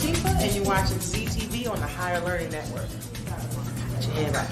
Latifah, and you're watching ZTV on the Higher Learning Network. Yeah,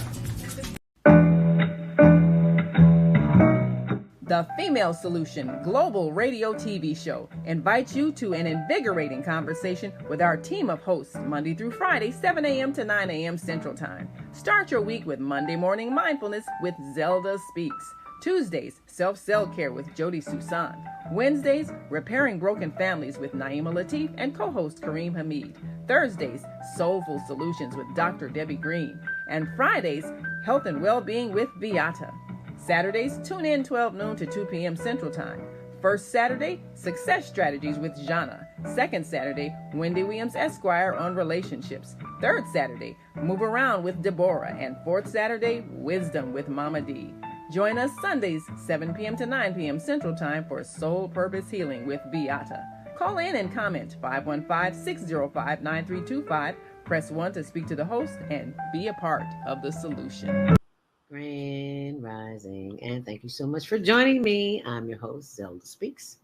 The Female Solution Global Radio TV Show invites you to an invigorating conversation with our team of hosts Monday through Friday, 7 a.m. to 9 a.m. Central Time. Start your week with Monday Morning Mindfulness with Zelda Speaks. Tuesdays, Self-Cell Care with Jody Susan. Wednesdays, Repairing Broken Families with Naima Latif and co-host Kareem Hamid. Thursdays, Soulful Solutions with Dr. Debbie Green. And Fridays, Health and Wellbeing with Beata. Saturdays, tune in 12 noon to 2 p.m. Central Time. First Saturday, Success Strategies with Jana. Second Saturday, Wendy Williams Esquire on relationships. Third Saturday, Move Around with Deborah. And fourth Saturday, Wisdom with Mama D. Join us Sundays, 7 p.m. to 9 p.m. Central Time for Soul Purpose Healing with Beata. Call in and comment 515-605-9325. Press 1 to speak to the host and be a part of the solution. Grand Rising, and thank you so much for joining me. I'm your host, Zelda Speaks,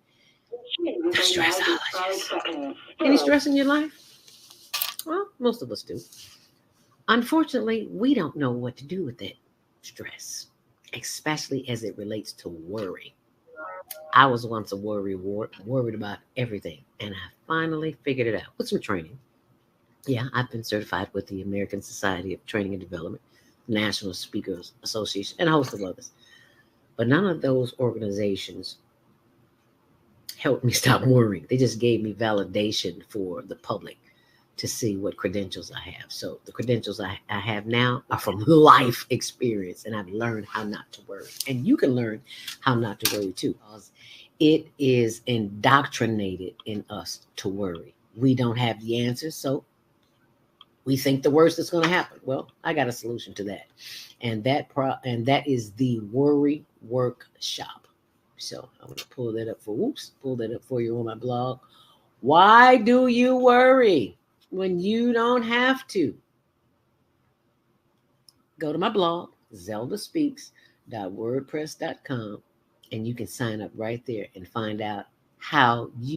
the StressOlogist. Any stress in your life? Well, most of us do. Unfortunately, we don't know what to do with that stress, especially as it relates to worry. I was once a worried about everything, and I finally figured it out with some training. Yeah, I've been certified with the American Society of Training and Development, National Speakers Association, and a host of others. But none of those organizations helped me stop worrying. They just gave me validation for the public to see what credentials I have. So the credentials I have now are from life experience, and I've learned how not to worry. And you can learn how not to worry too, because it is indoctrinated in us to worry. We don't have the answers, so we think the worst is going to happen. Well, I got a solution to that. And that is the Worry Workshop. So I'm going to pull that up for you on my blog. Why do you worry when you don't have to? Go to my blog, ZeldaSpeaks.wordpress.com, and you can sign up right there and find out how you.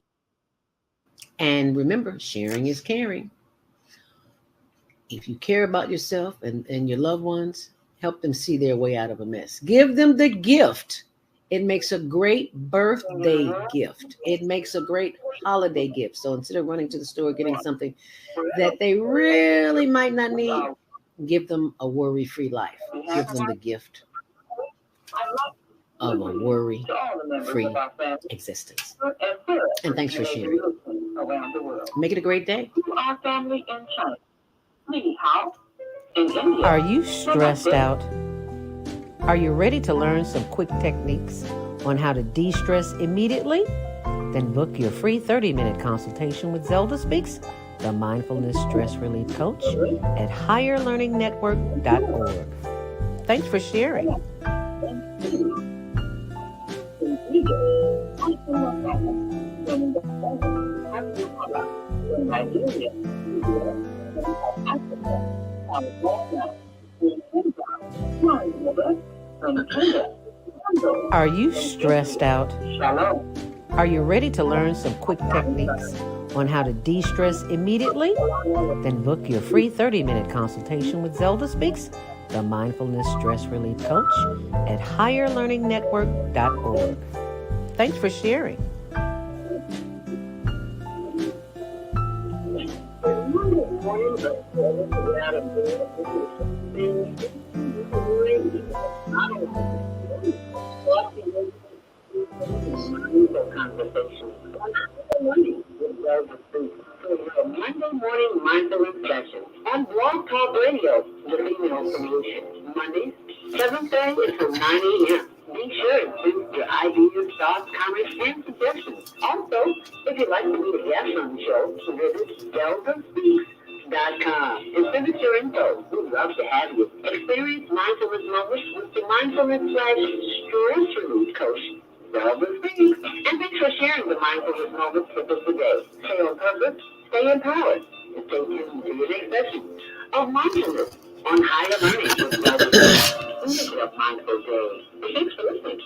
And remember, sharing is caring. If you care about yourself and your loved ones, help them see their way out of a mess. Give them the gift. It makes a great birthday gift. It makes a great holiday gift. So instead of running to the store getting something that they really might not need, give them a worry-free life. Give them the gift of a worry-free existence. And thanks for sharing. Make it a great day. Our family in China. Haqq in India. Are you stressed out? Are you ready to learn some quick techniques on how to de-stress immediately? Then book your free 30-minute consultation with Zelda Speaks, the Mindfulness Stress Relief Coach, at higherlearningnetwork.org. Thanks for sharing. Are you stressed out? Are you ready to learn some quick techniques on how to de-stress immediately? Then book your free 30-minute consultation with Zelda Speaks, the Mindfulness Stress Relief Coach, at higherlearningnetwork.org. Thanks for sharing. Monday morning mindfulness sessions on Blog Talk Radio, the Female Solution. Mondays, 7:30 until 9 a.m. Be sure to include your ideas, thoughts, comments, and suggestions. Also, if you'd like to be a guest on the show, visit ZeldaSpeaks.com and send us your info. We'd love to have you. Experience mindfulness moments with the Mindfulness/Stress Relief Coach, Zelda Speaks. And thanks for sharing the mindfulness moments with us today. Stay on purpose, stay empowered, and stay tuned to your next session of mindfulness on Higher Learning with Zelda Speaks. We make it a mindful day. Thanks for listening.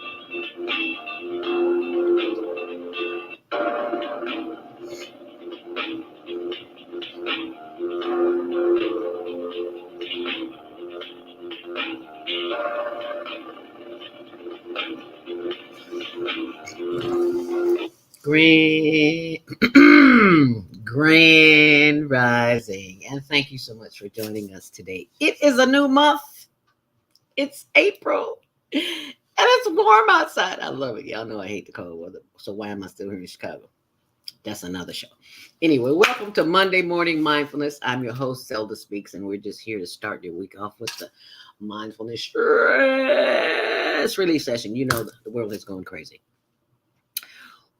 Grand, Grand Rising. And thank you so much for joining us today. It is a new month. It's April. And it's warm outside. I love it. Y'all know I hate the cold weather. So why am I still here in Chicago? That's another show. Anyway, welcome to Monday Morning Mindfulness. I'm your host, ZeldaSpeaks, and we're just here to start your week off with the mindfulness stress relief session. You know, the world is going crazy.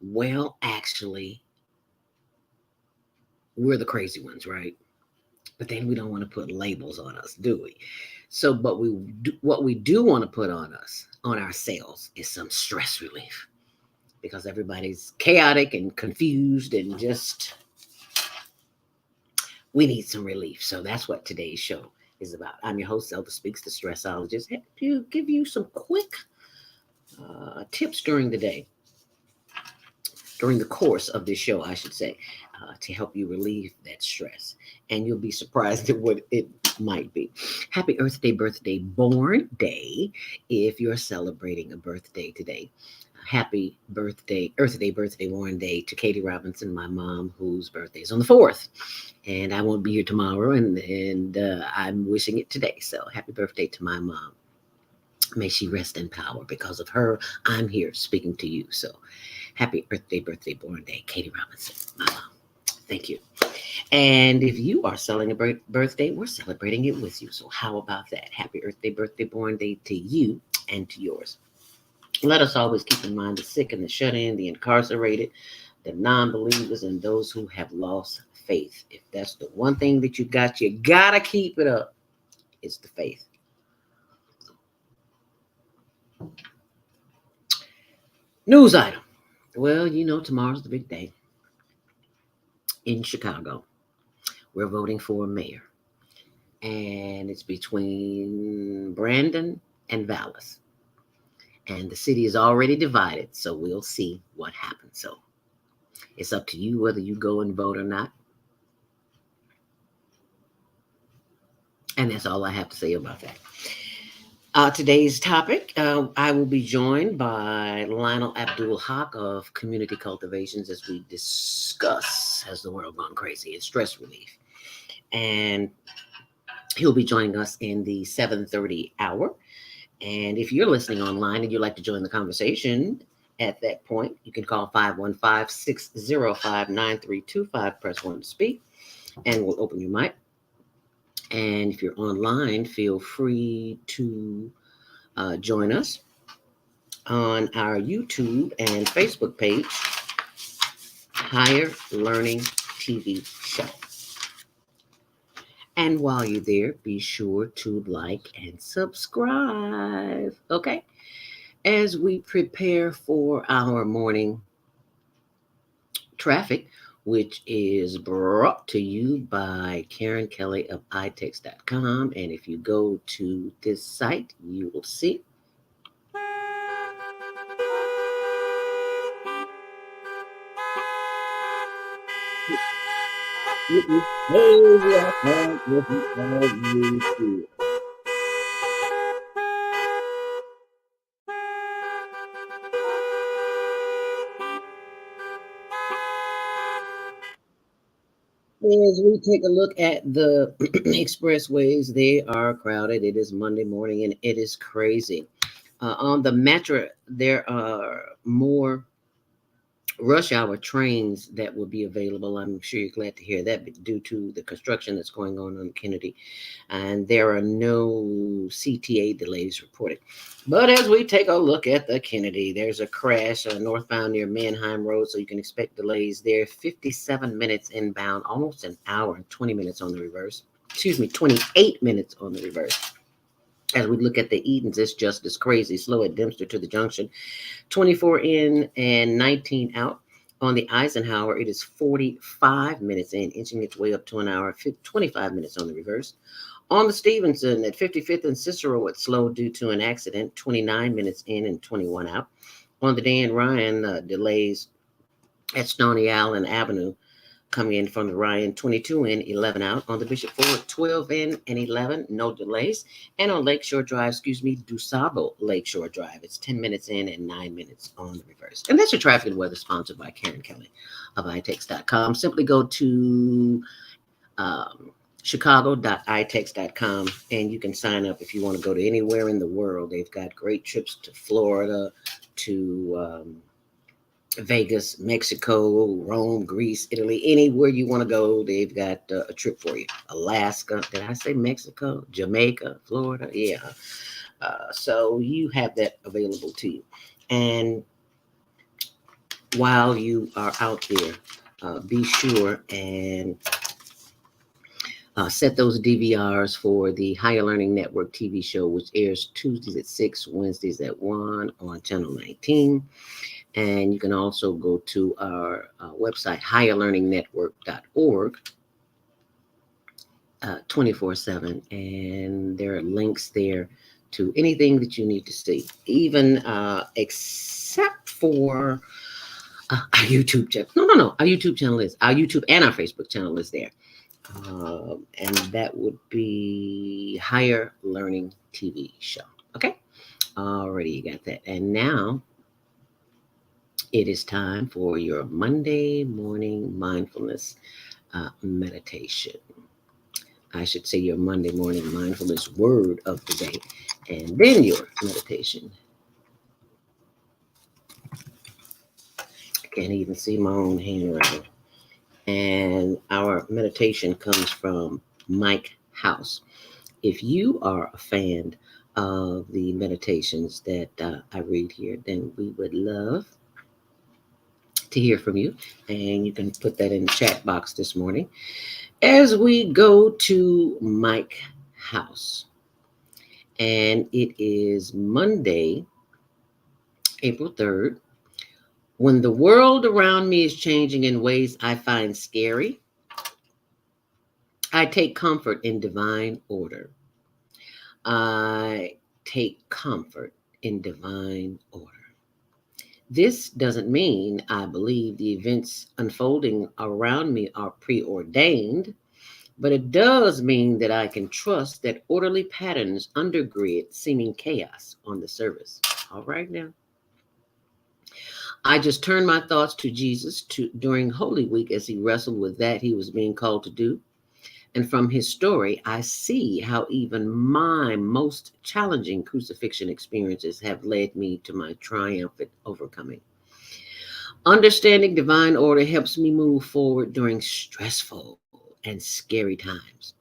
Well, actually, we're the crazy ones, right? But then we don't want to put labels on us, do we? So, but what we do want to put on us, on ourselves, is some stress relief. Because everybody's chaotic and confused and just, we need some relief. So that's what today's show is about. I'm your host, ZeldaSpeaks, the StressOlogist. To give you some quick tips during the day. During the course of this show, I should say, to help you relieve that stress. And you'll be surprised at what it might be. Happy Earth Day, born day, if you're celebrating a birthday today. Happy birthday, Earth Day, born day to Katie Robinson, my mom, whose birthday is on the 4th. And I won't be here tomorrow, and I'm wishing it today. So happy birthday to my mom. May she rest in power. Because of her, I'm here speaking to you. So happy Earth Day, born day, Katie Robinson, my mom. Thank you. And if you are celebrating a birthday, we're celebrating it with you. So how about that? Happy Earth Day, born day to you and to yours. Let us always keep in mind the sick and the shut-in, the incarcerated, the non-believers, and those who have lost faith. If that's the one thing that you got to keep it up. It's the faith. News item. Well, you know, tomorrow's the big day. In Chicago, we're voting for a mayor. And it's between Brandon and Vallis. And the city is already divided, so we'll see what happens. So it's up to you whether you go and vote or not. And that's all I have to say about that. Today's topic, I will be joined by Lionel Abdul Haqq of Community Cultivations as we discuss, has the world gone crazy, and stress relief. And he'll be joining us in the 7:30 hour. And if you're listening online and you'd like to join the conversation at that point, you can call 515-605-9325, press 1 to speak, and we'll open your mic. And if you're online, feel free to join us on our YouTube and Facebook page, Higher Learning TV Show. And while you're there, be sure to like and subscribe, okay? As we prepare for our morning traffic, which is brought to you by Karen Kelly of itex.com. And if you go to this site, you will see as we take a look at the expressways, they are crowded. It is Monday morning and it is crazy. On the metro, there are more rush hour trains that will be available. I'm sure you're glad to hear that, due to the construction that's going on Kennedy. And there are no CTA delays reported. But as we take a look at the Kennedy, there's a crash northbound near Manheim Road, so you can expect delays there. 57 minutes inbound, almost an hour and 20 minutes on the reverse. 28 minutes on the reverse. As we look at the Edens, it's just as crazy. Slow at Dempster to the junction, 24 in and 19 out. On the Eisenhower, it is 45 minutes in, inching its way up to an hour, 25 minutes on the reverse. On the Stevenson at 55th and Cicero, it's slow due to an accident, 29 minutes in and 21 out. On the Dan Ryan, delays at Stony Island Avenue, coming in from the Ryan, 22 in, 11 out. On the Bishop Ford, 12 in and 11, no delays. And on Lakeshore Drive, DuSable Lakeshore Drive, it's 10 minutes in and 9 minutes on the reverse. And that's your traffic and weather, sponsored by Karen Kelly of itex.com. Simply go to chicago.itex.com and you can sign up if you want to go to anywhere in the world. They've got great trips to Florida, to Vegas, Mexico, Rome, Greece, Italy, anywhere you want to go, they've got a trip for you. Alaska, did I say Mexico? Jamaica, Florida, yeah. So you have that available to you. And while you are out there, be sure and set those DVRs for the Higher Learning Network TV show, which airs Tuesdays at 6, Wednesdays at 1 on Channel 19. And you can also go to our website, higherlearningnetwork.org, 24/7. And there are links there to anything that you need to see, even except for our YouTube channel. No. Our YouTube channel is, our YouTube and our Facebook channel is there. And that would be Higher Learning TV show. Okay. Already you got that. And now it is time for your Monday morning mindfulness meditation. I should say your Monday morning mindfulness word of the day, and then your meditation. I can't even see my own handwriting. And our meditation comes from Mike House. If you are a fan of the meditations that I read here, then we would love to hear from you. And you can put that in the chat box this morning as we go to Mike House. And it is Monday, April 3rd. When the world around me is changing in ways I find scary, I take comfort in divine order. I take comfort in divine order. This doesn't mean I believe the events unfolding around me are preordained, but it does mean that I can trust that orderly patterns undergird seeming chaos on the surface. All right now. I just turned my thoughts to Jesus during Holy Week as he wrestled with that he was being called to do. And from his story, I see how even my most challenging crucifixion experiences have led me to my triumphant overcoming. Understanding divine order helps me move forward during stressful and scary times.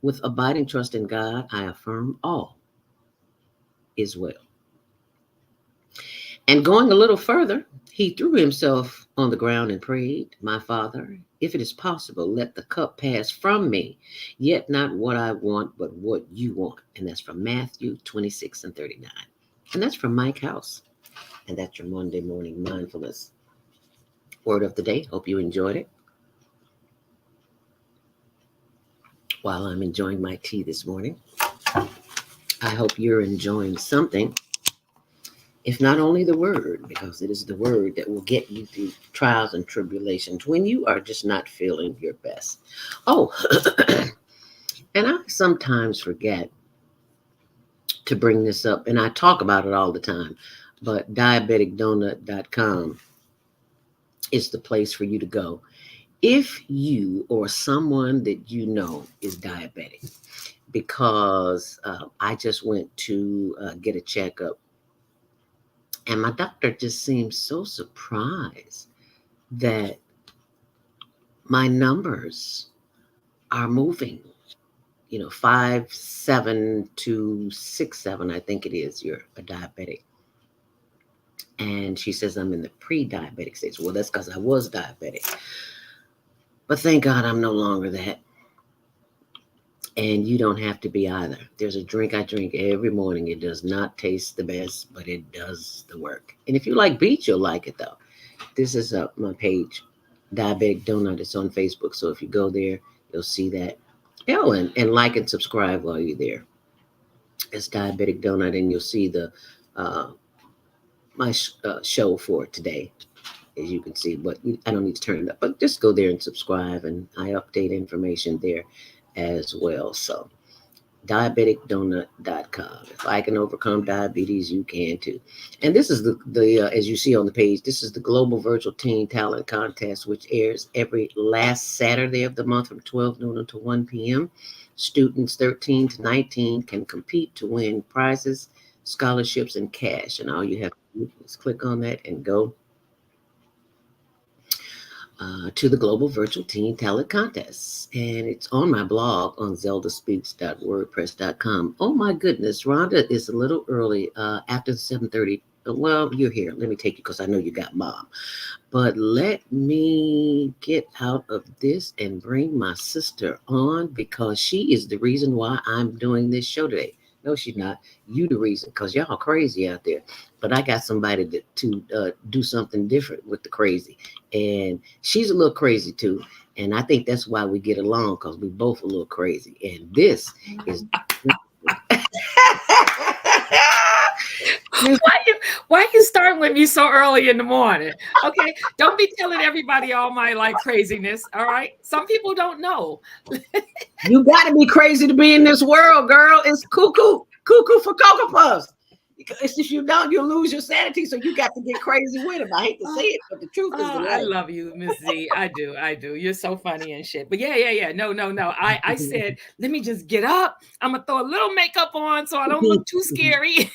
With abiding trust in God, I affirm all is well. And going a little further, he threw himself on the ground and prayed, "My Father, if it is possible, let the cup pass from me, yet not what I want, but what you want." And that's from Matthew 26 and 39. And that's from Mike House. And that's your Monday morning mindfulness word of the day. Hope you enjoyed it. While I'm enjoying my tea this morning, I hope you're enjoying something. If not only the word, because it is the word that will get you through trials and tribulations when you are just not feeling your best. Oh, and I sometimes forget to bring this up, and I talk about it all the time, but diabeticdonut.com is the place for you to go if you or someone that you know is diabetic, because I just went to get a checkup. And my doctor just seemed so surprised that my numbers are moving, 5-7 to 6-7, I think it is. You're a diabetic. And she says I'm in the pre-diabetic stage. Well, that's because I was diabetic. But thank God I'm no longer that. And you don't have to be either. There's a drink I drink every morning. It does not taste the best, but it does the work. And if you like beets, you'll like it, though. This is my page, Diabetic Donut. It's on Facebook. So if you go there, you'll see that. Oh, and like and subscribe while you're there. It's Diabetic Donut, and you'll see the my show for today. as you can see, but I don't need to turn it up. But just go there and subscribe, and I update information there as well. So diabeticdonut.com. If I can overcome diabetes, you can too. And this is the as you see on the page, this is the Global Virtual Teen Talent Contest, which airs every last Saturday of the month from 12 noon until 1 p.m. Students 13 to 19 can compete to win prizes, scholarships, and cash. And all you have to do is click on that and go to the Global Virtual Teen Talent Contest. And it's on my blog on ZeldaSpeaks.wordpress.com. Oh my goodness, Rhonda is a little early after 7:30. Well, you're here. Let me take you because I know you got mom. But let me get out of this and bring my sister on because she is the reason why I'm doing this show today. No, she's not. You the reason, because y'all crazy out there. But I got somebody to do something different with the crazy. And she's a little crazy too. And I think that's why we get along, because we both a little crazy. And this is... Why you starting with me so early in the morning? Okay, don't be telling everybody all my like craziness. All right, some people don't know. You got to be crazy to be in this world, girl. It's cuckoo for Cocoa Puffs. Because if you don't, you'll lose your sanity. So you got to get crazy with them. I hate to say it, but the truth is the I love you, Miss Z. I do. You're so funny and shit. But yeah. No. I said, let me just get up. I'm gonna throw a little makeup on so I don't look too scary.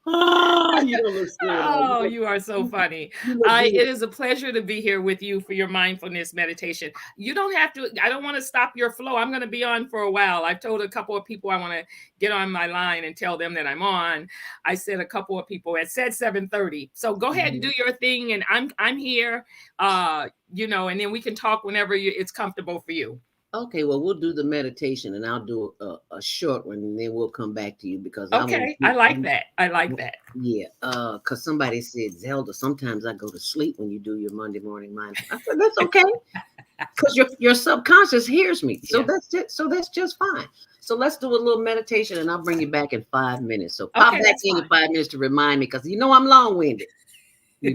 Oh, you don't look scary. Oh, you are so funny. It is a pleasure to be here with you for your mindfulness meditation. You don't have to. I don't want to stop your flow. I'm going to be on for a while. I've told a couple of people I want to get on my line and tell them that I'm on. I said a couple of people. It said 7:30. So go ahead and do your thing, and I'm here. And then we can talk whenever it's comfortable for you. Okay, well, we'll do the meditation, and I'll do a short one, and then we'll come back to you because I like that. Yeah, because somebody said, Zelda, sometimes I go to sleep when you do your Monday morning mindfulness. I said, that's okay, because your subconscious hears me, so that's just fine. So let's do a little meditation, and I'll bring you back in 5 minutes. So pop back in 5 minutes to remind me, because I'm long-winded. I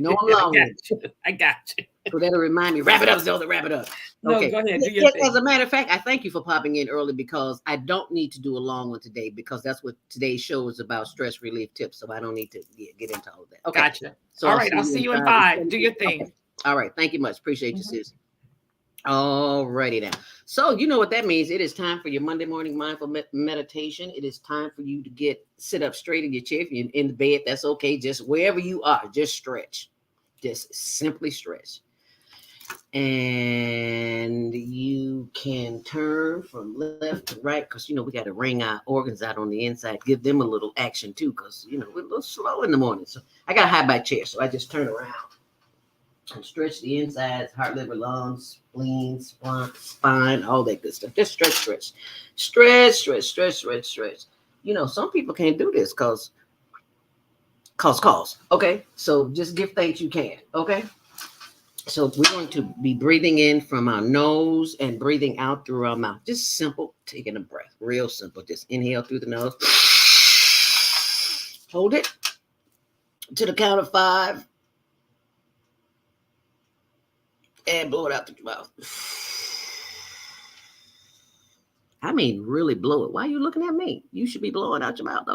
got you. So that'll remind me. Wrap it up, Zelda. Wrap it up. Okay. No, go ahead. Do your thing. As a matter of fact, I thank you for popping in early because I don't need to do a long one today because that's what today's show is about, stress relief tips. So I don't need to get into all of that. Okay. Gotcha. So all right. I'll see you in 5. Do your thing. Okay. All right. Thank you much. Appreciate you, sis. All righty now. So you know what that means. It is time for your Monday morning mindful meditation. It is time for you to sit up straight in your chair. If you're in the bed, that's okay. Just wherever you are, just stretch. Just simply stretch. And you can turn from left to right because, we got to wring our organs out on the inside. Give them a little action, too, because, we're a little slow in the morning. So I got a high back chair, so I just turn around and stretch the insides, heart, liver, lungs, spleen, spine, all that good stuff. Just stretch. Some people can't do this because. Okay, so just give thanks you can. Okay. So we're going to be breathing in from our nose and breathing out through our mouth. Just simple, taking a breath. Real simple. Just inhale through the nose. Hold it to the count of 5. And blow it out through your mouth. I mean, really blow it. Why are you looking at me? You should be blowing out your mouth.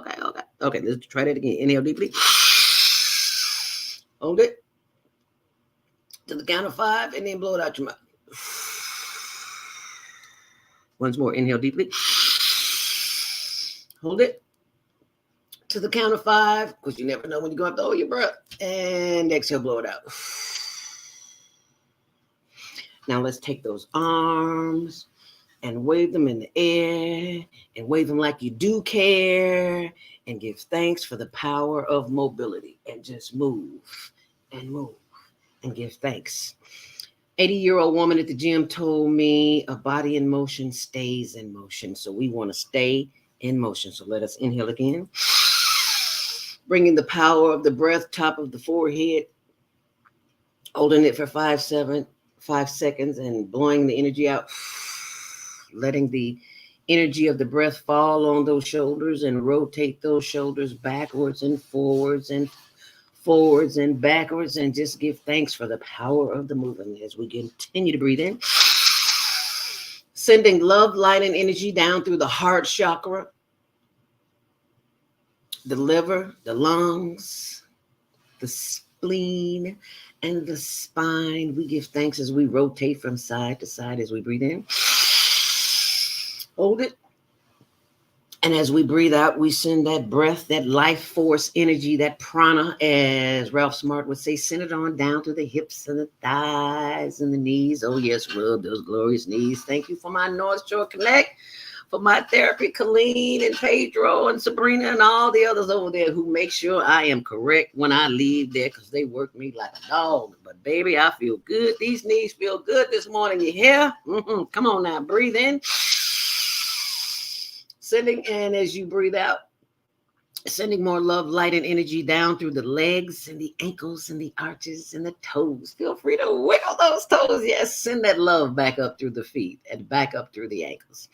Okay, let's try that again. Inhale deeply. Hold it to the count of 5 and then blow it out your mouth. Once more, inhale deeply. Hold it to the count of 5 because you never know when you're going to have to hold your breath. And exhale, blow it out. Now let's take those arms and wave them in the air and wave them like you do care and give thanks for the power of mobility and just move and give thanks. 80-year-old woman at the gym told me a body in motion stays in motion. So we want to stay in motion. So let us inhale again. Bringing the power of the breath, top of the forehead, holding it for 5 seconds and blowing the energy out. Letting the energy of the breath fall on those shoulders and rotate those shoulders backwards and forwards and forwards and backwards, and just give thanks for the power of the movement as we continue to breathe in. Sending love, light, and energy down through the heart chakra, the liver, the lungs, the spleen, and the spine. We give thanks as we rotate from side to side as we breathe in. Hold it. And as we breathe out, we send that breath, that life force energy, that prana, as Ralph Smart would say, send it on down to the hips and the thighs and the knees. Oh, yes, rub those glorious knees. Thank you for my North Shore Connect, for my therapy, Colleen and Pedro and Sabrina and all the others over there who make sure I am correct when I leave there, because they work me like a dog. But baby, I feel good. These knees feel good this morning. You hear? Come on now, breathe in. Sending, and as you breathe out, sending more love, light, and energy down through the legs and the ankles and the arches and the toes. Feel free to wiggle those toes. Yes, send that love back up through the feet and back up through the ankles.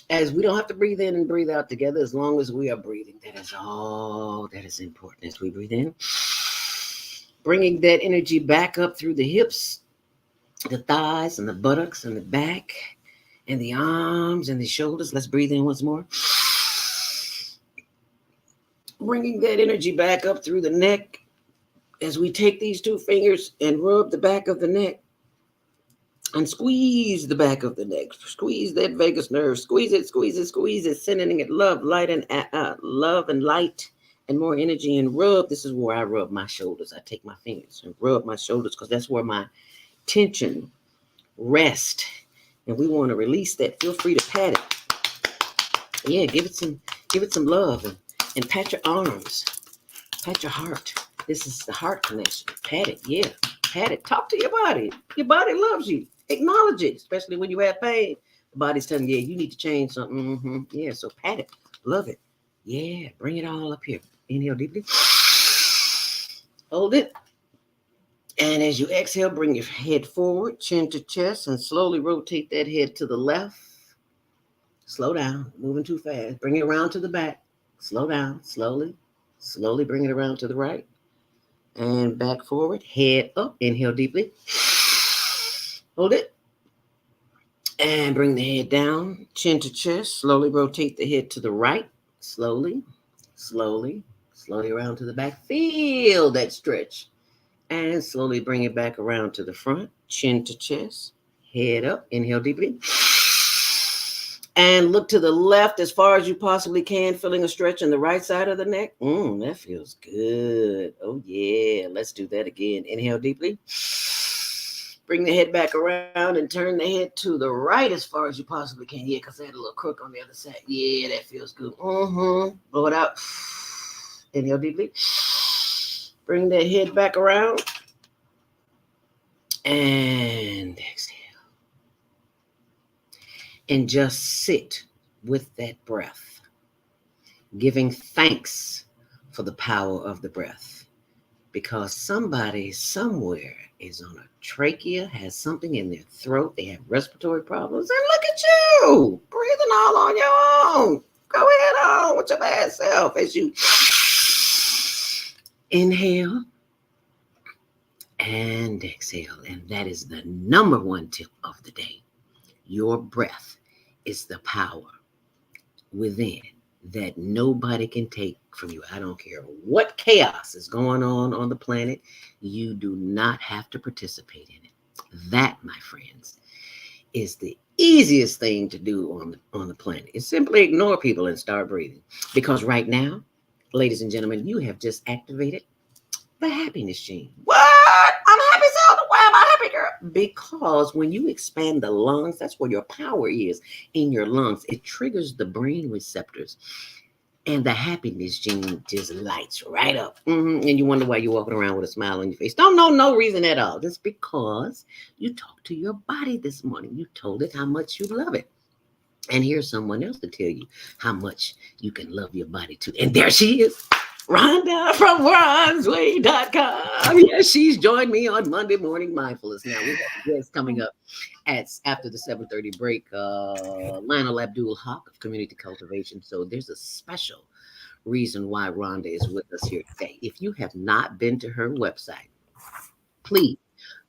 As we don't have to breathe in and breathe out together, as long as we are breathing. That is all that is important as we breathe in. Bringing that energy back up through the hips, the thighs, and the buttocks, and the back, and the arms, and the shoulders. Let's breathe in once more. Bringing that energy back up through the neck as we take these two fingers and rub the back of the neck and squeeze the back of the neck. Squeeze that vagus nerve. Squeeze it, squeeze it, squeeze it, sending it love, light, and love and light and more energy, and rub. This is where I rub my shoulders. I take my fingers and rub my shoulders because that's where my tension rests. And we want to release that. Feel free to pat it. Yeah, give it some love, and pat your arms, pat your heart. This is the heart connection. Pat it, yeah, pat it. Talk to your body. Your body loves you. Acknowledge it, especially when you have pain. The body's telling you, yeah, you need to change something. Yeah, so pat it, love it. Yeah, bring it all up here. Inhale deeply. Hold it. And as you exhale, bring your head forward, chin to chest, and slowly rotate that head to the left. Slow down, moving too fast. Bring it around to the back. Slow down, slowly bring it around to the right. And back forward, head up, inhale deeply. Hold it. And bring the head down, chin to chest. Slowly rotate the head to the right. Slowly around to the back. Feel that stretch. And slowly bring it back around to the front, chin to chest, head up, inhale deeply. And look to the left as far as you possibly can, feeling a stretch in the right side of the neck. That feels good. Oh, yeah. Let's do that again. Inhale deeply. Bring the head back around and turn the head to the right as far as you possibly can. Yeah, because I had a little crook on the other side. Yeah, that feels good. Blow it out. Inhale deeply. Bring that head back around. And exhale. And just sit with that breath, giving thanks for the power of the breath. Because somebody somewhere is on a trachea, has something in their throat, they have respiratory problems, and look at you, breathing all on your own. Go ahead on with your bad self as you inhale and exhale. And that is the number one tip of the day. Your breath is the power within that nobody can take from you. I don't care what chaos is going on the planet. You do not have to participate in it. That, my friends, is the easiest thing to do on the planet. Is simply ignore people and start breathing. Because right now, ladies and gentlemen, you have just activated the happiness gene. What? I'm happy, Zelda. Why am I happy, girl? Because when you expand the lungs, that's where your power is in your lungs. It triggers the brain receptors. And the happiness gene just lights right up. And you wonder why you're walking around with a smile on your face. Don't know no reason at all. Just because you talked to your body this morning. You told it how much you love it. And here's someone else to tell you how much you can love your body too. And there she is. Rhonda from RonsWay.com. Yes, she's joined me on Monday Morning Mindfulness. Now, we have a guest coming up after the 7:30 break, Lionel Abdul Haqq of Community Cultivations. So there's a special reason why Rhonda is with us here today. If you have not been to her website, please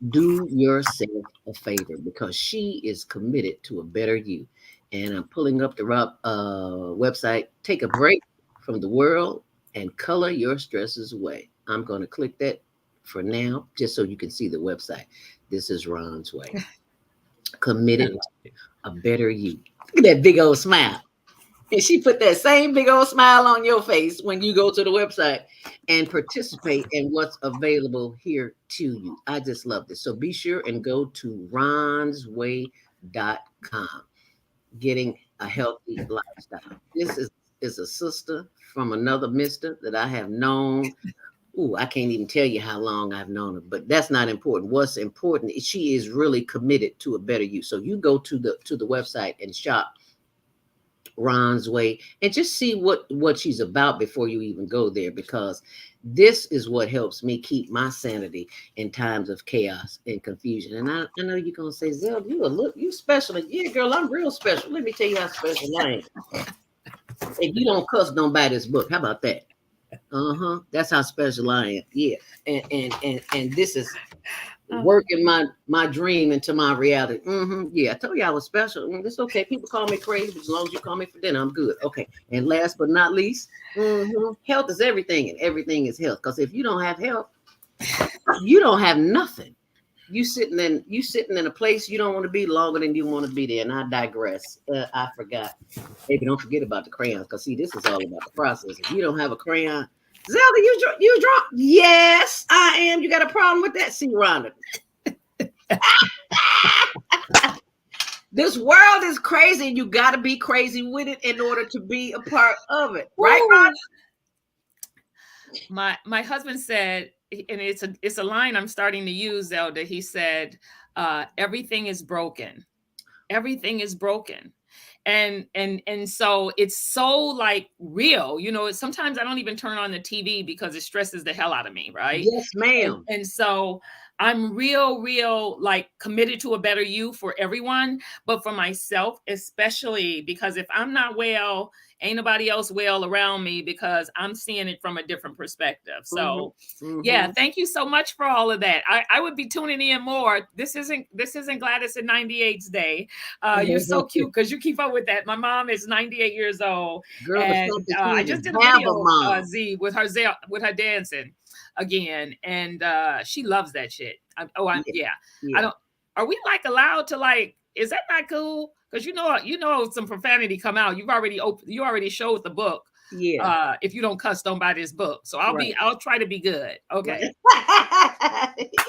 do yourself a favor, because she is committed to a better you. And I'm pulling up the website. Take a break from the world and color your stresses away. I'm going to click that for now, just so you can see the website. This is Ron's way. Committed to a better you. Look at that big old smile. And she put that same big old smile on your face when you go to the website and participate in what's available here to you. I just love this. So be sure and go to ronsway.com. Getting a healthy lifestyle. This is a sister from another mister that I have known. Ooh, I can't even tell you how long I've known her, but that's not important. What's important is she is really committed to a better you. So you go to the website and shop Ron's Way and just see what she's about before you even go there, because this is what helps me keep my sanity in times of chaos and confusion. And I know you're gonna say, Zelda, you special. Yeah, girl, I'm real special. Let me tell you how special I am. If you don't cuss, don't buy this book. How about that? That's how special I am. Yeah. And this is working my dream into my reality. Yeah, I told you I was special. It's okay. People call me crazy, but as long as you call me for dinner, I'm good. Okay. And last but not least, health is everything, and everything is health. Because if you don't have health, you don't have nothing. You sitting in a place you don't want to be longer than you want to be there. And I digress. I forgot. Maybe don't forget about the crayons, because see, this is all about the process. If you don't have a crayon, Zelda, you drunk? Yes, I am. You got a problem with that? See, Rhonda. This world is crazy, and you got to be crazy with it in order to be a part of it, right, Rhonda? My husband said, and it's a line I'm starting to use, Zelda. He said, "Everything is broken. Everything is broken." And so it's so like real, sometimes I don't even turn on the TV because it stresses the hell out of me, right? Yes, ma'am. And so I'm real like committed to a better you for everyone, but for myself especially, because if I'm not well, ain't nobody else well around me, because I'm seeing it from a different perspective. So yeah, thank you so much for all of that. I would be tuning in more. This isn't Gladys at 98's day. You're so cute because you keep up with that. My mom is 98 years old. Girl, and I just did a video, Z, with her dancing again, and she loves that shit. Yeah. I don't. Are we like allowed to like? Is that not cool? Because you know some profanity come out. You already showed the book. Yeah. If you don't cuss, don't buy this book. So I'll try to be good. Okay.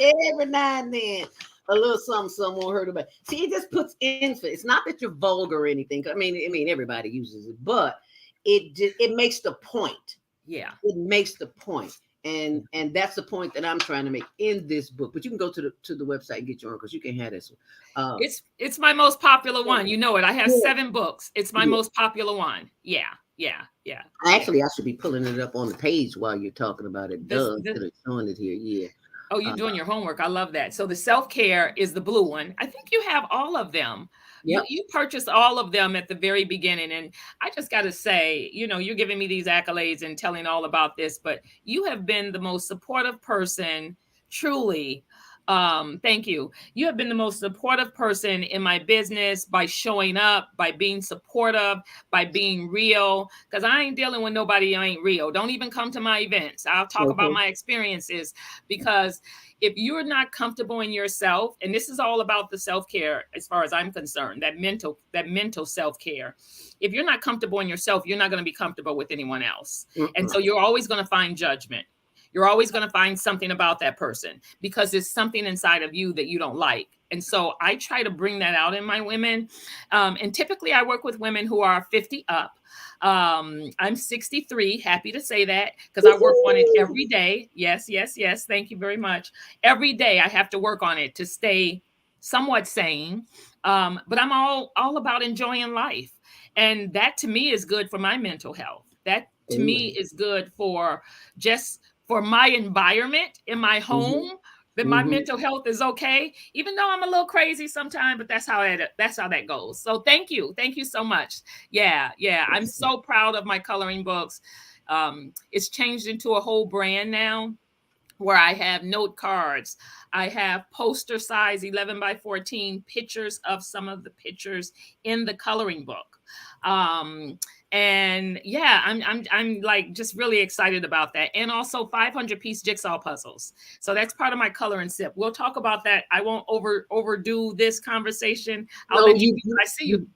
Every now and then, a little something won't hurt about. See, it just puts emphasis. It's not that you're vulgar or anything. I mean, everybody uses it, but it makes the point. Yeah. It makes the point. And that's the point that I'm trying to make in this book. But you can go to the website and get your own, because you can have this one. It's my most popular one. You know it. I have 7 books. It's my most popular one. Yeah. Actually, I should be pulling it up on the page while you're talking about it. Showing it here. Yeah. Oh, you're doing your homework. I love that. So the self-care is the blue one. I think you have all of them. Yep. You purchased all of them at the very beginning. And I just got to say, you're giving me these accolades and telling all about this, but you have been the most supportive person, truly. Thank you. You have been the most supportive person in my business by showing up, by being supportive, by being real, because I ain't dealing with nobody who ain't real. Don't even come to my events. I'll talk about my experiences, because if you're not comfortable in yourself, and this is all about the self-care as far as I'm concerned, that mental self-care. If you're not comfortable in yourself, you're not going to be comfortable with anyone else. And so you're always going to find judgment. You're always going to find something about that person, because there's something inside of you that you don't like. And so I try to bring that out in my women. And typically I work with women who are 50 up. I'm 63, happy to say that, because I work on it every day. Yes. Thank you very much. Every day I have to work on it to stay somewhat sane. But I'm all about enjoying life. And that to me is good for my mental health. That to me is good for my environment in my home, that my mental health is okay, even though I'm a little crazy sometimes, but that's how that goes. So thank you so much. Yeah. I'm so proud of my coloring books. it's changed into a whole brand now, where I have note cards. I have poster size 11 by 14 pictures of some of the pictures in the coloring book. And yeah, I'm like just really excited about that. And also 500-piece jigsaw puzzles. So that's part of my color and sip. We'll talk about that. I won't overdo this conversation. I'll let you. I see you.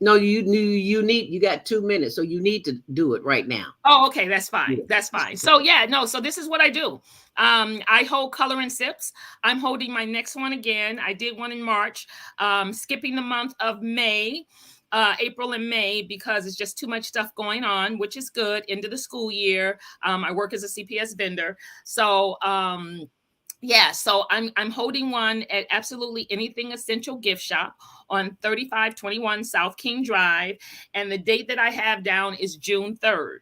You got 2 minutes, so you need to do it right now. Oh, okay, that's fine. Yeah. That's fine. So yeah, no, so this is what I do. I hold color and sips. I'm holding my next one again. I did one in March, skipping the month of May, April and May, because it's just too much stuff going on, which is good. Into the school year. I work as a CPS vendor. So yeah, so I'm holding one at Absolutely Anything Essential Gift Shop on 3521 South King Drive. And the date that I have down is June 3rd.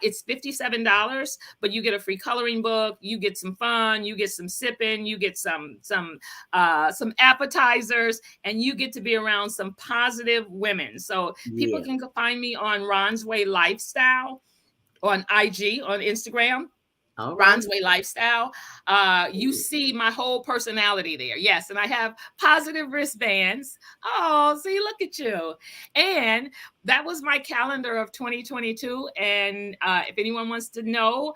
It's $57, but you get a free coloring book, you get some fun, you get some sipping, you get some appetizers, and you get to be around some positive women. So people can find me on Ron's Way Lifestyle on IG, on Instagram. Ron's Way Lifestyle. You see my whole personality there. Yes. And I have positive wristbands. Oh, see, look at you. And that was my calendar of 2022. And if anyone wants to know,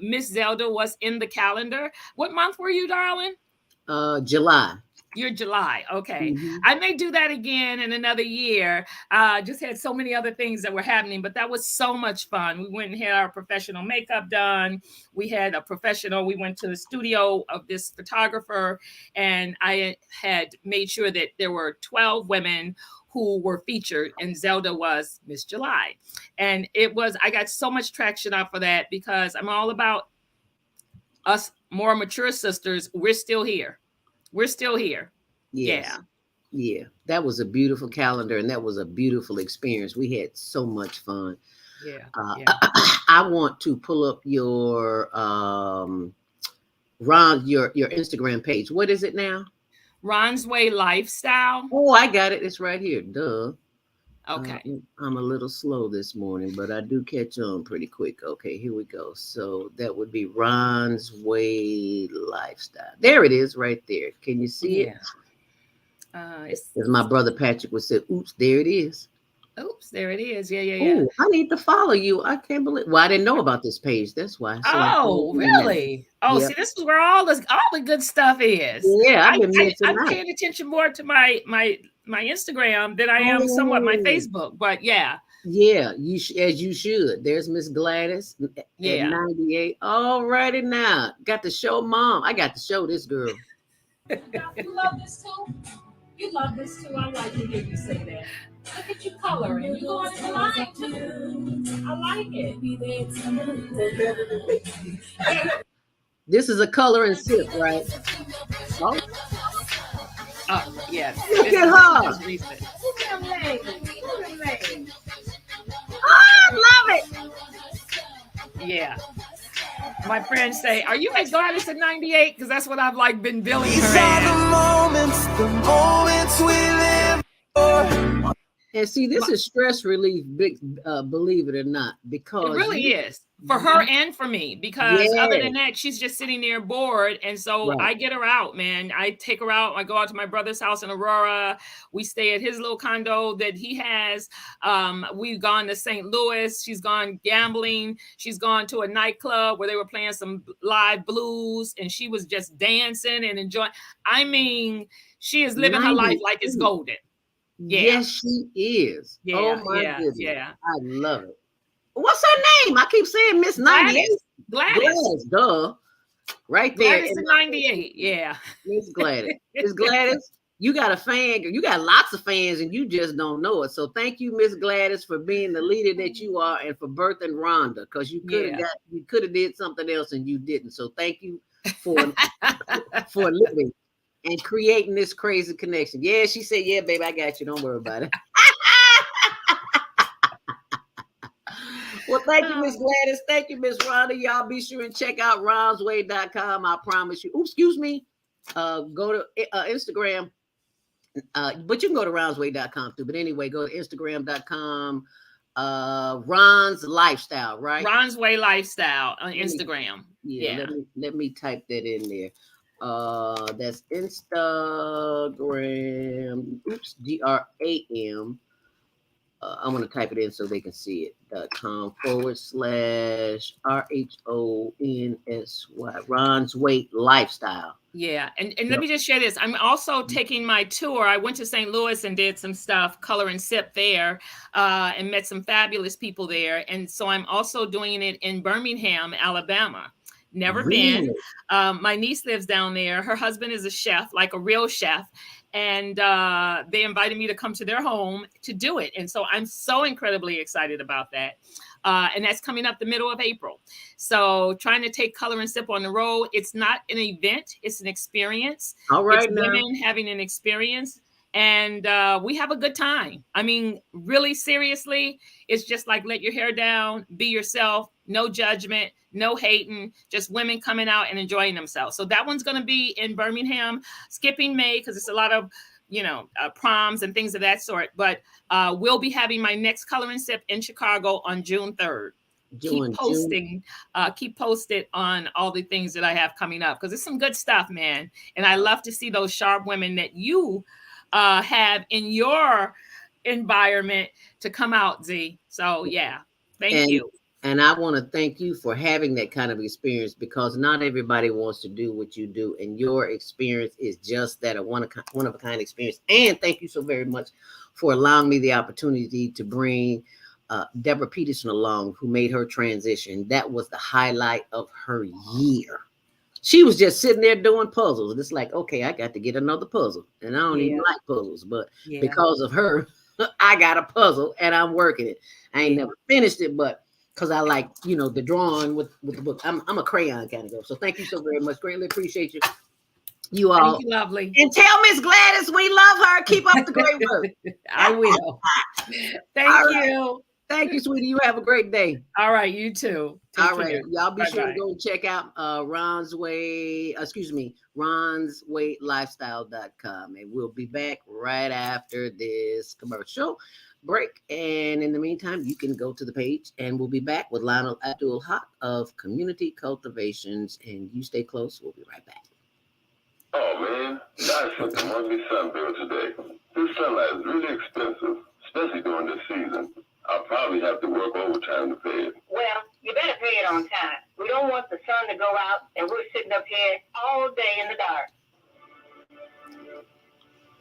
Miss Zelda was in the calendar. What month were you, darling? July. You're July. Okay. I may do that again in another year. Just had so many other things that were happening, but that was so much fun. We went and had our professional makeup done. We went to the studio of this photographer, and I had made sure that there were 12 women who were featured, and Zelda was Miss July. And I got so much traction out for that, because I'm all about us more mature sisters. We're still here. We're still here. Yes. Yeah. That was a beautiful calendar, and that was a beautiful experience. We had so much fun. Yeah. I want to pull up your Ron, your Instagram page. What is it now? Ron's Way Lifestyle. Oh, I got it. It's right here. Duh. Okay. I'm a little slow this morning, but I do catch on pretty quick. Okay, here we go. So that would be Ron's Way Lifestyle. There it is right there. Can you see it? As my brother Patrick would say, oops, there it is. Oops, there it is. Yeah. Ooh, I need to follow you. I can't believe. Well, I didn't know about this page. That's why. So really? Oh, yep. See, this is where all the good stuff is. Yeah, I'm paying attention more to my Instagram than I am somewhat my Facebook. But yeah. Yeah, as you should. There's Miss Gladys at 98. All righty now. Got to show mom. I got to show this girl. You love this too? You love this too? I like to hear you say that. Look at you coloring. You going to line too. I like it. This is a color and sip, right? Oh, yes. Look at her. Oh, I love it. Yeah. My friends say, "Are you at Gladys at 98?" Because that's what I've been billing her. These are the moments we live for. And see, this is stress relief, believe it or not, because it really is for her and for me. Because other than that, she's just sitting there bored, and so I get her out, man. I take her out. I go out to my brother's house in Aurora. We stay at his little condo that he has. We've gone to St. Louis. She's gone gambling. She's gone to a nightclub where they were playing some live blues, and she was just dancing and enjoying. I mean, she is living her life like it's golden. Yeah. Yes, she is. Yeah, oh my goodness. Yeah. I love it. What's her name? I keep saying Miss 98. Gladys. Duh. Right there. Gladys 98. Yeah. Miss Gladys. Miss Gladys, you got a fan. You got lots of fans, and you just don't know it. So thank you, Miss Gladys, for being the leader that you are, and for birthing Rhonda, because you could have did something else and you didn't. So thank you for living and creating this crazy connection. Yeah, she said, yeah, baby, I got you. Don't worry about it. Well, thank you, Miss Gladys. Thank you, Miss Rhonda. Y'all be sure and check out ronsway.com. I promise you. Oops, excuse me. Go to Instagram. But you can go to ronsway.com too. But anyway, go to Instagram.com. Ron's Lifestyle, right? Ron's Way Lifestyle on Instagram. Yeah. Let me type that in there. That's Instagram. Oops, GRAM. I'm gonna type it in so they can see it. .com/RHONSY Ron's Weight Lifestyle. Yeah, and let me just share this. I'm also taking my tour. I went to St. Louis and did some stuff, color and sip there, and met some fabulous people there. And so I'm also doing it in Birmingham, Alabama. Never been. My niece lives down there. Her husband is a chef, like a real chef. And they invited me to come to their home to do it. And so I'm so incredibly excited about that. And that's coming up the middle of April. So trying to take color and sip on the road. It's not an event. It's an experience. All right. It's women having an experience. And we have a good time. I mean, really seriously, it's just like let your hair down, be yourself, no judgment, no hating, just women coming out and enjoying themselves. So that one's going to be in Birmingham, skipping May because it's a lot of, proms and things of that sort. But we'll be having my next Color and Sip in Chicago on June 3rd. Keep posted on all the things that I have coming up because it's some good stuff, man. And I love to see those sharp women that you have in your environment to come out, Z. So yeah, thank you. And I want to thank you for having that kind of experience because not everybody wants to do what you do. And your experience is just that, a one of a kind experience. And thank you so very much for allowing me the opportunity to bring Deborah Peterson along, who made her transition. That was the highlight of her year. She was just sitting there doing puzzles. And it's like, okay, I got to get another puzzle. And I don't even like puzzles. But because of her, I got a puzzle and I'm working it. I ain't never finished it, but because I like, the drawing with the book. I'm a crayon kind of girl. So thank you so very much. Greatly appreciate you. You all. Thank you, lovely. And tell Miss Gladys we love her. Keep up the great work. I will. Thank you. Thank you, sweetie. You have a great day. All right. You too. Take all right. Y'all be sure to go check out ronsweightlifestyle.com. And we'll be back right after this commercial break. And in the meantime, you can go to the page and we'll be back with Lionel Abdul Haqq of Community Cultivations. And you stay close. We'll be right back. Oh, man. Guys took the monthly sun bill today. This sunlight is really expensive, especially during this season. I'll probably have to work overtime to pay it. Well, you better pay it on time. We don't want the sun to go out and we're sitting up here all day in the dark.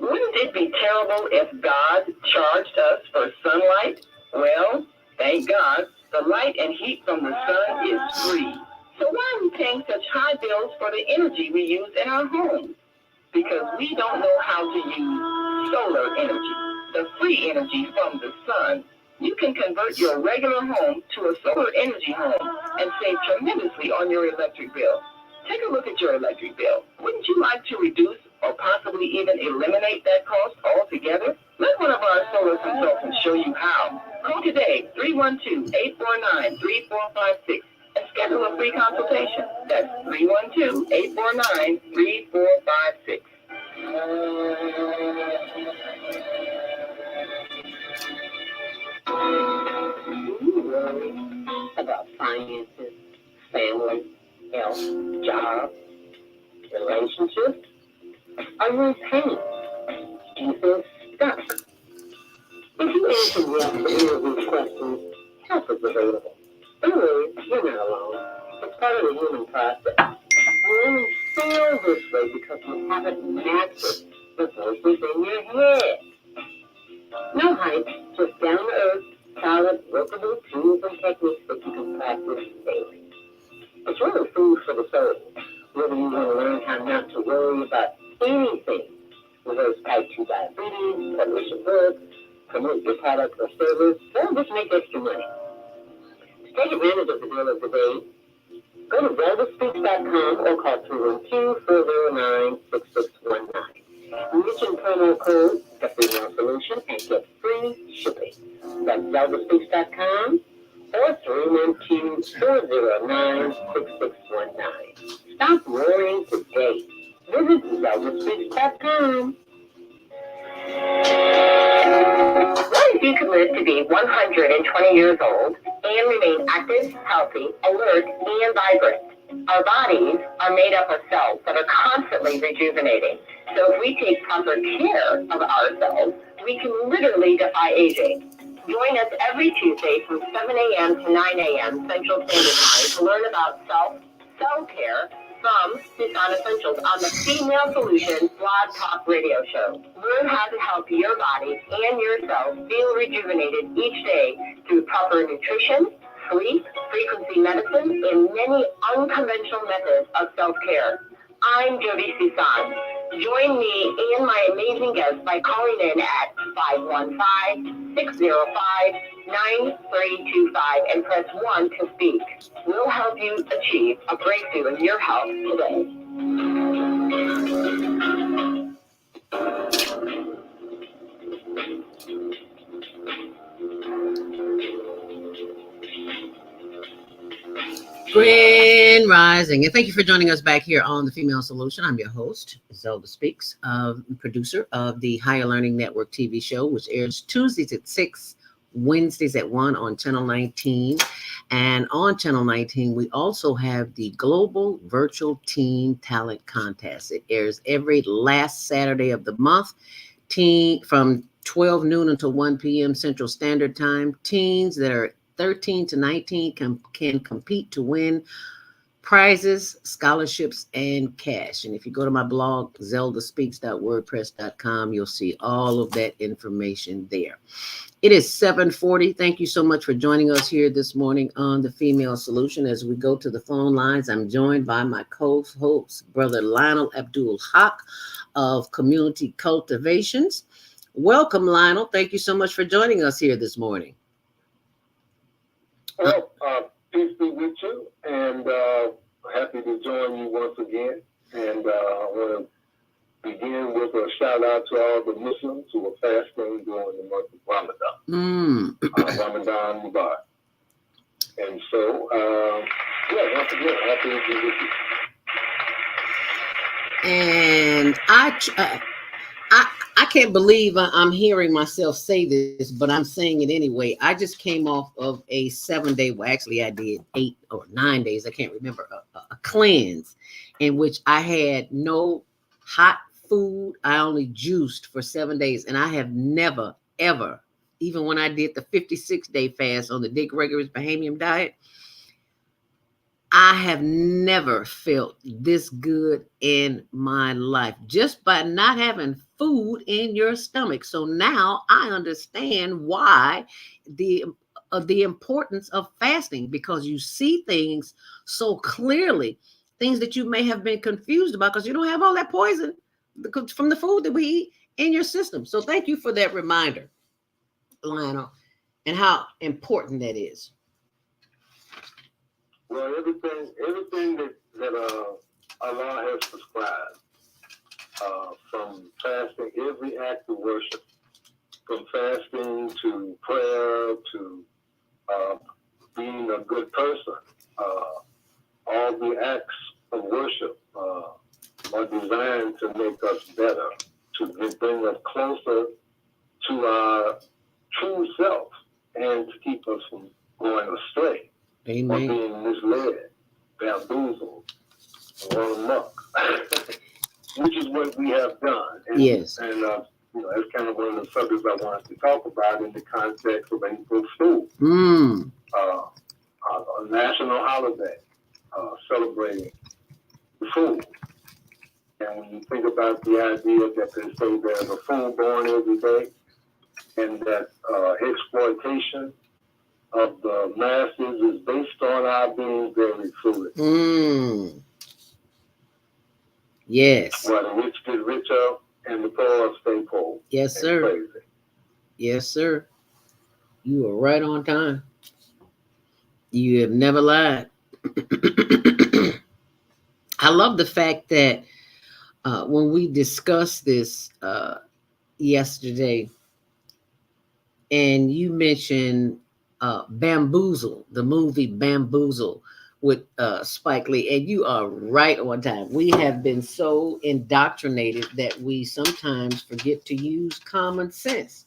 Wouldn't it be terrible if God charged us for sunlight? Well, thank God, the light and heat from the sun is free. So why are we paying such high bills for the energy we use in our homes? Because we don't know how to use solar energy, the free energy from the sun. You can convert your regular home to a solar energy home and save tremendously on your electric bill. Take a look at your electric bill. Wouldn't you like to reduce or possibly even eliminate that cost altogether? Let one of our solar consultants show you how. Call today, 312-849-3456, and schedule a free consultation. That's 312-849-3456. About finances, family, health, job, relationships? Are you in pain? Do you feel stuck? If you answer yes to any of these questions, help is available. Don't worry, you're not alone. It's part of the human process. Women feel this way because you haven't mastered the voices in your head. No hype, just down to earth, solid, workable tools and techniques that you can practice daily. It's really food for the soul. Whether you want to learn how not to worry about anything, reverse type 2 diabetes, publish a book, promote your product or service, or just make extra money. To take advantage of the deal of the day, go to ZeldaSpeaks.com or call 212-409-6619. Mention promo code The Female Solution and get free shipping. That's ZeldaSpeaks.com or 312-409-6619. Stop worrying today. Visit ZeldaSpeaks.com. What if you could live to be 120 years old and remain active, healthy, alert, and vibrant. Our bodies are made up of cells that are constantly rejuvenating. So if we take proper care of ourselves, we can literally defy aging. Join us every Tuesday from 7 a.m. to 9 a.m. Central Standard Time to learn about self-care from Tucson Essentials on the Female Solution Blog Talk Radio Show. Learn how to help your body and yourself feel rejuvenated each day through proper nutrition, sleep, frequency medicine, and many unconventional methods of self-care. I'm Jody Susan. Join me and my amazing guests by calling in at 515-605-9325 and press 1 to speak. We'll help you achieve a breakthrough in your health today. Grand Rising, and thank you for joining us back here on the Female Solution. I'm your host, ZeldaSpeaks, producer of the Higher Learning Network TV show, which airs Tuesdays at 6, Wednesdays at 1 on Channel 19. And on Channel 19, we also have the Global Virtual Teen Talent Contest. It airs every last Saturday of the month, from 12 noon until 1 p.m. Central Standard Time. Teens that are 13 to 19 can compete to win prizes, scholarships, and cash. And if you go to my blog, ZeldaSpeaks.wordpress.com, you'll see all of that information there. It is 7:40. Thank you so much for joining us here this morning on the Female Solution. As we go to the phone lines, I'm joined by my co-host, Brother Lionel Abdul Haqq of Community Cultivations. Welcome, Lionel. Thank you so much for joining us here this morning. Well, peace be with you, and happy to join you once again. And I want to begin with a shout out to all the Muslims who are fasting during the month of Ramadan. Ramadan Mubarak. And so, once again, happy to be with you. And I can't believe I'm hearing myself say this, but I'm saying it anyway. I just came off of a 7-day, well, actually I did 8 or 9 days, I can't remember, a cleanse in which I had no hot food. I only juiced for 7 days. And I have never, ever, even when I did the 56-day fast on the Dick Gregory's Bahamian diet, I have never felt this good in my life just by not having food in your stomach. So now I understand why the importance of fasting, because you see things so clearly, things that you may have been confused about because you don't have all that poison from the food that we eat in your system. So thank you for that reminder, Lionel, and how important that is. Well, everything that Allah has prescribed, from fasting, every act of worship, from fasting to prayer to being a good person, all the acts of worship are designed to make us better, to bring us closer to our true self, and to keep us from going astray. Amen. Or being misled, bamboozled, run amok, which is what we have done. And, yes. And that's kind of one of the subjects I wanted to talk about in the context of April Fool, a national holiday celebrating the fool. And when you think about the idea that they say there's a fool born every day, and that exploitation of the masses is based on our being very foolish. Yes. Where the rich get richer and the poor stay poor. Yes, sir. Crazy. Yes, sir. You are right on time. You have never lied. I love the fact that when we discussed this yesterday, and you mentioned Bamboozle, the movie Bamboozle with Spike Lee, and you are right on time. We have been so indoctrinated that we sometimes forget to use common sense.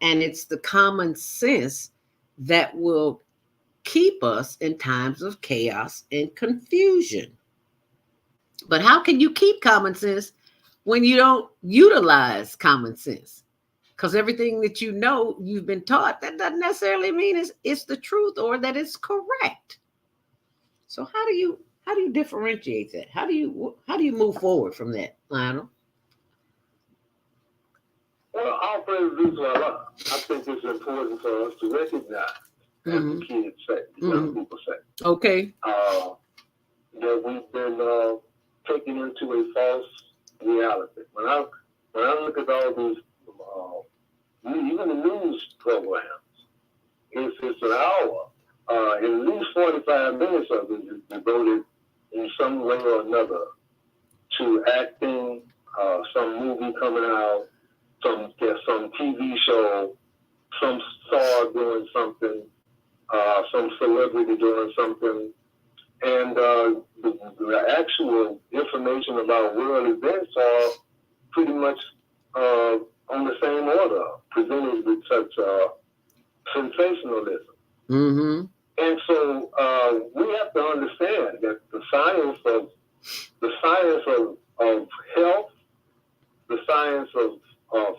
And it's the common sense that will keep us in times of chaos and confusion. But how can you keep common sense when you don't utilize common sense? Because everything that you know, you've been taught, that doesn't necessarily mean it's the truth or that it's correct. So how do you differentiate that? How do you move forward from that, Lionel? Well, I'll pray the reason why I think it's important for us to recognize, as the kids say, the young people say, Okay. That we've been taken into a false reality. When I look at all these, even the news programs, it's an hour. At least 45 minutes of it is devoted in some way or another to acting, some movie coming out, some TV show, some star doing something, some celebrity doing something, and the actual information about world events are pretty much on the same order, presented with such sensationalism. Mm-hmm. And so we have to understand that the science of health, the science of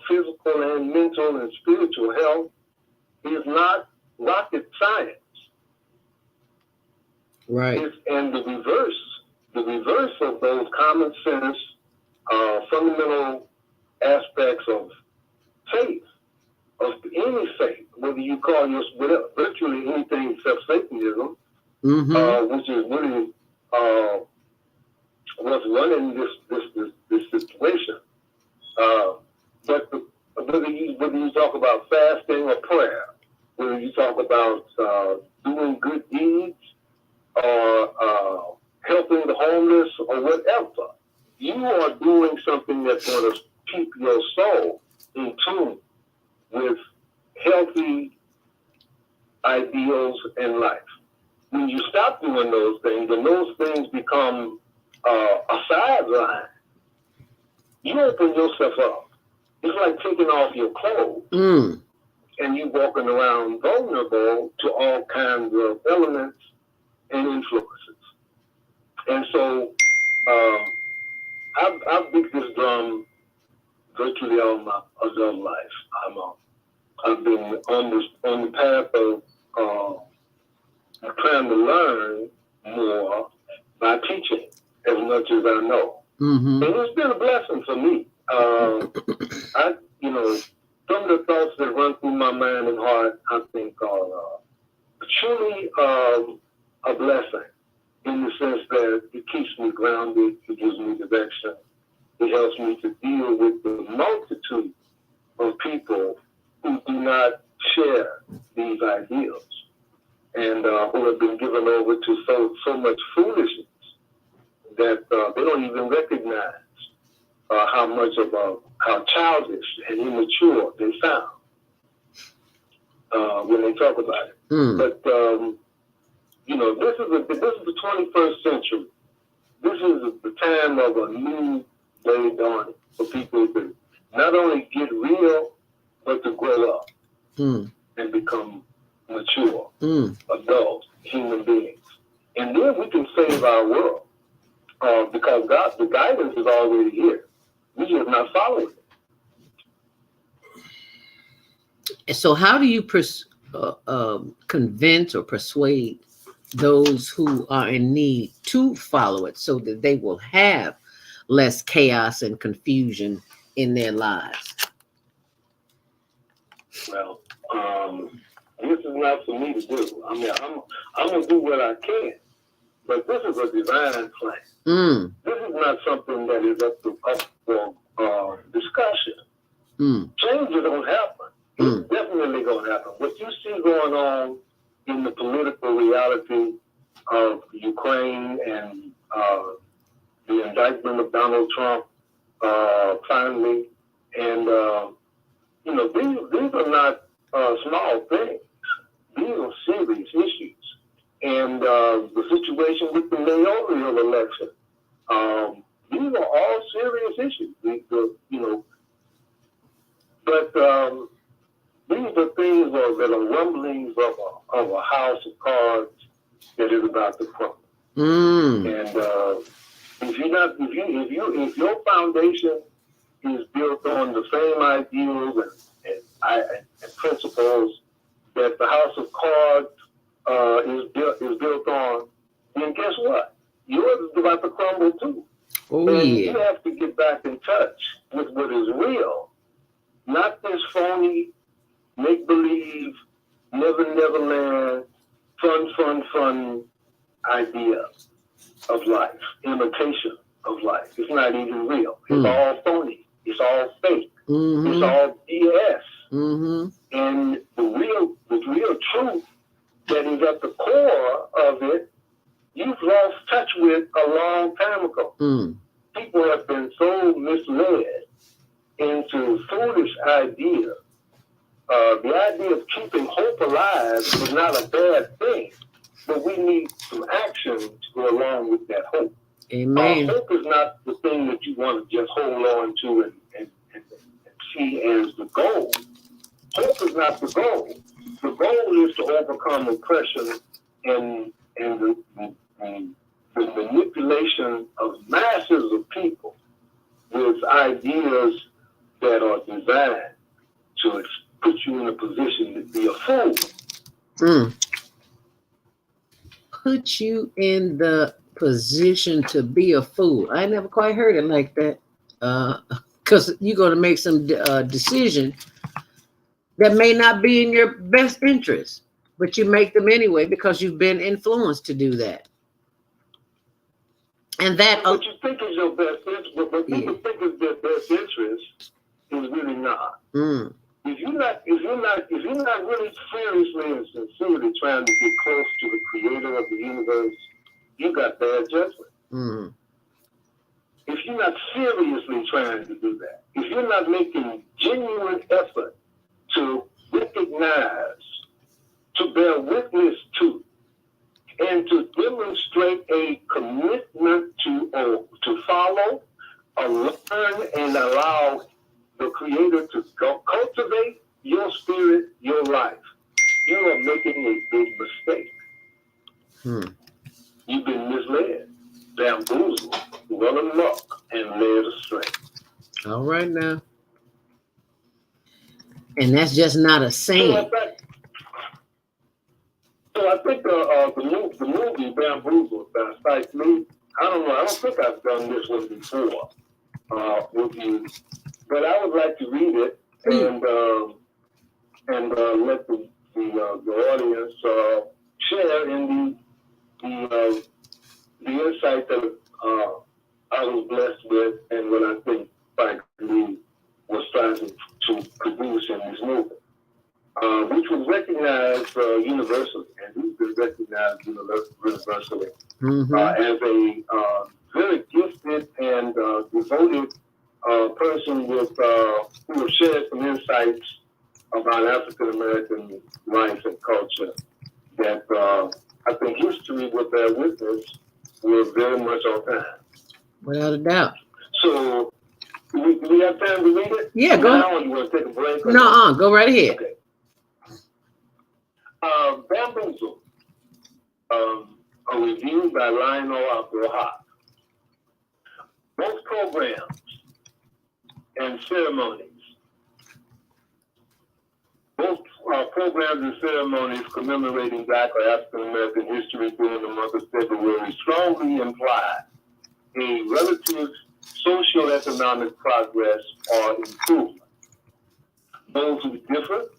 physical and mental and spiritual health is not rocket science. Right. And the reverse of those common sense, fundamental aspects of faith, of any faith, whether you call virtually anything except Satanism, which is really what's running this situation. But whether you talk about fasting or prayer, whether you talk about doing good deeds or helping the homeless or whatever, you are doing something that's going to keep your soul in tune with healthy ideals in life. When you stop doing those things, and those things become a sideline, you open yourself up. It's like taking off your clothes and you walking around vulnerable to all kinds of elements and influences. And so I've beat this drum virtually all my adult life. I've been on the path of trying to learn more by teaching as much as I know. And it's been a blessing for me. Some of the thoughts that run through my mind and heart, I think, are truly a blessing in the sense that it keeps me grounded, it gives me direction, it helps me to deal with the multitude of people who do not share these ideals and who have been given over to so much foolishness that they don't even recognize how childish and immature they sound when they talk about it. But this is the 21st century. This is the time of a new day dawning for people to not only get real, but to grow up and become mature, adult human beings. And then we can save our world because the guidance is already here. We just not following it. So how do you convince or persuade those who are in need to follow it so that they will have less chaos and confusion in their lives? Well, this is not for me to do. I mean, I'm going to do what I can, but this is a divine plan. This is not something that is up for discussion. Changes don't happen. It's definitely going to happen. What you see going on in the political reality of Ukraine and the indictment of Donald Trump finally, and these are not small things. These are serious issues. And the situation with the mayoral election, these are all serious issues. But are rumblings of a house of cards that is about to crumble. And if your foundation is built on the same ideals and principles that the house of cards is built on, then guess what? Yours is about to crumble too. Oh, and yeah. you have to get back in touch with what is real, not this phony, make-believe, never-land, fun idea of life, imitation of life. It's not even real. It's all phony. It's all fake. It's all BS. And the real truth that is at the core of it, you've lost touch with a long time ago. People have been so misled into foolish ideas. The idea of keeping hope alive is not a bad thing, but we need some action to go along with that hope. Amen. Hope is not the thing that you want to just hold on to and see as the goal. Hope is not the goal. The goal is to overcome oppression and the manipulation of masses of people with ideas that are designed to put you in a position to be a fool. Put you in the position to be a fool. I never quite heard it like that. Because you're going to make some decision that may not be in your best interest, but you make them anyway because you've been influenced to do that. And that what you think is your best interest, what people think is their best interest, is really not. If you're not really seriously and sincerely trying to get close to the creator of the universe, you got bad judgment. If you're not seriously trying to do that, if you're not making genuine effort to recognize, to bear witness to, and to demonstrate a commitment to follow, learn, and allow the Creator to cultivate your spirit, your life, you are making a big mistake. You've been misled, bamboozled, run amok, and led astray. All right now. And that's just not a saying. So I think the movie Bamboozled by Spike Lee, I don't know, I don't think I've done this one before with you, but I would like to read it and let the audience share in the insight that I was blessed with and what I think Spike Lee was trying to produce in this movie. Which was recognized universally, and he's been recognized universally as a very gifted and devoted person with who have shared some insights about African American life and culture that I think history will bear witness. We're very much on time. Without a doubt. So, do we have time to read it? Yeah, go ahead. Or you want to take a break? No, go right ahead. Okay. Bamboozled, a review by Lionel Abdul. Most programs and ceremonies, commemorating Black or African American history during the month of February strongly imply a relative socio-economic progress or improvement. Those who differ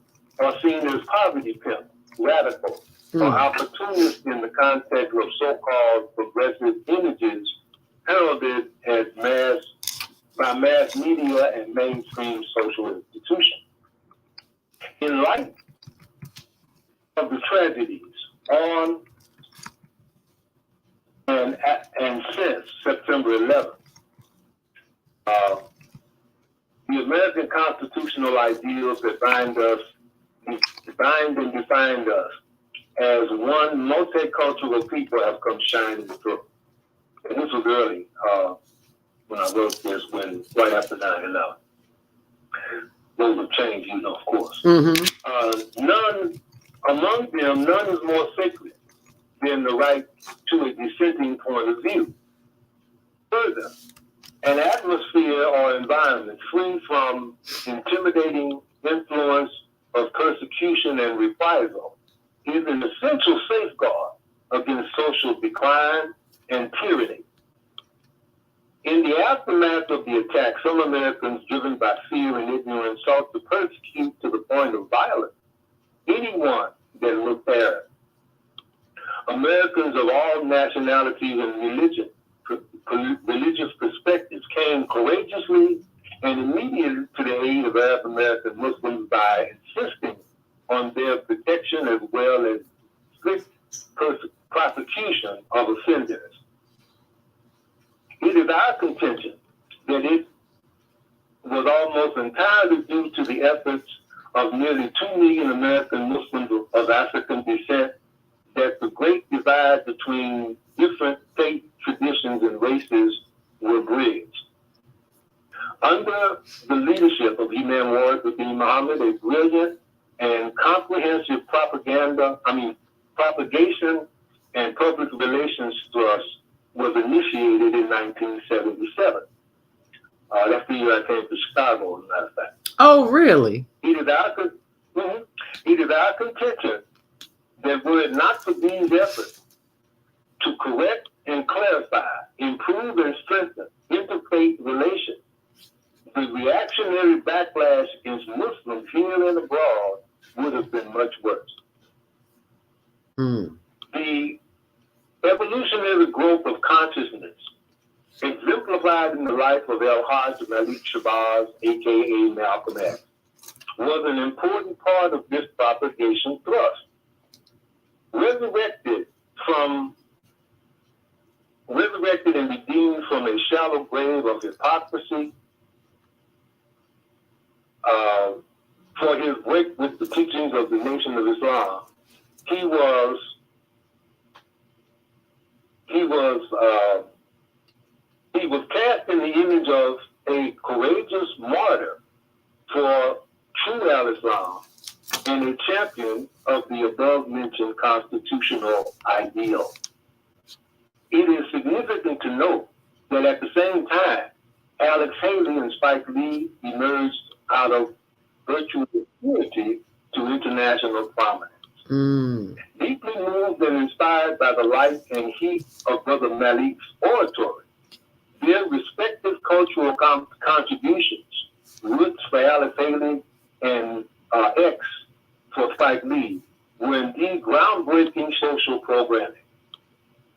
are seen as poverty pimps, radical, or opportunists in the context of so-called progressive images heralded as by mass media and mainstream social institutions. In light of the tragedies on and since September 11th, the American constitutional ideals that bind and defined us as one multicultural people have come shining through. And this was early when I wrote this, right after 9/11. those have changed, you know, of course. Mm-hmm. None among them, none is more sacred than the right to a dissenting point of view. Further, an atmosphere or environment free from intimidating influence of persecution and reprisal is an essential safeguard against social decline and tyranny. In the aftermath of the attack, some Americans, driven by fear and ignorance, sought to persecute to the point of violence anyone that looked Arab. Americans of all nationalities and religious perspectives came courageously and immediately to the aid of Arab American Muslims by insisting on their protection as well as strict prosecution of offenders. It is our contention that it was almost entirely due to the efforts of nearly 2 million American Muslims of African descent that the great divide between different faith traditions and races were bridged. Under the leadership of Imam Ward-Bin Muhammad, a brilliant and comprehensive propagation and public relations thrust was initiated in 1977. That's the year I came to Chicago, as a matter of fact. Oh, really? It is our contention that were it not for these efforts to correct and clarify, improve and strengthen interfaith relations, the reactionary backlash against Muslims here and abroad would have been much worse. The evolutionary growth of consciousness, exemplified in the life of El-Hajj Malik Shabazz, a.k.a. Malcolm X, was an important part of this propagation thrust. Resurrected and redeemed from a shallow grave of hypocrisy for his break with the teachings of the Nation of Islam, he was cast in the image of a courageous martyr for true al-Islam and a champion of the above-mentioned constitutional ideal. It is significant to note that at the same time, Alex Haley and Spike Lee emerged out of virtual obscurity to international prominence. Deeply moved and inspired by the light and heat of Brother Malik's oratory, their respective cultural contributions, Roots for Alex Haley and X for Spike Lee, were indeed groundbreaking social programming.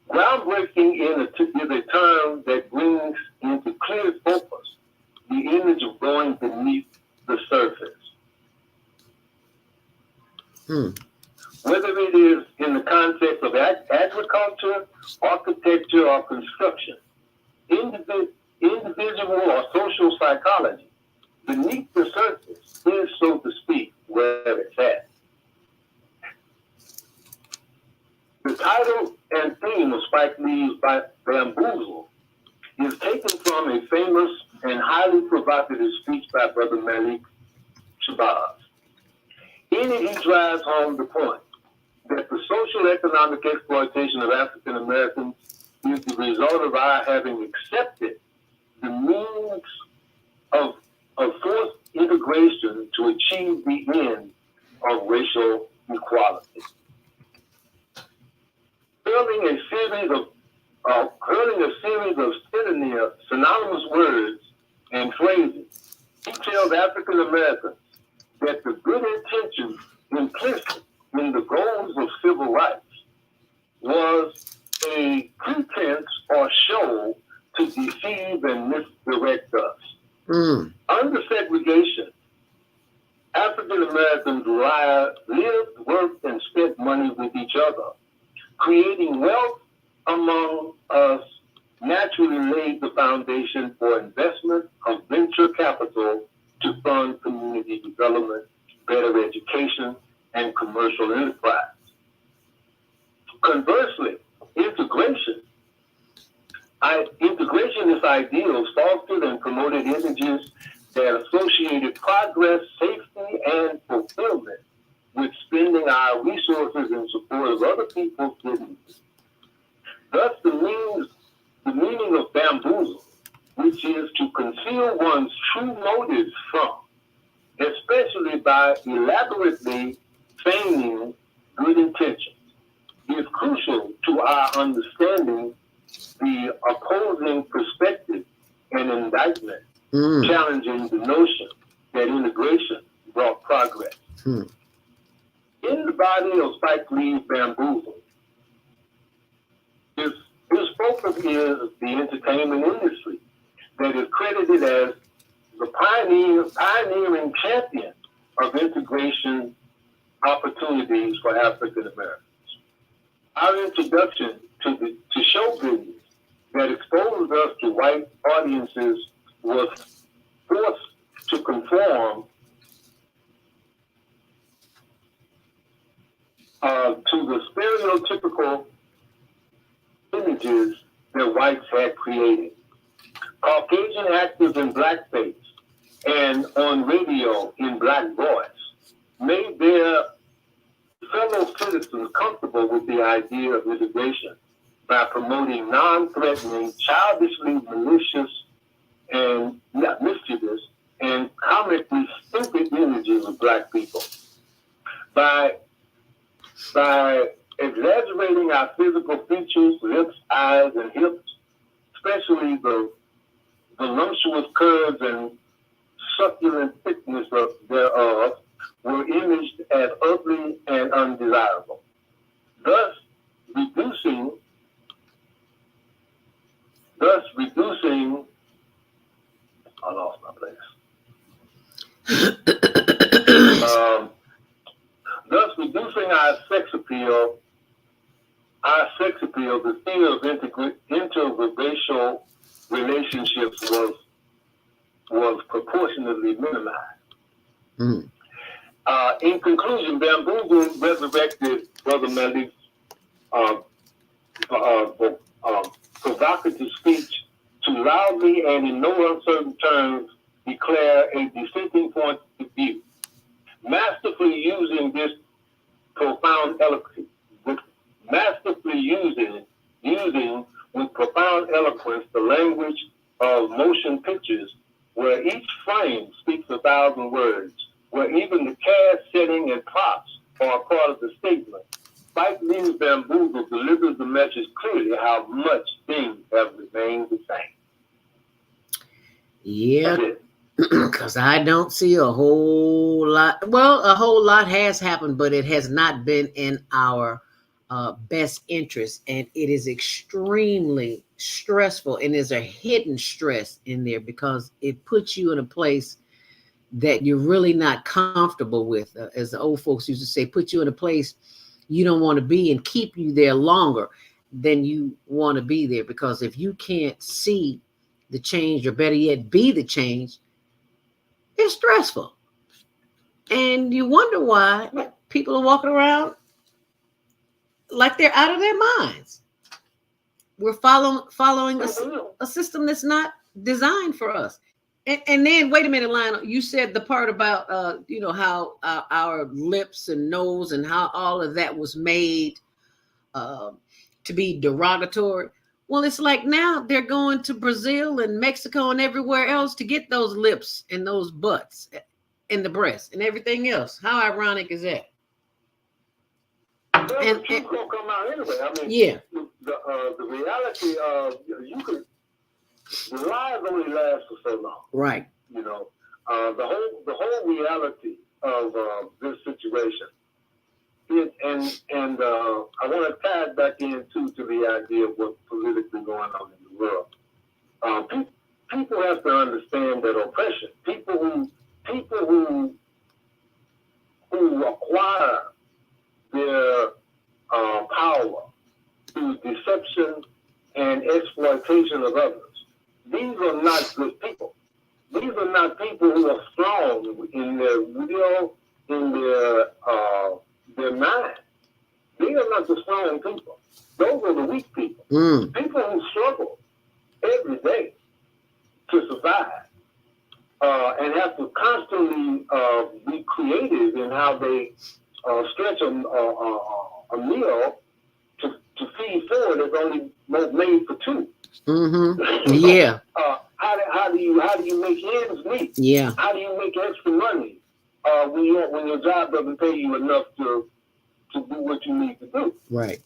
Groundbreaking is a term that brings into clear focus the image of going beneath the surface. Whether it is in the context of agriculture, architecture, or construction, individual or social psychology, beneath the surface is, so to speak, where it's at. The title and theme of Spike Lee's Bamboozle is taken from a famous and highly provocative speech by Brother Malik Shabazz. In it, he drives home the point that the social economic exploitation of African Americans is the result of our having accepted the means of forced integration to achieve the end of racial equality. Hurling a series of synonymous words and phrases, he tells African Americans that the good intentions implicit in the goals of civil rights was a pretense or show to deceive and misdirect us. Under segregation, African Americans lived, worked, and spent money with each other. Creating wealth among us naturally laid the foundation for investment of venture capital to fund community development, better education, and commercial enterprise. Conversely, integrationist ideals fostered and promoted images that associated progress, safety, and fulfillment with spending our resources in support of other people's needs. Thus, the meaning of bamboozle, which is to conceal one's true motives from, especially by elaborately feigning good intentions, is crucial to our understanding the opposing perspective and indictment, challenging the notion that integration brought progress. In the body of Spike Lee's Bamboozle, his focus is the entertainment industry that is credited as the pioneering champion of integration opportunities for African Americans. Our introduction to show business that exposed us to white audiences was forced to conform to the stereotypical images that whites had created. Caucasian actors in blackface and on radio in black voice made their fellow citizens comfortable with the idea of integration by promoting non-threatening, childishly malicious and mischievous and comically stupid images of black people. By exaggerating our physical features, lips, eyes, and hips, especially the voluptuous curves and succulent thickness thereof, were imaged as ugly and undesirable, thus reducing I lost my place. Thus reducing our sex appeal, the fear of interracial relationships was proportionately minimized. In conclusion, Bamboozle resurrected Brother Malik's provocative speech to loudly and in no uncertain terms declare a dissenting point of view, masterfully using this profound eloquence, with profound eloquence the language of motion pictures, where each frame speaks 1,000 words, where even the cast, setting, and props are a part of the statement. Spike Lee's Bamboozle delivers the message clearly how much things have remained the same. Yeah, because I don't see a whole lot. Well, a whole lot has happened, but it has not been in our best interest, and it is extremely stressful, and there's a hidden stress in there because it puts you in a place that you're really not comfortable with, as the old folks used to say, put you in a place you don't want to be and keep you there longer than you want to be there. Because if you can't see the change, or better yet, be the change, it's stressful. And you wonder why people are walking around like they're out of their minds. We're following a system that's not designed for us. And then, wait a minute, Lionel, you said the part about, how our lips and nose and how all of that was made to be derogatory. Well, it's like now they're going to Brazil and Mexico and everywhere else to get those lips and those butts and the breasts and everything else. How ironic is that? Well, the truth gonna come out anyway. I mean, yeah. The reality of the lies only last for so long. Right. The whole reality of this situation. And I want to tie it back into the idea of what's politically going on in the world. People have to understand that oppression. People who acquire their power through deception and exploitation of others. These are not good people. These are not people who are strong in their will, in their mind. These are not the strong people. Those are the weak people. People who struggle every day to survive and constantly be creative in how they stretch a meal to feed four that's only made for two. Mm-hmm. Yeah. How do you make ends meet? Yeah. How do you make extra money when your job doesn't pay you enough to do what you need to do? Right.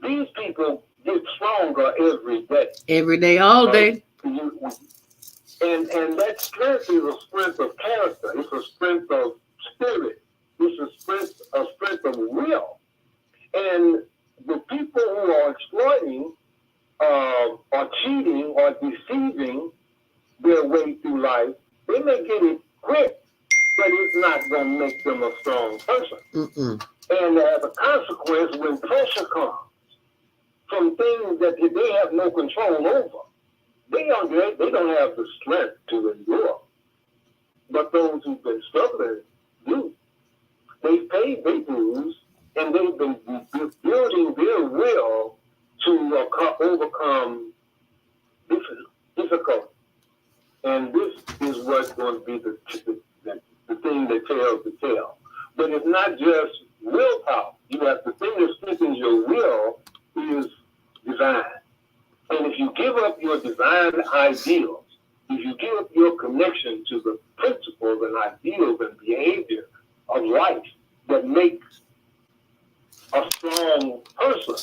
These people get stronger every day. Every day, all day. And that strength is a strength of character. It's a strength of spirit. It's a strength of will. And the people who are exploiting, or cheating, or deceiving their way through life, they may get it quick, but it's not going to make them a strong person. Mm-mm. And as a consequence, when pressure comes from things that they have no control over, they don't have the strength to endure. But those who've been struggling do. They've paid their dues, and they've been building their will to overcome difficulty. And this is what's going to be the thing that tells the tale. But it's not just willpower. The thing that strengthens your will is design. And if you give up your design ideals, if you give up your connection to the principles and ideals and behavior of life that make a strong person,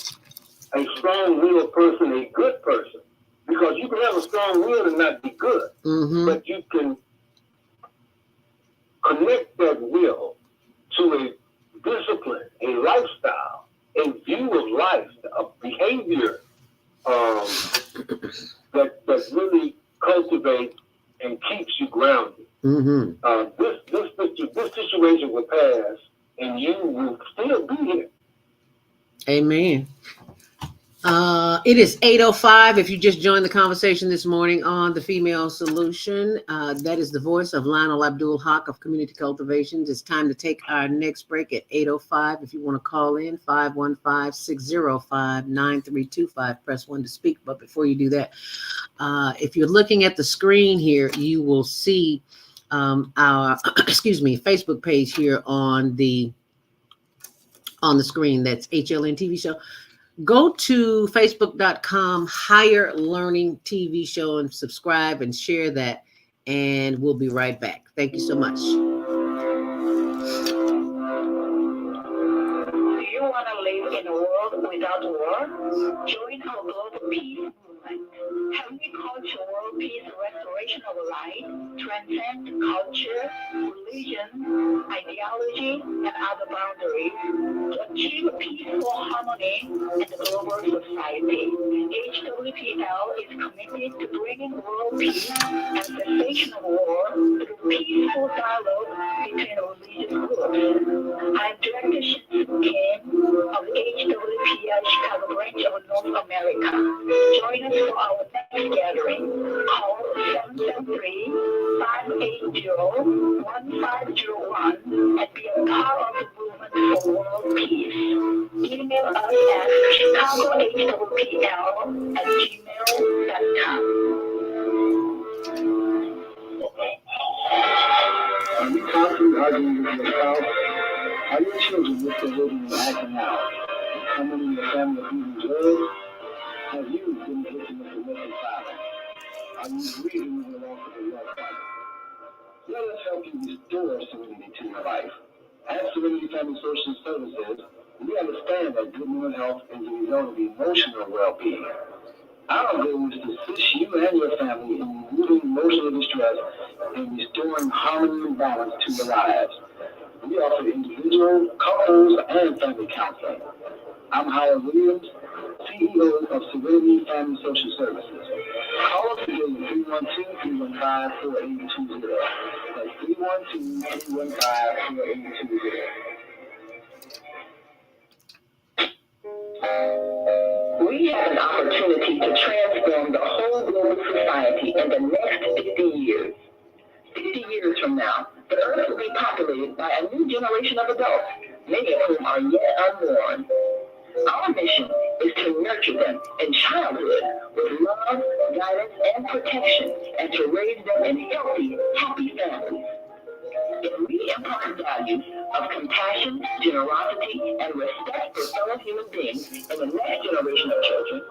a strong-willed person, a good person, because you can have a strong will and not be good, but you can connect that will to a discipline, a lifestyle, a view of life, a behavior that really cultivates and keeps you grounded. This situation will pass, and you will still be here. Amen. It is 8:05. If you just joined the conversation this morning on The Female Solution, that is the voice of Lionel Abdul Haqq of Community Cultivations. It's time to take our next break at 8:05. If you want to call in, 515-605-9325. Press 1 to speak. But before you do that, if you're looking at the screen here, you will see our Facebook page here on the screen. That's HLN TV show. Go to facebook.com, Higher Learning TV show, and subscribe and share that. And we'll be right back. Thank you so much. Do you want to live in a world without war? Join our global peace movement. Heavenly culture, world peace, restoration of life, transcend culture, religion, ideology, and other boundaries to achieve peaceful harmony in the global society. HWPL is committed to bringing world peace and cessation of war through peaceful dialogue between religious groups. I'm Director Shin Kim of the HWPL Chicago branch of North America. Join us for our next gathering. Call 773-580-1501 and be a part of the movement for world peace. Email us at chicagohwpl@gmail.com. Are you constantly arguing with your spouse? Are your children misbehaving and acting out? Is someone in your family abusing drugs? Have you been the victim of domestic violence? Are you grieving the loss of a loved one? Let us help you restore serenity to your life. At Serenity Family Social Services, we understand that good mental health is a result of emotional well-being. Our goal is to assist you and your family in removing emotional distress and restoring harmony and balance to your lives. We offer individual, couples, and family counseling. I'm Howard Williams, CEO of Serenity Family Social Services. Call us today at 312-315-4820. That's 312-315-4820. We have an opportunity to transform the whole global society in the next 50 years. 50 years from now, the earth will be populated by a new generation of adults, many of whom are yet unborn. Our mission is to nurture them in childhood with love, guidance, and protection, and to raise them in healthy, happy families. If we impart values of compassion, generosity, and respect for fellow human beings in the next generation of children,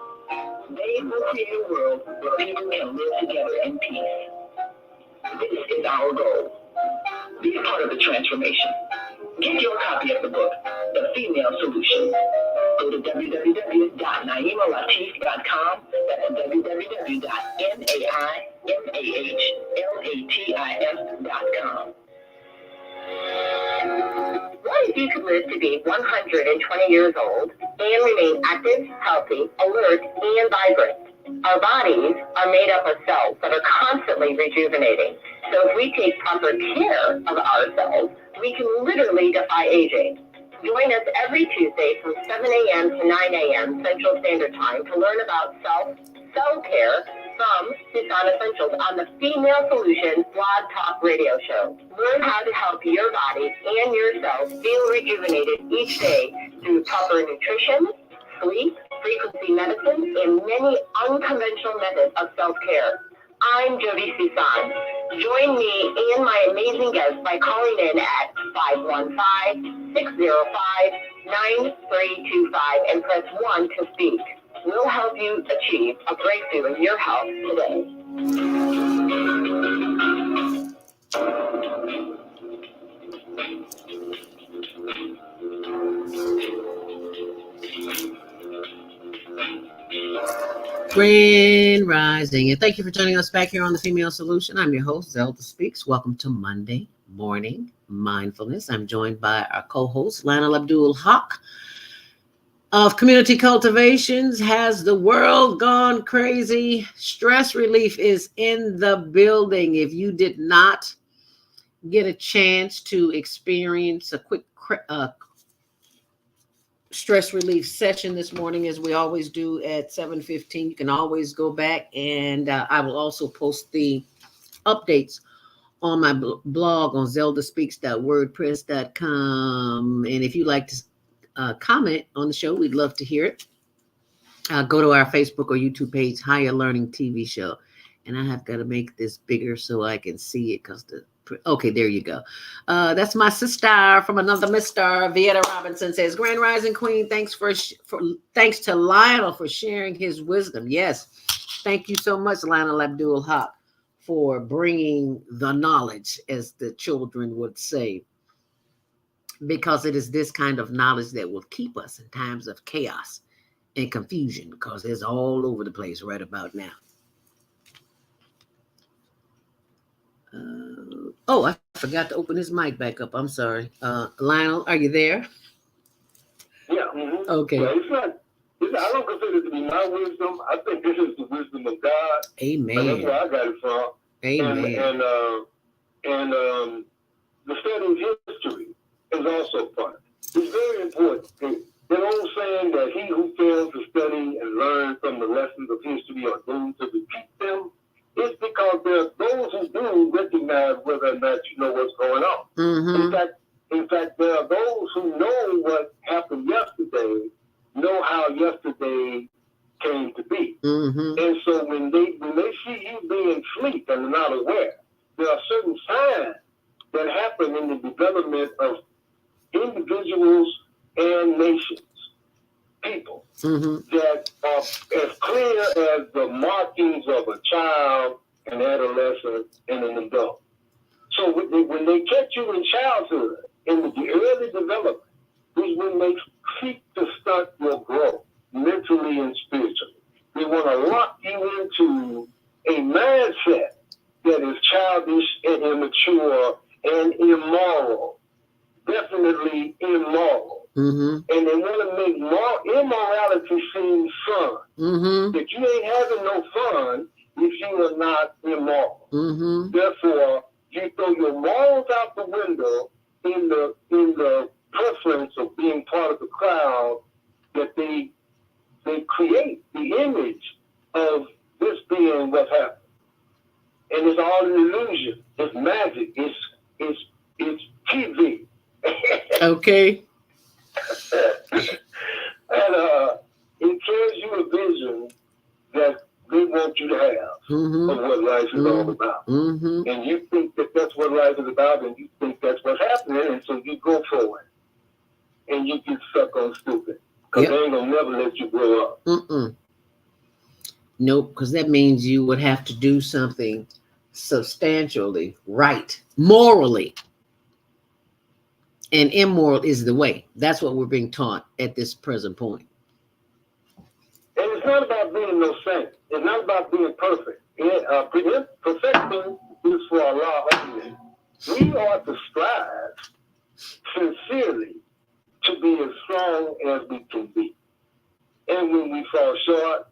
they will create a world where people can live together in peace. This is our goal. Be a part of the transformation. Get your copy of the book, The Female Solution. Go to www.naimalatif.com. That's www.naimalatif.com. What if you could live to be 120 years old and remain active, healthy, alert, and vibrant? Our bodies are made up of cells that are constantly rejuvenating. So if we take proper care of ourselves, we can literally defy aging. Join us every Tuesday from 7 a.m. to 9 a.m. Central Standard Time to learn about self-care from Tucson Essentials on the Female Solution Blog Talk Radio Show. Learn how to help your body and yourself feel rejuvenated each day through proper nutrition, sleep, frequency medicine, and many unconventional methods of self-care. I'm Jody Susan. Join me and my amazing guests by calling in at 515-605-9325 and press 1 to speak. We'll help you achieve a breakthrough in your health today. Grand Rising, and thank you for joining us back here on the Female Solution. I'm your host, Zelda Speaks. Welcome to Monday Morning Mindfulness. I'm joined by our co-host, Lionel Abdul Haqq of Community Cultivations. Has the world gone crazy? Stress relief is in the building. If you did not get a chance to experience a quick stress relief session this morning, as we always do at 7:15, you can always go back, and I will also post the updates on my blog on ZeldaSpeaks.wordpress.com. And if you'd like to comment on the show, we'd love to hear it. Go to our Facebook or YouTube page, Higher Learning TV Show. And I have got to make this bigger so I can see it, because okay, there you go. That's my sister from another Mr. Zelda Robinson says, Grand Rising Queen, thanks to Lionel for sharing his wisdom. Yes, thank you so much, Lionel Abdul Haqq, for bringing the knowledge, as the children would say, because it is this kind of knowledge that will keep us in times of chaos and confusion, because it's all over the place right about now. I forgot to open his mic back up. I'm sorry. Lionel, are you there? Yeah. Mm-hmm. Okay. Yeah, I don't consider it to be my wisdom. I think this is the wisdom of God. Amen. That's where I got it from. Amen. And the study of history is also part. It's very important. The old saying that he who fails to study and learn from the lessons of history are doomed to repeat them. It's because there are those who do recognize whether or not you know what's going on. Mm-hmm. In fact, there are those who know what happened yesterday, know how yesterday came to be. Mm-hmm. And so when they see you being asleep and not aware, there are certain signs that happen in the development of individuals and nations, people, that are as clear as the markings of a child, an adolescent, and an adult. So when they catch you in childhood, in the early development, these will seek to stunt your growth mentally and spiritually. They want to lock you into a mindset that is childish and immature and immoral, definitely immoral. Mm-hmm. And they want to make immorality seem fun. Mm-hmm. That you ain't having no fun if you are not immoral. Mm-hmm. Therefore, you throw your morals out the window in the preference of being part of the crowd, that they create the image of this being what happened. And it's all an illusion. It's magic. It's TV. Okay. And it of what life is all about. And you think that that's what life is about, and you think that's what's happening, and so you go for it. And you get stuck on stupid. Because they ain't going to never let you grow up. Nope, because that means you would have to do something substantially right, morally. And immoral is the way. That's what we're being taught at this present point. And it's not about being no saint. It's not about being perfect. Perfecting is for Allah only. We ought to strive sincerely to be as strong as we can be. And when we fall short,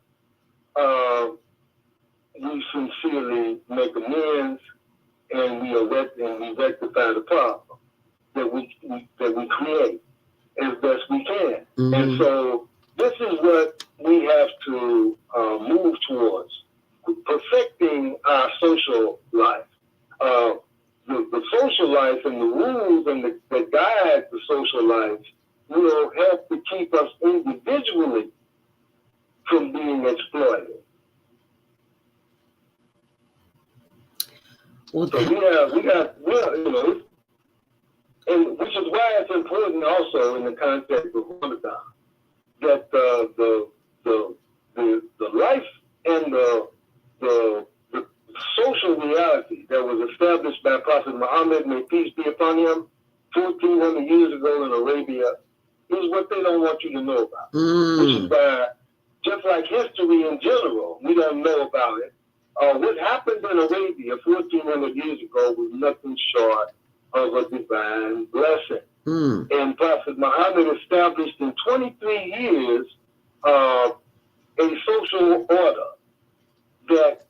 we sincerely make amends, and we rectify the problem that we create as best we can. And so this is what we have to move towards, perfecting our social life. The social life and the rules and that guide the social life will help to keep us individually from being exploited. Well, so we got, you know, and which is why it's important also in the context of Ramadan that the life and the social reality that was established by Prophet Muhammad, may peace be upon him, 1,400 years ago in Arabia, is what they don't want you to know about. Which is why, just like history in general, we don't know about it. What happened in Arabia 1,400 years ago was nothing short of a divine blessing. And Prophet Muhammad established in 23 years a social order that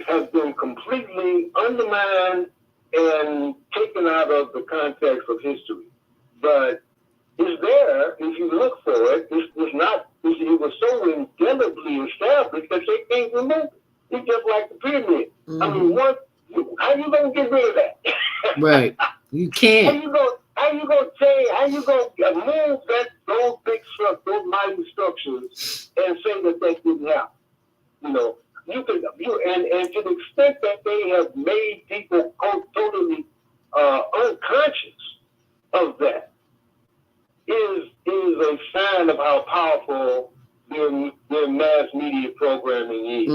has been completely undermined and taken out of the context of history. But it's there if you look for it. It's not. It was so indelibly established that they can't remove it. It's just like the pyramid. I mean, how you gonna get rid of that? Right. You can't. How you gonna move those big structures, those mighty structures, and say that didn't happen? You know, and to the extent that they have made people totally unconscious of that is a sign of how powerful their mass media programming is.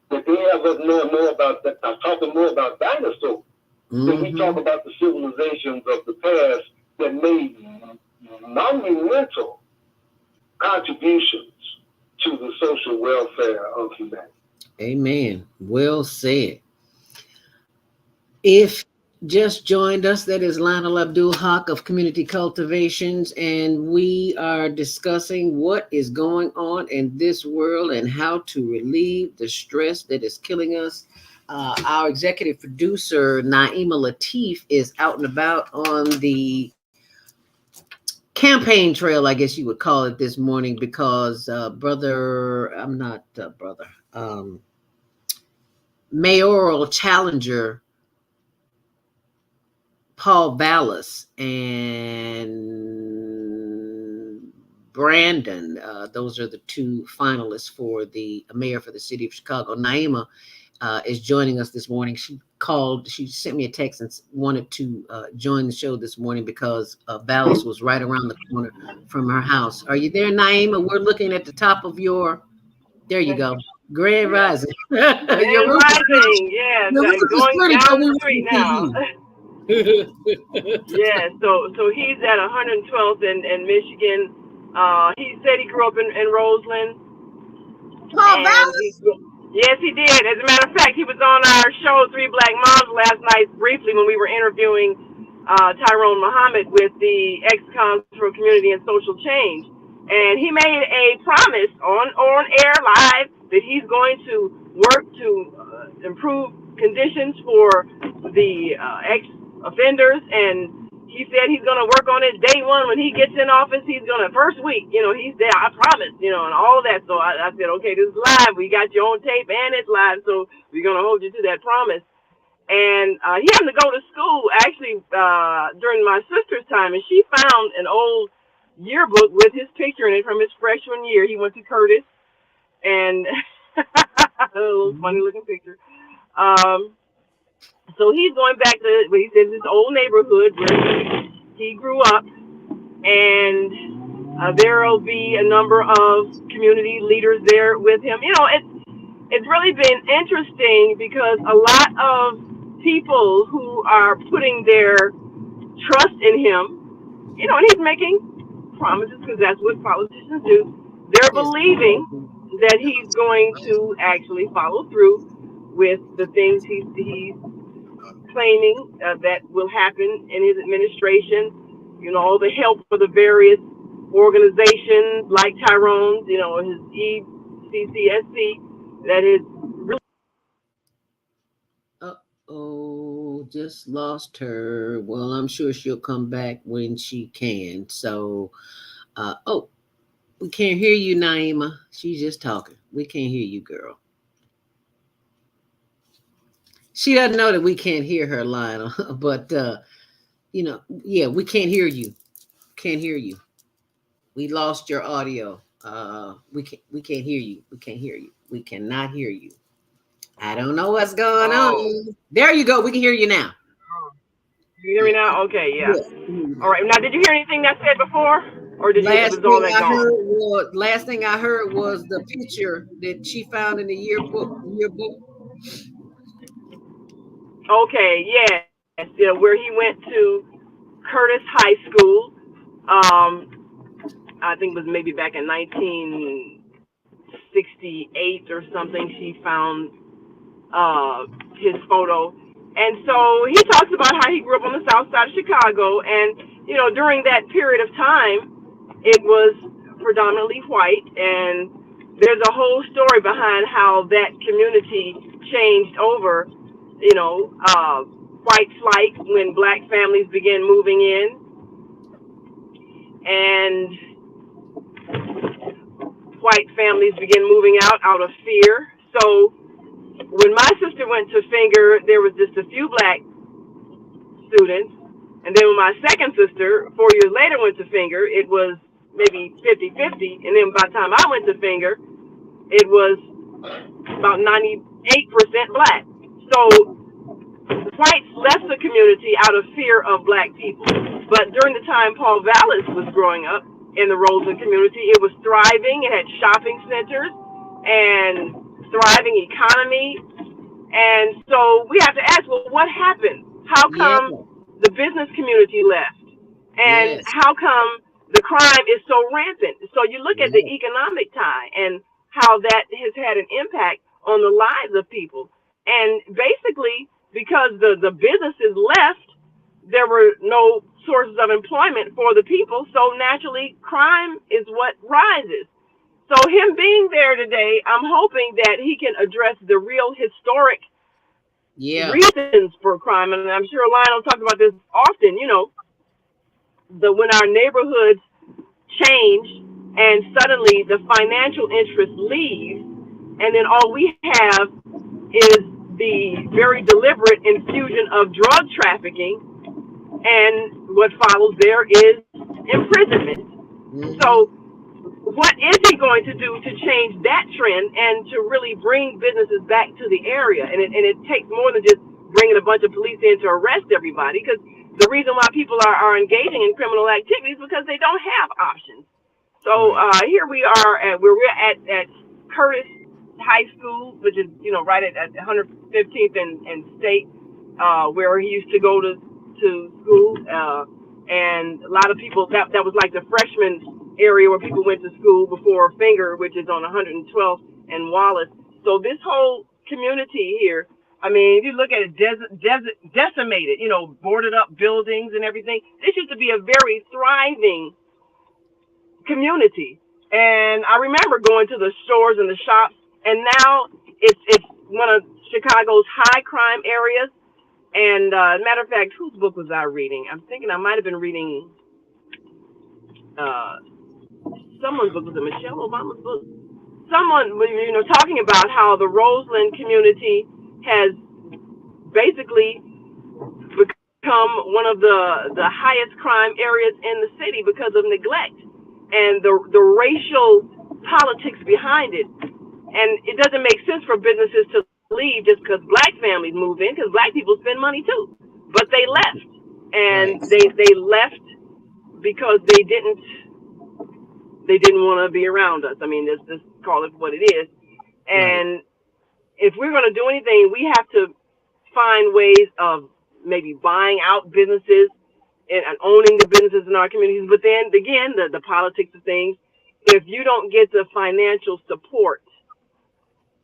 That they have us know about that. I'm talking more about dinosaurs. Then we talk about the civilizations of the past that made monumental contributions to the social welfare of humanity. Amen. Well said. If just joined us, that is Lionel Abdul Haqq of Community Cultivations, and we are discussing what is going on in this world and how to relieve the stress that is killing us. Our executive producer, Naima Latif, is out and about on the campaign trail, I guess you would call it, this morning because mayoral challenger Paul Vallis and Brandon, those are the two finalists for the mayor for the city of Chicago. Naima is joining us this morning. She sent me a text and wanted to join the show this morning because Vallis was right around the corner from her house. Are you there, Naima? We're looking at the top of there you go. Grand Rising. Grand Rising, yes. I'm going down the street now. Yeah, so he's at 112th in Michigan. He said he grew up in Roseland. Yes, he did. As a matter of fact, he was on our show, Three Black Moms, last night briefly when we were interviewing Tyrone Muhammad with the ex-cons for community and social change. And he made a promise on air live that he's going to work to improve conditions for the ex-offenders, and he said he's going to work on it day one when he gets in office. He's going to, first week, he's there, I promise, and all of that. So I said, okay, this is live. We got you on tape and it's live, so we're going to hold you to that promise. And he happened to go to school, actually, during my sister's time, and she found an old yearbook with his picture in it from his freshman year. He went to Curtis, and A little funny looking picture. So he's going back to what he says his old neighborhood where he grew up, and there will be a number of community leaders there with him. You know, it's really been interesting because a lot of people who are putting their trust in him, you know, and he's making promises because that's what politicians do. They're believing that he's going to actually follow through with the things he's claiming that will happen in his administration. You know, all the help for the various organizations like Tyrone's, you know, his ECCSC, that is really. Oh, just lost her. Well, I'm sure she'll come back when she can. So, we can't hear you, Naima. She's just talking. We can't hear you, girl. She doesn't know that we can't hear her, Lionel. But, you know, yeah, we can't hear you. Can't hear you. We lost your audio. We can't hear you. We can't hear you. We cannot hear you. I don't know what's going on. There you go. We can hear you now. You hear me now? Okay, yeah. All right. Now, did you hear anything that said before? Or did last thing I heard was the picture that she found in the yearbook. Okay, yes. Yeah, where he went to Curtis High School. I think it was maybe back in 1968 or something. She found his photo. And so he talks about how he grew up on the south side of Chicago. And, you know, during that period of time, it was predominantly white. And there's a whole story behind how that community changed over, you know, white flight when black families began moving in. And white families began moving out of fear. So when my sister went to Finger, there was just a few black students. And then when my second sister, 4 years later, went to Finger, it was maybe 50-50. And then by the time I went to Finger, it was about 98% black. So whites left the community out of fear of black people. But during the time Paul Vallis was growing up in the Roseland community, it was thriving. It had shopping centers and thriving economy. And so we have to ask, well, what happened? How come the business community left? And how come the crime is so rampant? So you look at the economic tie and how that has had an impact on the lives of people. And basically, because the businesses left, there were no sources of employment for the people. So naturally, crime is what rises. So him being there today, I'm hoping that he can address the real historic reasons for crime. And I'm sure Lionel talks about this often, you know, when our neighborhoods change and suddenly the financial interests leave, and then all we have is the very deliberate infusion of drug trafficking, and what follows there is imprisonment. So what is he going to do to change that trend and to really bring businesses back to the area? And it takes more than just bringing a bunch of police in to arrest everybody, because the reason why people are engaging in criminal activities is because they don't have options. So here we are at where we're at Curtis High School, which is, you know, right at 115th and State, where he used to go to school. And a lot of people, that was like the freshman area where people went to school before Finger, which is on 112th and Wallace. So this whole community here, I mean, if you look at it, decimated, you know, boarded up buildings and everything. This used to be a very thriving community. And I remember going to the stores and the shops, and now it's one of Chicago's high crime areas. And matter of fact, whose book was I reading? I'm thinking I might have been reading someone's book. Was it Michelle Obama's book? Someone, you know, talking about how the Roseland community has basically become one of the highest crime areas in the city because of neglect and the racial politics behind it. And it doesn't make sense for businesses to leave just because black families move in, because black people spend money too. But they left, and they left because they didn't want to be around us. I mean, just call it what it is. And if we're going to do anything, we have to find ways of maybe buying out businesses and owning the businesses in our communities. But then again, the politics of things, if you don't get the financial support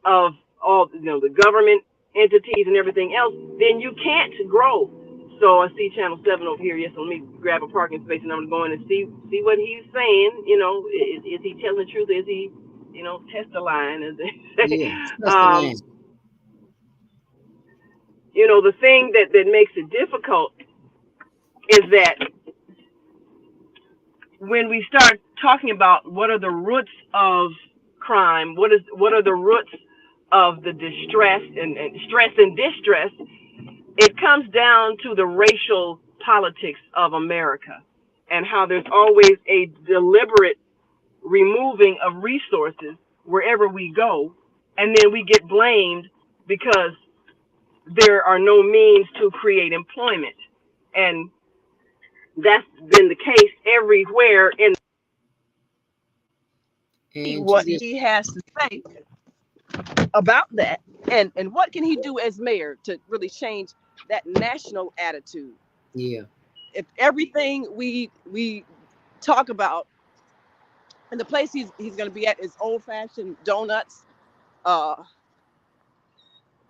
of all, the government entities and everything else, then you can't grow. So I see Channel 7 over here. Yes, let me grab a parking space and I'm going to go in and see what he's saying. Is he telling the truth? Is he, test the line, as they say. Yeah, test the line. The thing that makes it difficult is that when we start talking about what are the roots of crime, what are the roots of the distress and stress and distress, it comes down to the racial politics of America and how there's always a deliberate removing of resources wherever we go, and then we get blamed because there are no means to create employment. And that's been the case everywhere. And what he has to say about that, and what can he do as mayor to really change that national attitude? Yeah. If everything we talk about, and the place he's going to be at is old-fashioned donuts,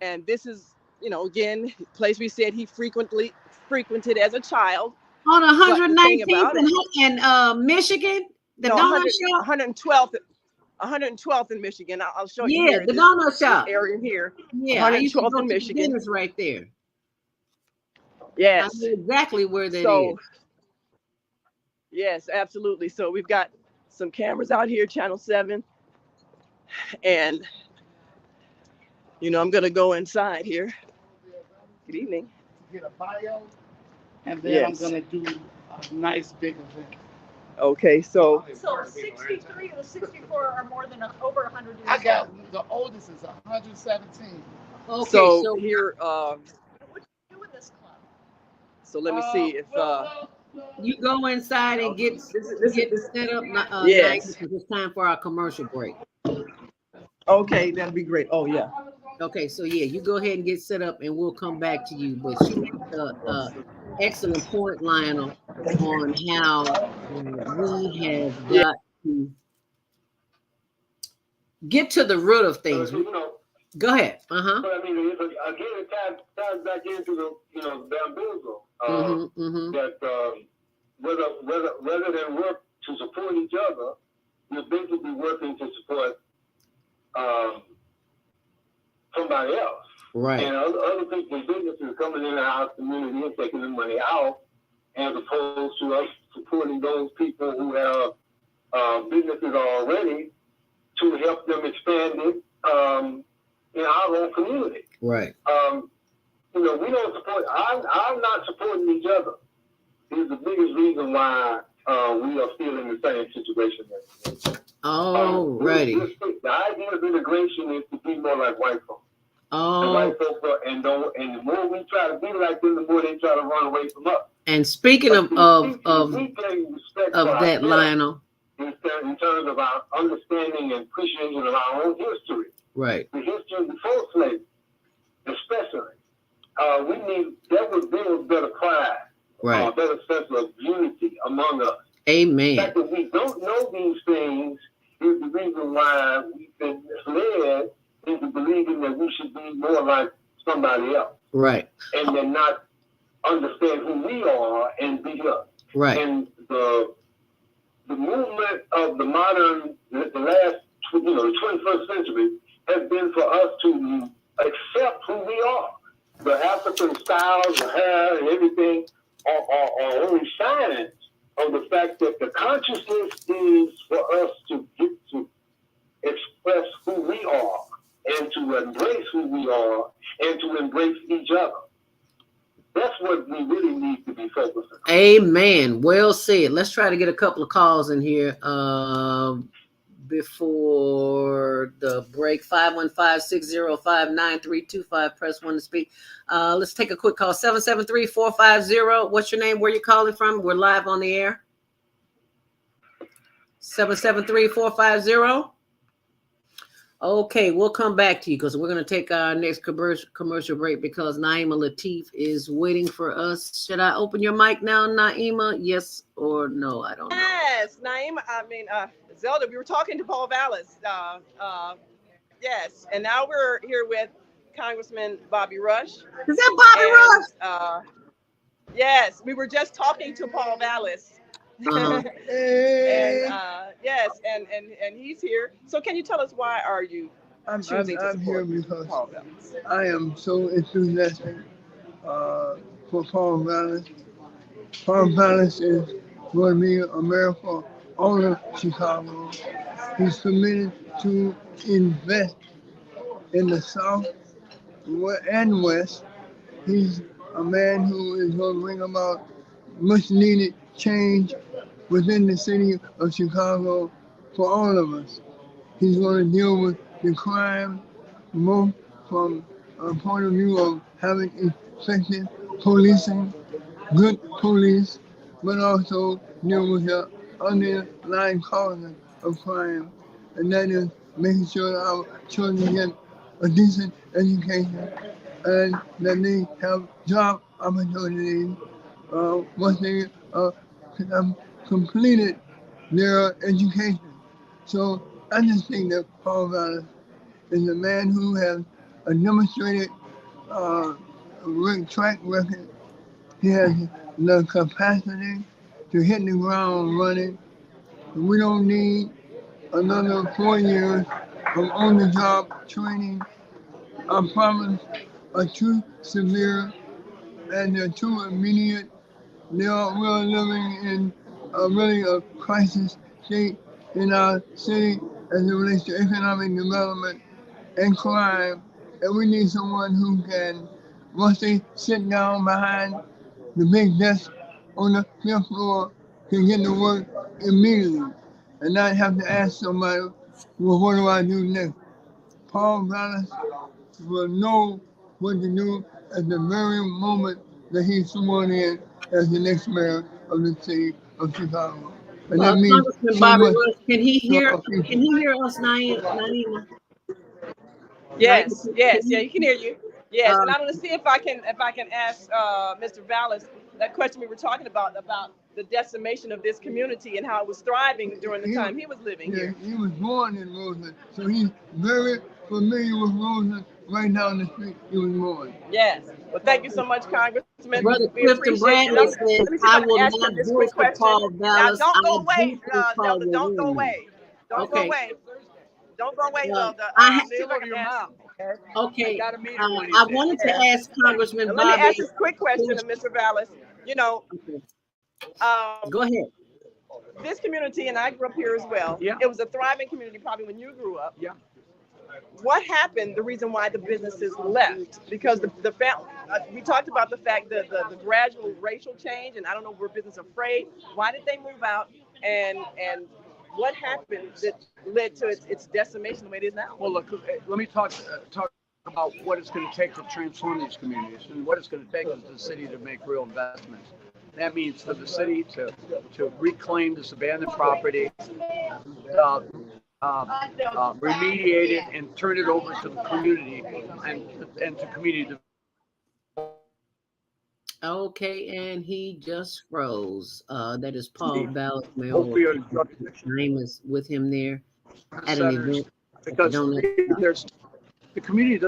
and this is, again, place we said he frequented as a child. On 119th in Michigan, the donut shop. 112th in Michigan. I'll show you. Yeah, the donut shop area here. Yeah, 112th in Michigan. It's right there. Yes, I know exactly where that is. Yes, absolutely. So we've got some cameras out here, Channel 7, and I'm gonna go inside here. Good evening. Get a bio, and then I'm gonna do a nice big event. Okay, so 63 or 64 are more than over 100 years I got the oldest is 117. Okay, so here, what do you do with this club? So let me see if you go inside and get set up. Yes, it's time for our commercial break. Okay, that'd be great. Oh yeah. Okay, so yeah, you go ahead and get set up, and we'll come back to you. But she makes excellent point, Lionel, on how we have got to get to the root of things. Go ahead. But I mean, again, it ties back into the bamboozle. That rather than work to support each other, you're basically working to support somebody else. Right. And other people's businesses coming in our community and taking the money out, as opposed to us supporting those people who have businesses already to help them expand it in our own community. Right. We don't support. I'm not supporting each other. Is the biggest reason why we are still in the same situation. Alrighty. The idea of integration is to be more like white folks. Oh. White folks and the more we try to be like them, the more they try to run away from us. And speaking of that, Lionel, in terms of our understanding and appreciation of our own history, right? The history before slavery, especially, that would build better pride, right? A better sense of unity among us. Amen. The fact that we don't know these things is the reason why we've been misled into believing that we should be more like somebody else. Right. And then not understand who we are and be us. Right. And the movement of the last, the 21st century has been for us to accept who we are. The African styles, the hair, and everything are only signs of the fact that the consciousness is for us to get to express who we are and to embrace who we are and to embrace each other. That's what we really need to be focused on. Amen. Well said. Let's try to get a couple of calls in here. before the break. 515-605-9325. Press 1 to speak. Let's take a quick call. 773-450. What's your name? Where you calling from? We're live on the air. 773-450. Okay, we'll come back to you because we're going to take our next commercial break because Naima Latif is waiting for us. Should I open your mic now, Naima? Yes or no? I don't know. Yes, Naima. Zelda, we were talking to Paul Vallis. Yes, and now we're here with Congressman Bobby Rush. Is that Bobby Rush? Yes, we were just talking to Paul Vallis. Yes, and he's here. So can you tell us why are you choosing to support here because Paul Vallis? I am so enthusiastic for Paul Vallis. Paul Vallis is going to be a miracle all of Chicago. He's committed to invest in the South and West. He's a man who is going to bring about much needed change within the city of Chicago for all of us. He's going to deal with the crime more from a point of view of having effective policing, good police, but also deal with the underlying causes of crime, and that is making sure that our children get a decent education and that they have job opportunities once they have completed their education. So I just think that Paul Vallis is a man who has a demonstrated track record. He has the capacity to hit the ground running. We don't need another 4 years of on-the-job training. Our problems are too severe and they're too immediate. We are living in really a crisis state in our city as it relates to economic development and crime. And we need someone who can, once they sit down behind the big desk on the fifth floor, can get to work immediately and not have to ask somebody, well, what do I do next? Paul Vallis will know what to do at the very moment that he's sworn in as the next mayor of the city of Chicago. And that means Congressman Bobby Rush, can he hear us, Naima? Yes, yeah, he can hear you. Yes, and I'm going to see if I can ask Mr. Vallis that question we were talking about the decimation of this community and how it was thriving during the time he was living here. He was born in Roseland, so he's very familiar with Roseland. Right down the street, he was born. Yes. Well, thank you so much, Congressman. Brother We Clifton appreciate Bradley you. says, I will not vote for Paul Vallis. Now, don't go away, Zelda. Don't go away. Don't go away. Don't go away, Zelda. Okay. I wanted to ask Congressman Bobby. Let me ask this quick question to Mr. Vallis. Go ahead. This community, and I grew up here as well. Yeah. It was a thriving community probably when you grew up. Yeah. What happened? The reason why the businesses left? Because we talked about the fact that the gradual racial change, and I don't know, were business afraid? Why did they move out? And what happened that led to its decimation the way it is now? Well, look, let me talk about what it's going to take to transform these communities, and what it's going to take is the city to make real investments. That means for the city to reclaim this abandoned property, remediate it, and turn it over to the community and to community. Okay, and he just froze. That is Paul Vallis. My name is with him there at an event. Because the community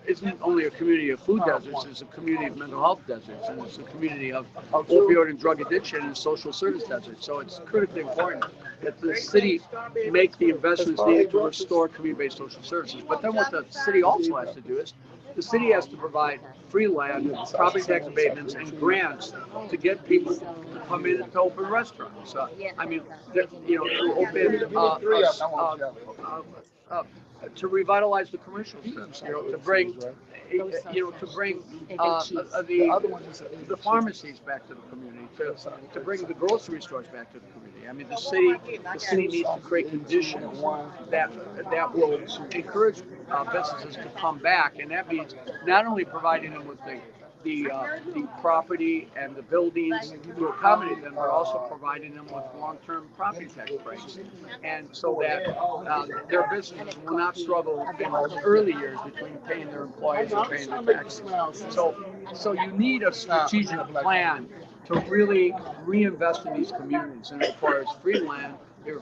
isn't only a community of food deserts, it's a community of mental health deserts, and it's a community of opioid and drug addiction and social service deserts. So it's critically important that the city make the investments needed to restore community-based social services. But then what the city also has to do is the city has to provide free land, property tax abatements, and grants to get people to come in and to open restaurants. To open to revitalize the commercial strips, to bring the pharmacies back to the community, to bring the grocery stores back to the community. I mean, the city needs to create conditions that will encourage businesses to come back, and that means not only providing them with the property and the buildings to accommodate them, but also providing them with long-term property tax breaks, and so that their businesses will not struggle in those early years between paying their employees and paying their taxes. So you need a strategic plan to really reinvest in these communities, and it requires free land. It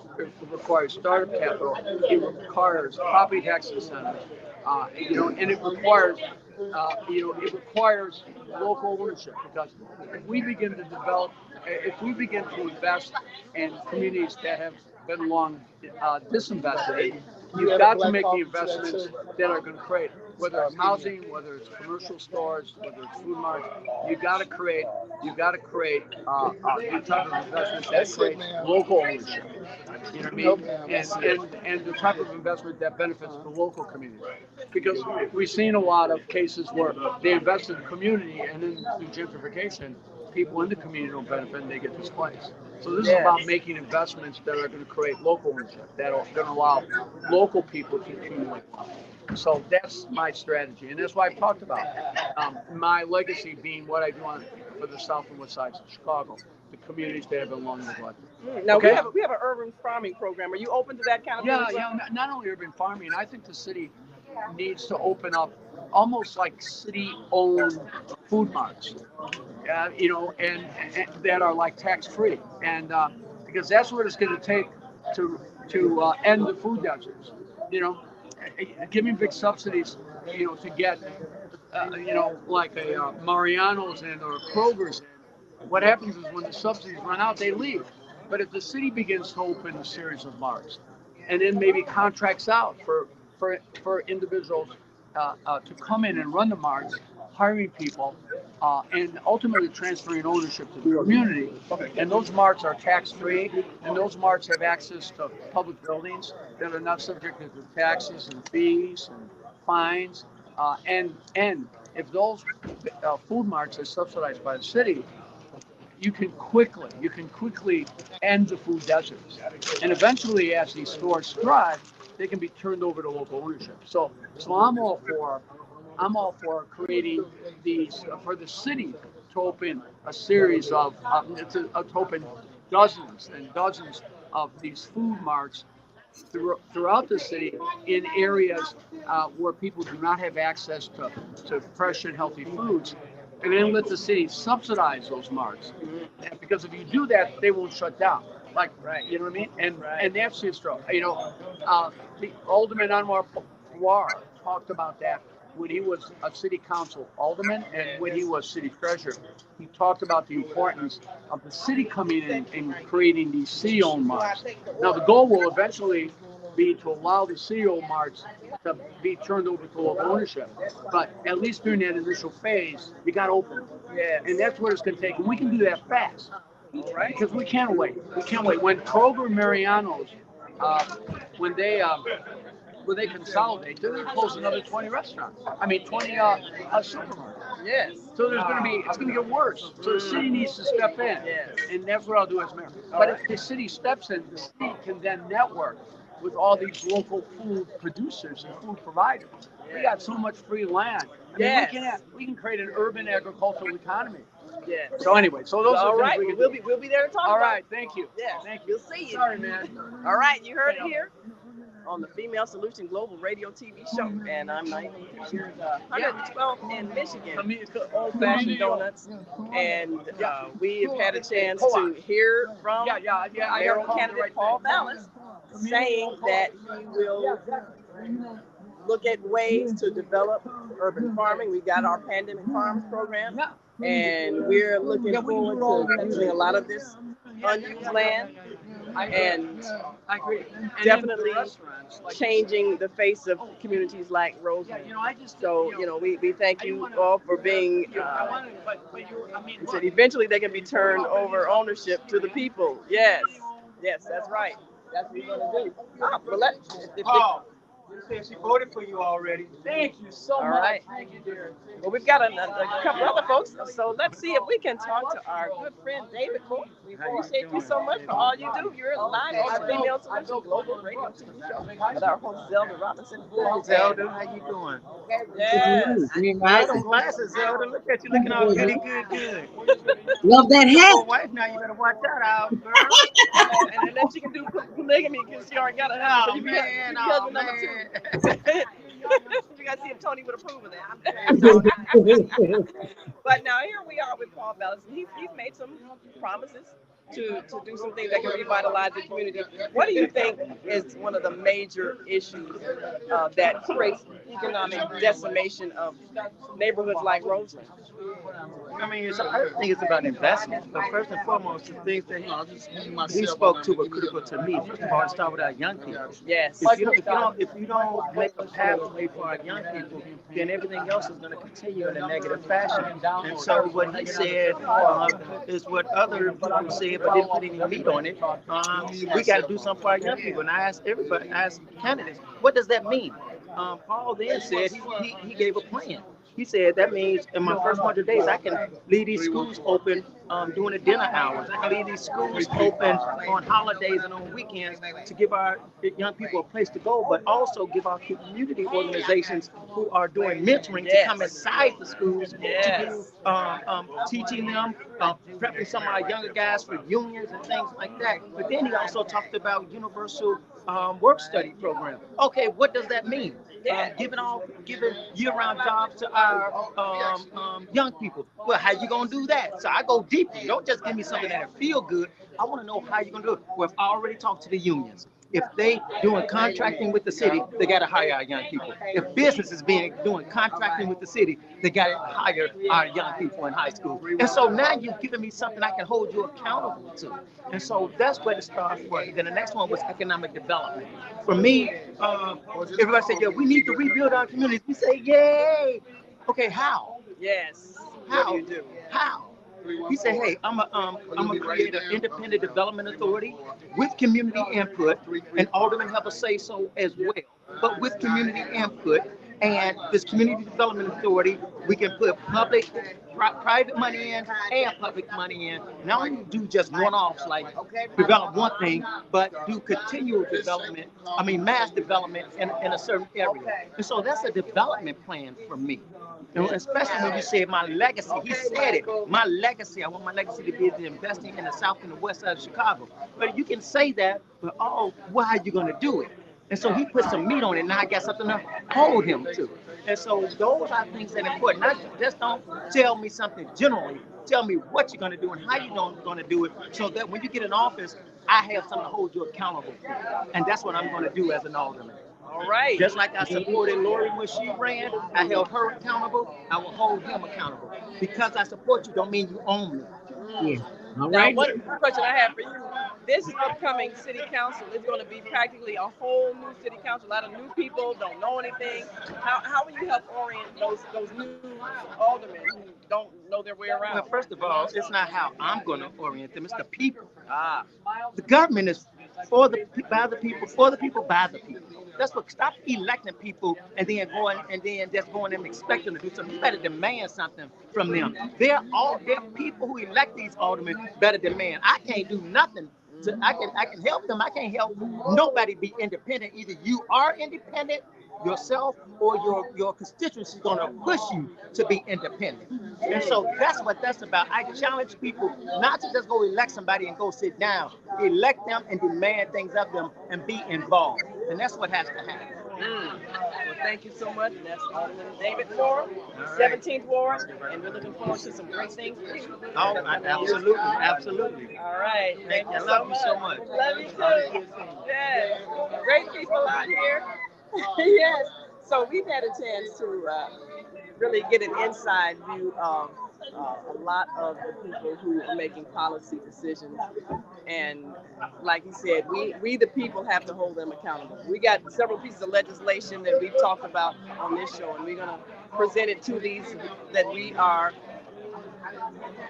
requires startup capital. It requires property tax incentives, and it requires. It requires local ownership, because if we begin to invest in communities that have been long disinvested, you've got to make the investments that are going to create, whether it's housing, whether it's commercial stores, whether it's food marts. You've got to create the type of investment that creates local ownership. You know what I mean? And the type of investment that benefits the local community. Because we've seen a lot of cases where they invest in the community, and then through gentrification, people in the community don't benefit and they get displaced. So this is about making investments that are going to create local ownership, that are going to allow local people to accumulate. So that's my strategy, and that's why I've talked about my legacy being what I do for the south and west sides of Chicago, the communities that have been long neglected. Now we have an urban farming program. Are you open to that kind of thing? Yeah. Not only urban farming, I think the city needs to open up almost like city-owned food marts, and that are like tax-free, and because that's what it's going to take to end the food deserts. Giving big subsidies, to get, like a Mariano's in or a Kroger's in. What happens is when the subsidies run out, they leave. But if the city begins to open a series of marts, and then maybe contracts out for individuals to come in and run the marts, hiring people, and ultimately transferring ownership to the community. And those marts are tax-free, and those marts have access to public buildings that are not subjected to taxes and fees and fines. And if those food marts are subsidized by the city, you can quickly end the food deserts. And eventually, as these stores thrive, they can be turned over to local ownership. So I'm all for creating these, for the city to open a series of, to open dozens and dozens of these food marts throughout the city in areas where people do not have access to fresh and healthy foods, and then let the city subsidize those marts. And because if you do that, they won't shut down. You know what I mean? And that's just, the Alderman Anwar Pawar talked about that when he was a city council alderman and when he was city treasurer. He talked about the importance of the city coming in and creating these city-owned marts. Now, the goal will eventually be to allow the city-owned marts to be turned over to local ownership. But at least during that initial phase, you got to open them. And that's what it's going to take. And we can do that fast. All right? Because we can't wait. When Kroger and Mariano's, when they consolidate, they're going to close another 20 restaurants. 20 supermarkets. Yes. So it's going to get worse. So the city needs to step in. Yes. And that's what I'll do as mayor. But if the city steps in, the city can then network with all these local food producers and food providers. We got so much free land. We can create an urban agricultural economy. Yeah. So anyway, those are the things we can do. We'll be there to talk about. All right, thank you. Yeah. Thank you. We'll see you. Sorry, man. All right, you heard it here on the Female Solution Global Radio TV show, and I'm 112th in Michigan, Old-Fashioned Donuts, and we have had a chance to hear from mayoral candidate Paul Vallis saying that he will look at ways to develop urban farming. We got our Pandemic Farms program, and we're looking forward to using a lot of this unused land, and I agree. Definitely changing the face of communities like Roseland. So, we thank you all for being, said eventually they can be turned over ownership to the people. Yes, that's right. That's what we're going to do. said she voted for you already. Thank you so All much. right. Thank you, dear. Well, we've got a couple other folks, so let's see if we can talk to our good friend David Moore. We appreciate you so much for all you do. You're live on the Female Solution Global Radio TV show with our host Zelda Robinson. Zelda, how you doing? Yes. Wear them glasses, Zelda. Look at you looking all goody good. Love that Your hat. poor wife now, you better watch that out, girl. And then she can do polygamy because she already got a husband. Oh, You be man, husband oh, number 2. You gotta see if Tony would approve of that. But now here we are with Paul Bellis. He's made some promises to do some things that can revitalize the community. What do you think is one of the major issues that creates economic decimation of neighborhoods like Roseland? I mean, I think it's about investment. But first and foremost, the things that he spoke to were critical to me. First of all, it starts with our young people. Yes. If you don't make a pathway for our young people, then everything else is going to continue in a negative fashion. And so what he said is what other people said, but didn't put any meat on it. We got to do something for our young people. And I asked everybody, I asked candidates, what does that mean? Paul then said he gave a plan. He said that means in my first 100 days, I can leave these schools open during the dinner hours. I can leave these schools open on holidays and on weekends to give our young people a place to go, but also give our community organizations who are doing mentoring to come inside the schools to do teaching them, prepping some of our younger guys for unions and things like that. But then he also talked about universal work study program. Okay, what does that mean? Giving year-round jobs to our young people. Well, how you gonna do that? So I go deeper. Don't just give me something that'll feel good. I want to know how you're gonna do it. Well, I've already talked to the unions. If they doing contracting with the city, they got to hire our young people. If businesses doing contracting with the city, they got to hire our young people in high school. And so now you've given me something I can hold you accountable to. And so that's where it starts with. Then the next one was economic development. For me, everybody said, yeah, we need to rebuild our communities. We say, yay. Okay, how? Yes. How? How? He said, hey, I'm gonna create an independent development authority with community input, and aldermen have a say-so as well. But with community input and this community development authority, we can put private money in and public money in. Not only do just one-offs like develop one thing, but do continual development, mass development in a certain area. And so that's a development plan for me. And especially when you say my legacy, he said it, my legacy, I want my legacy to be the investing in the south and the west side of Chicago. But you can say that, but why are you gonna do it? And so he put some meat on it, and now I got something to hold him to. And so those are things that are important. Just don't tell me something generally. Tell me what you're going to do and how you're going to do it, so that when you get in office, I have something to hold you accountable for. And that's what I'm going to do as an alderman. All right. Just like I supported Lori when she ran, I held her accountable. I will hold him accountable. Because I support you don't mean you own me. Yeah. All now, right. one question I have for you. This upcoming city council is going to be practically a whole new city council. A lot of new people don't know anything. How will you help orient those new aldermen who don't know their way around? Well, first of all, it's not how I'm going to orient them. It's the people. The government is for the by the people, for the people, by the people. That's what. Stop electing people and then just going and expecting them to do something. You better demand something from them. They're people who elect these aldermen better demand. I can't do nothing. I can help them. I can't help nobody be independent. Either you are independent yourself, or your constituency is going to push you to be independent. And so that's what that's about. I challenge people not to just go elect somebody and go sit down. Elect them and demand things of them and be involved. And that's what has to happen. Well, thank you so much. That's Alderman David Moore, 17th Ward, and we're looking forward to some great things for you. Oh, absolutely, absolutely. All right. Thank you I love you so much. Love you too. Yes. Great people out here. Yes. So we've had a chance to really get an inside view of a lot of the people who are making policy decisions. And like he said, we the people have to hold them accountable. We got several pieces of legislation that we've talked about on this show, and we're going to present it to these that we are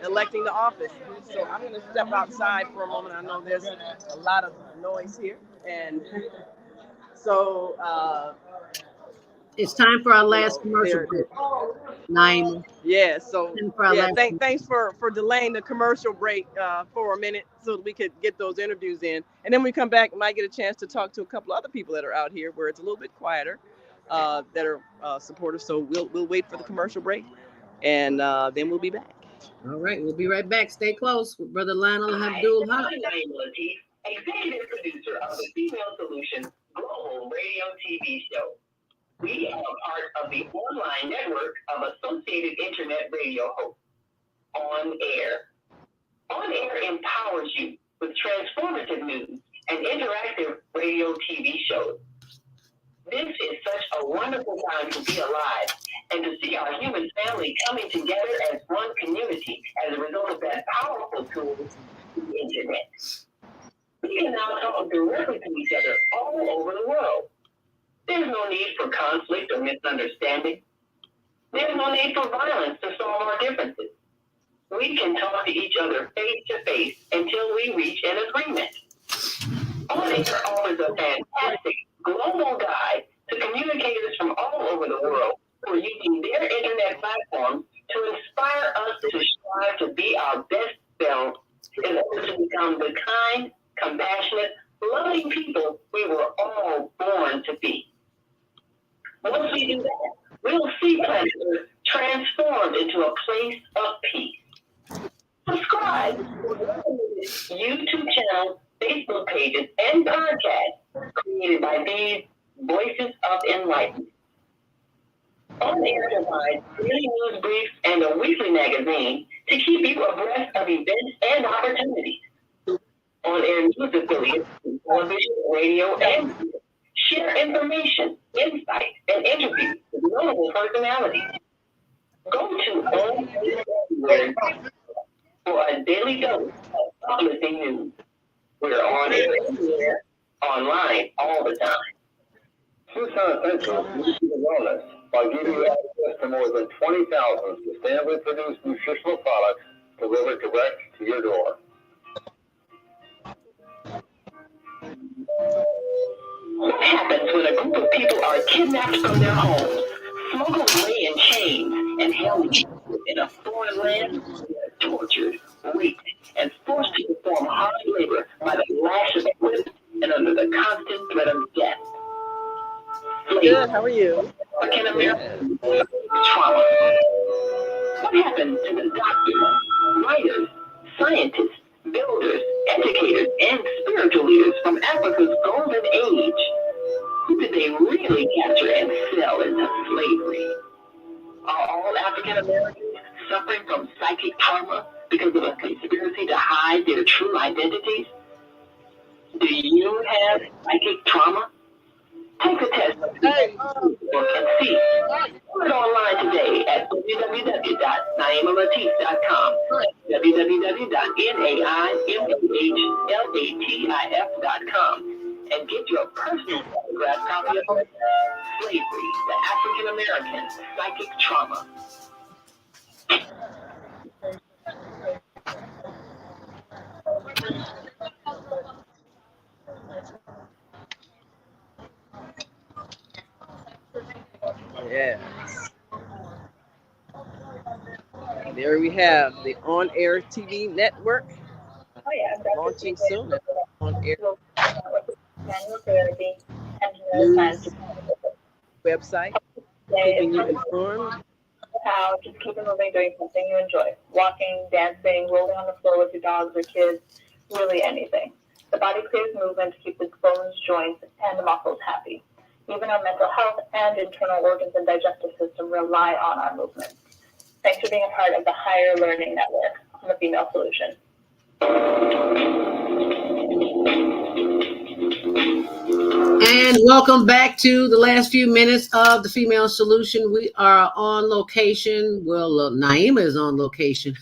electing to office. So I'm going to step outside for a moment. I know there's a lot of noise here. And so It's time for our last commercial break. Naima. Yeah, so Yeah, thanks for delaying the commercial break for a minute so that we could get those interviews in. And then we come back, might get a chance to talk to a couple other people that are out here where it's a little bit quieter, that are supportive. So we'll wait for the commercial break, and then we'll be back. All right, we'll be right back. Stay close with Brother Lionel and Abdul. I'm executive producer of the Female Solution Global Radio TV show. We are part of the online network of Associated Internet Radio hosts. On Air. On Air empowers you with transformative news and interactive radio TV shows. This is such a wonderful time to be alive and to see our human family coming together as one community as a result of that powerful tool, the internet. We can now talk directly to each other all over the world. There's no need for conflict or misunderstanding. There's no need for violence to solve our differences. We can talk to each other face to face until we reach an agreement. On Air offers a fantastic global guide to communicators from all over the world who are using their internet platforms to inspire us to strive to be our best selves in order to become the kind, compassionate, loving people we were all born to be. Once we do that, we'll see planet Earth transformed into a place of peace. Subscribe to YouTube channels, Facebook pages, and podcasts created by these Voices of Enlightenment. On Air provides daily news briefs and a weekly magazine to keep you abreast of events and opportunities. On Air news affiliates, television, radio, and share information, insight, and interviews with notable personalities. Go to On Air for a daily dose of uplifting news. We're on air everywhere, online all the time. Tucson Central leads in wellness by giving you access to more than 20,000 sustainably produced nutritional products delivered direct to your door. What happens when a group of people are kidnapped from their homes, smuggled away in chains, and held in a foreign land? They are tortured, raped, and forced to perform hard labor by the lash of a whip and under the constant threat of death. Good, how are you? African American trauma. What happened to the doctors, writers, scientists, builders, educators, and spiritual leaders from Africa's golden age? Who did they really capture and sell into slavery? Are all African Americans suffering from psychic trauma because of a conspiracy to hide their true identities? Do you have psychic trauma? Take the test and see. Do it online today at www.naimalatif.com, www.naimalatif.com, and get your personal photograph copy of Slavery, the African American Psychic Trauma. Yes. There we have the On Air TV network launching soon. On Air news website, keeping you informed. How just keep it moving, doing something you enjoy. Walking, dancing, rolling on the floor with your dogs or kids, really anything. The body clears movement to keep its bones, joints, and the muscles happy. Even our mental health and internal organs and digestive system rely on our movement. Thanks for being a part of the Higher Learning Network on the Female Solution. And welcome back to the last few minutes of the Female Solution. We are on location. Well, Naima is on location.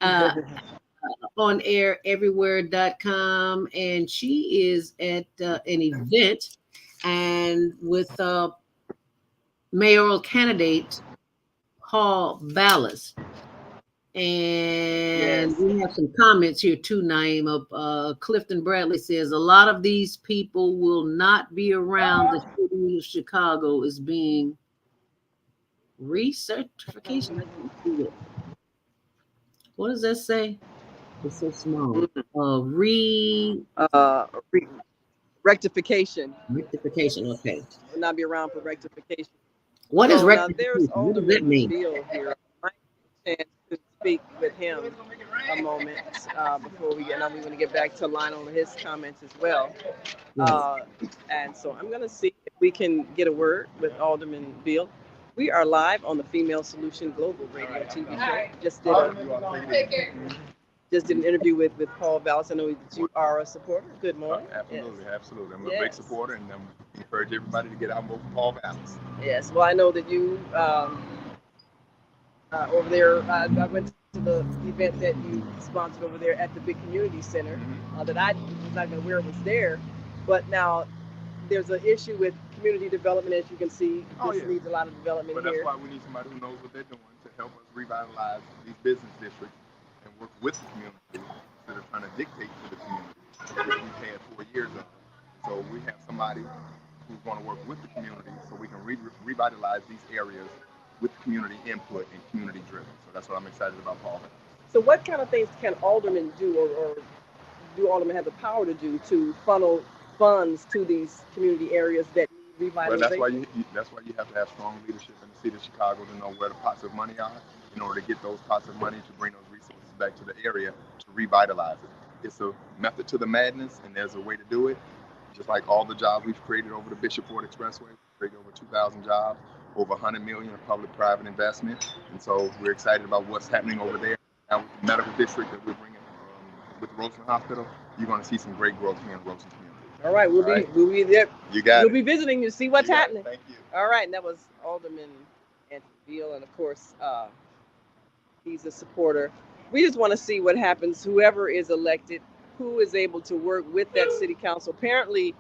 On air everywhere.com, and she is at an event and with mayoral candidate Paul Vallis. And Yes. we have some comments here too, Naima. Clifton Bradley says a lot of these people will not be around. The city of Chicago is being recertification. I didn't see it. What does that say? It's so small. Rectification. Rectification. Okay. Will not be around for rectification. What is So now there's rectification? What does that Alderman mean? Beal here. I might get a chance to speak with him a moment before we get. Now we're going to get back to Lionel and his comments as well. And so I'm going to see if we can get a word with Alderman Beal. We are live on the Female Solution Global Radio TV show. Just did an interview with Paul Vallis. I know that you are a supporter. Good morning. Absolutely, yes. absolutely. I'm a big supporter, and I encourage everybody to get out and vote for Paul Vallis. Yes. Well, I know that you over there. I went to the event that you sponsored over there at the big community center. That I was not even aware it was there, but now there's an issue with community development, as you can see. This needs a lot of development but here. That's why we need somebody who knows what they're doing to help us revitalize these business districts and work with the community instead of trying to dictate to the community, which we've had 4 years of. So we have somebody who's going to work with the community so we can revitalize these areas with community input and community driven. So that's what I'm excited about, Paul. So what kind of things can aldermen do, or do aldermen have the power to do to funnel funds to these community areas that need revitalization? Well, that's why you have to have strong leadership in the city of Chicago to know where the pots of money are in order to get those pots of money to bring those resources back to the area to revitalize it. It's a method to the madness, and there's a way to do it. Just like all the jobs we've created over the Bishop Ford Expressway, we've created over 2,000 jobs, over 100 million of public-private investment. And so we're excited about what's happening over there. Now with the medical district that we're bringing with the Roseland Hospital, you're going to see some great growth here in Roseland community. All right, we'll be there. You got We'll be visiting to see what's happening. Thank you. All right, and that was Alderman Anthony Beal, and of course, he's a supporter. We just want to see what happens. Whoever is elected, who is able to work with that city council. Apparently,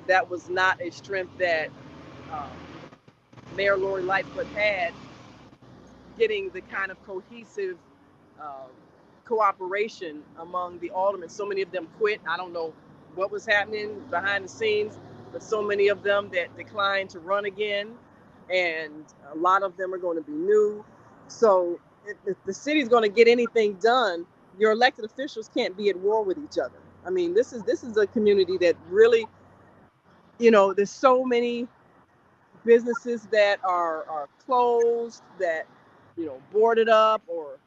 that was not a strength that Mayor Lori Lightfoot had, getting the kind of cohesive cooperation among the aldermen. So many of them quit. I don't know what was happening behind the scenes, but so many of them that declined to run again, and a lot of them are going to be new. So if the city's going to get anything done, your elected officials can't be at war with each other. I mean, this is a community that really, there's so many businesses that are closed, that, boarded up, or,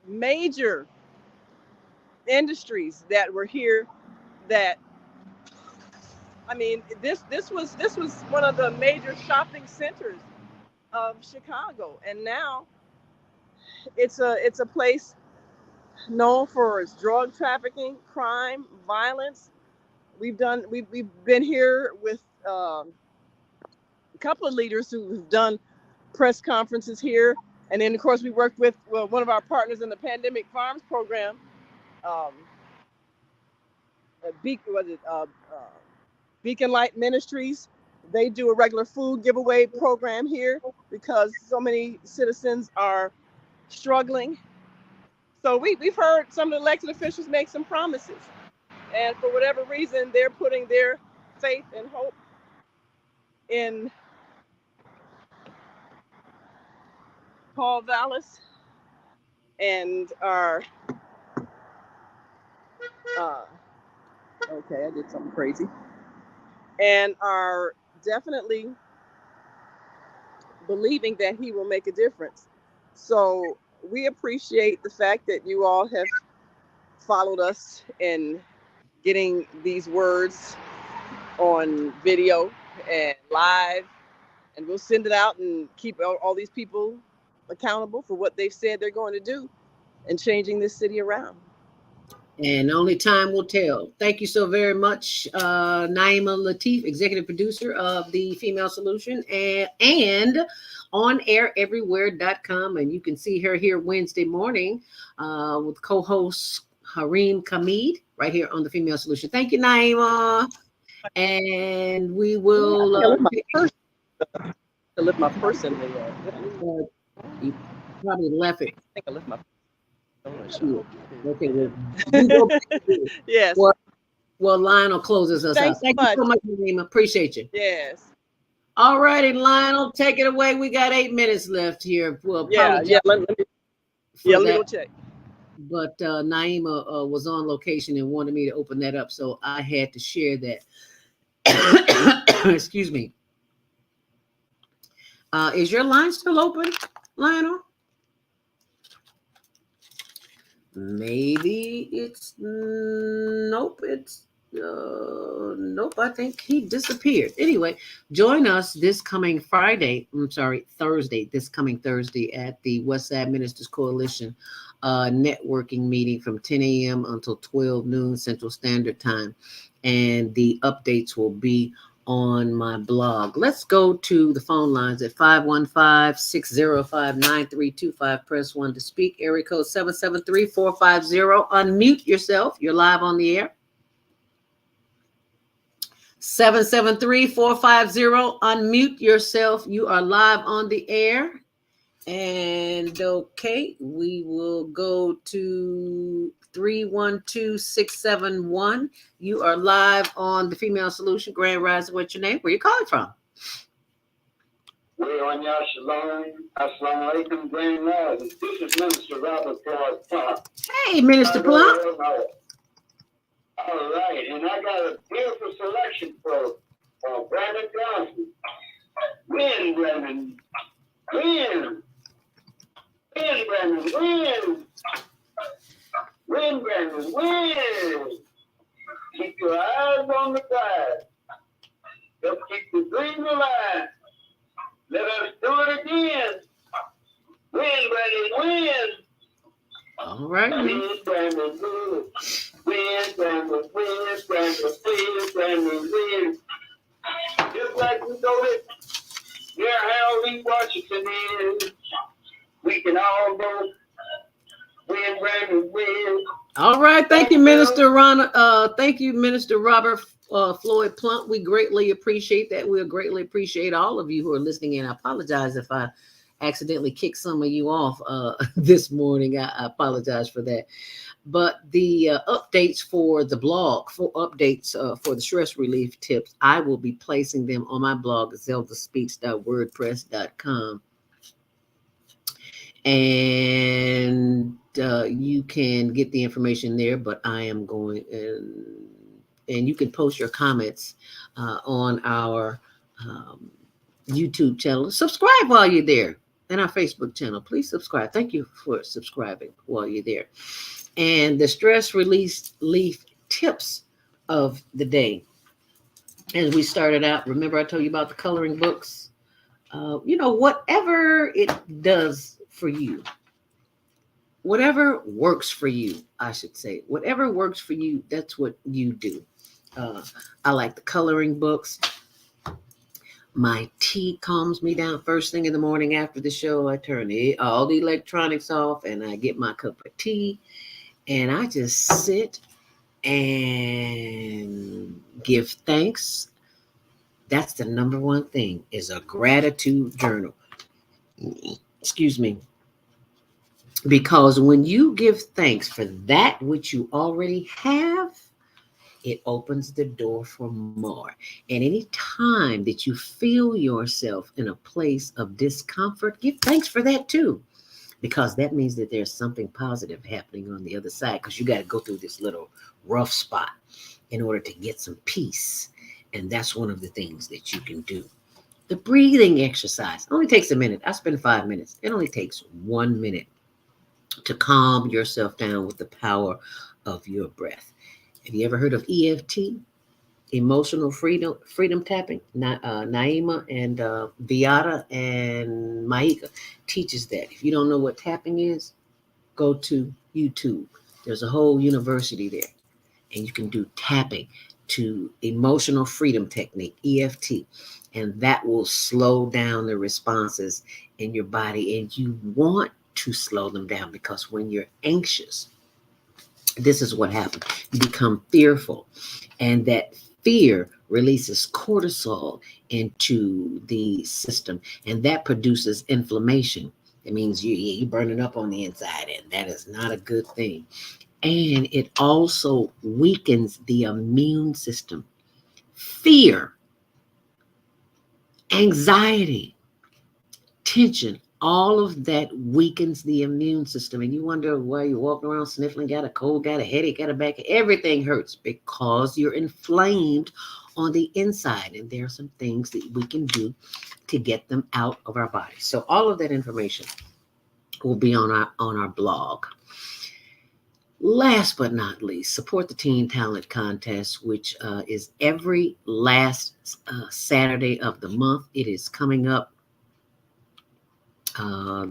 major industries that were here that, I mean, this was one of the major shopping centers of Chicago, and now it's a place known for its drug trafficking, crime, violence. We've been here with a couple of leaders who've done press conferences here, and then of course we worked with one of our partners in the Pandemic Farms program, Beacon Light Ministries. They do a regular food giveaway program here because so many citizens are struggling. So we've heard some of the elected officials make some promises, and for whatever reason, they're putting their faith and hope in Paul Vallis and our okay, I did something crazy, and are definitely believing that he will make a difference. So we appreciate the fact that you all have followed us in getting these words on video and live, and we'll send it out and keep all these people accountable for what they've said they're going to do and changing this city around. And only time will tell. Thank you so very much, Naima Latif, executive producer of the Female Solution and onaireverywhere.com. And you can see her here Wednesday morning with co-host Hareem Kamid right here on the Female Solution. Thank you, Naima. And we will lift my person. probably left it. I think I left my phone. Yeah. Okay, well, we go back to it. Yes. Well, Lionel closes us Thanks out. Thank you so much, Naima. Appreciate you. Yes. All righty, Lionel, take it away. We got 8 minutes left here. We'll apologize Let me go check. But Naima was on location and wanted me to open that up, so I had to share that. Excuse me. Is your line still open, Lionel? Maybe it's nope. It's nope. I think he disappeared. Anyway, join us this coming Thursday. This coming Thursday at the Westside Ministers Coalition networking meeting from 10 a.m. until 12 noon Central Standard Time, and the updates will be on my blog. Let's go to the phone lines at 515-605-9325. Press 1 to speak. Area code 773-450. Unmute yourself. You're live on the air. 773-450. Unmute yourself. You are live on the air. And okay, we will go to 312-671. You are live on the Female Solution. Grand Rising, what's your name? Where you calling from? We're on your shalom. Assalamu alaikum, Grand Rising. This is Minister Robert Plump. Hey, Minister Plump. All right, and I got a beautiful selection for Brandon Johnson. Win, Brandon. Win. Win, Brandon. Win. Win, Brandon. Win. Keep your eyes on the prize. Just keep the dream alive. Let us do it again. Win, Brandon. Win. All right. Win, Brandon. Win. Win, Brandon. Win, Brandon. Win, Brandon. Win. Just like we know it. Yeah, Harold Washington is. We can all go. Win, Brandon, win. All right. Thank you, Minister Ron. Thank you, Minister Robert Floyd Plump. We greatly appreciate that. We'll greatly appreciate all of you who are listening in. I apologize if I accidentally kicked some of you off this morning. I apologize for that. But the updates for the blog, for the stress relief tips, I will be placing them on my blog at ZeldaSpeaks.wordpress.com. And you can get the information there, but I am going and you can post your comments on our YouTube channel. Subscribe while you're there, and our Facebook channel. Please subscribe. Thank you for subscribing while you're there. And the stress relief tips of the day. As we started out, remember I told you about the coloring books? Whatever it does for you, whatever works for you, I should say, whatever works for you, that's what you do. I like the coloring books. My tea calms me down first thing in the morning after the show. I turn all the electronics off and I get my cup of tea and I just sit and give thanks. That's the number one thing, is a gratitude journal. Excuse me. Because when you give thanks for that which you already have, it opens the door for more. And any time that you feel yourself in a place of discomfort, give thanks for that too. Because that means that there's something positive happening on the other side, because you got to go through this little rough spot in order to get some peace. And that's one of the things that you can do. The breathing exercise only takes a minute. I spend 5 minutes. It only takes 1 minute to calm yourself down with the power of your breath. Have you ever heard of EFT? Emotional freedom tapping? Naima and Viata and Maika teaches that. If you don't know what tapping is, go to YouTube. There's a whole university there. And you can do tapping to emotional freedom technique, EFT. And that will slow down the responses in your body. And you want to slow them down, because when you're anxious, this is what happens. You become fearful, and that fear releases cortisol into the system, and that produces inflammation. It means you burning up on the inside, and that is not a good thing. And it also weakens the immune system. Fear, anxiety, tension, all of that weakens the immune system. And you wonder why you're walking around sniffling, got a cold, got a headache, got a back, everything hurts because you're inflamed on the inside. And there are some things that we can do to get them out of our body. So all of that information will be on our blog. Last but not least, support the Teen Talent Contest, which is every last Saturday of the month. It is coming up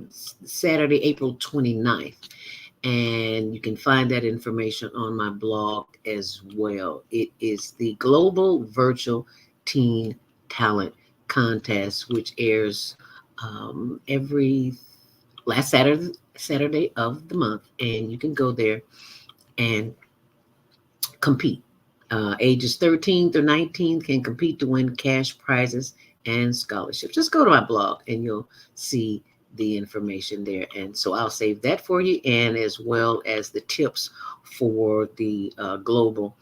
Saturday, April 29th. And you can find that information on my blog as well. It is the Global Virtual Teen Talent Contest, which airs every last Saturday of the month. And you can go there and compete. Ages 13 through 19 can compete to win cash prizes and scholarships. Just go to my blog and you'll see the information there. And so I'll save that for you, and as well as the tips for the Global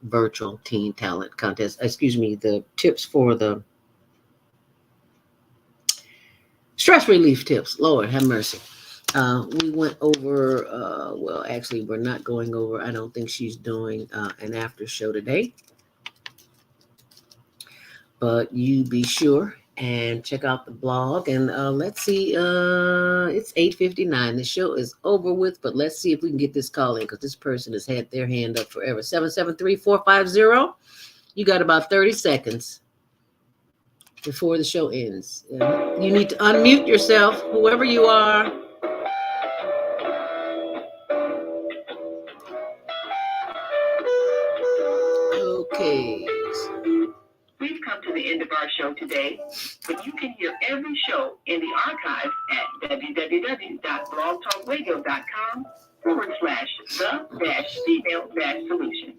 Virtual Teen Talent Contest. Excuse me, the tips for the stress relief tips. Lord have mercy. We went over, well, actually, we're not going over. I don't think she's doing an after show today. But you be sure and check out the blog. And let's see, it's 8:59. The show is over with, but let's see if we can get this call in, because this person has had their hand up forever. 773-450. You got about 30 seconds before the show ends. You need to unmute yourself, whoever you are. Okay. We've come to the end of our show today, but you can hear every show in the archives at www.blogtalkradio.com/the-female-solution.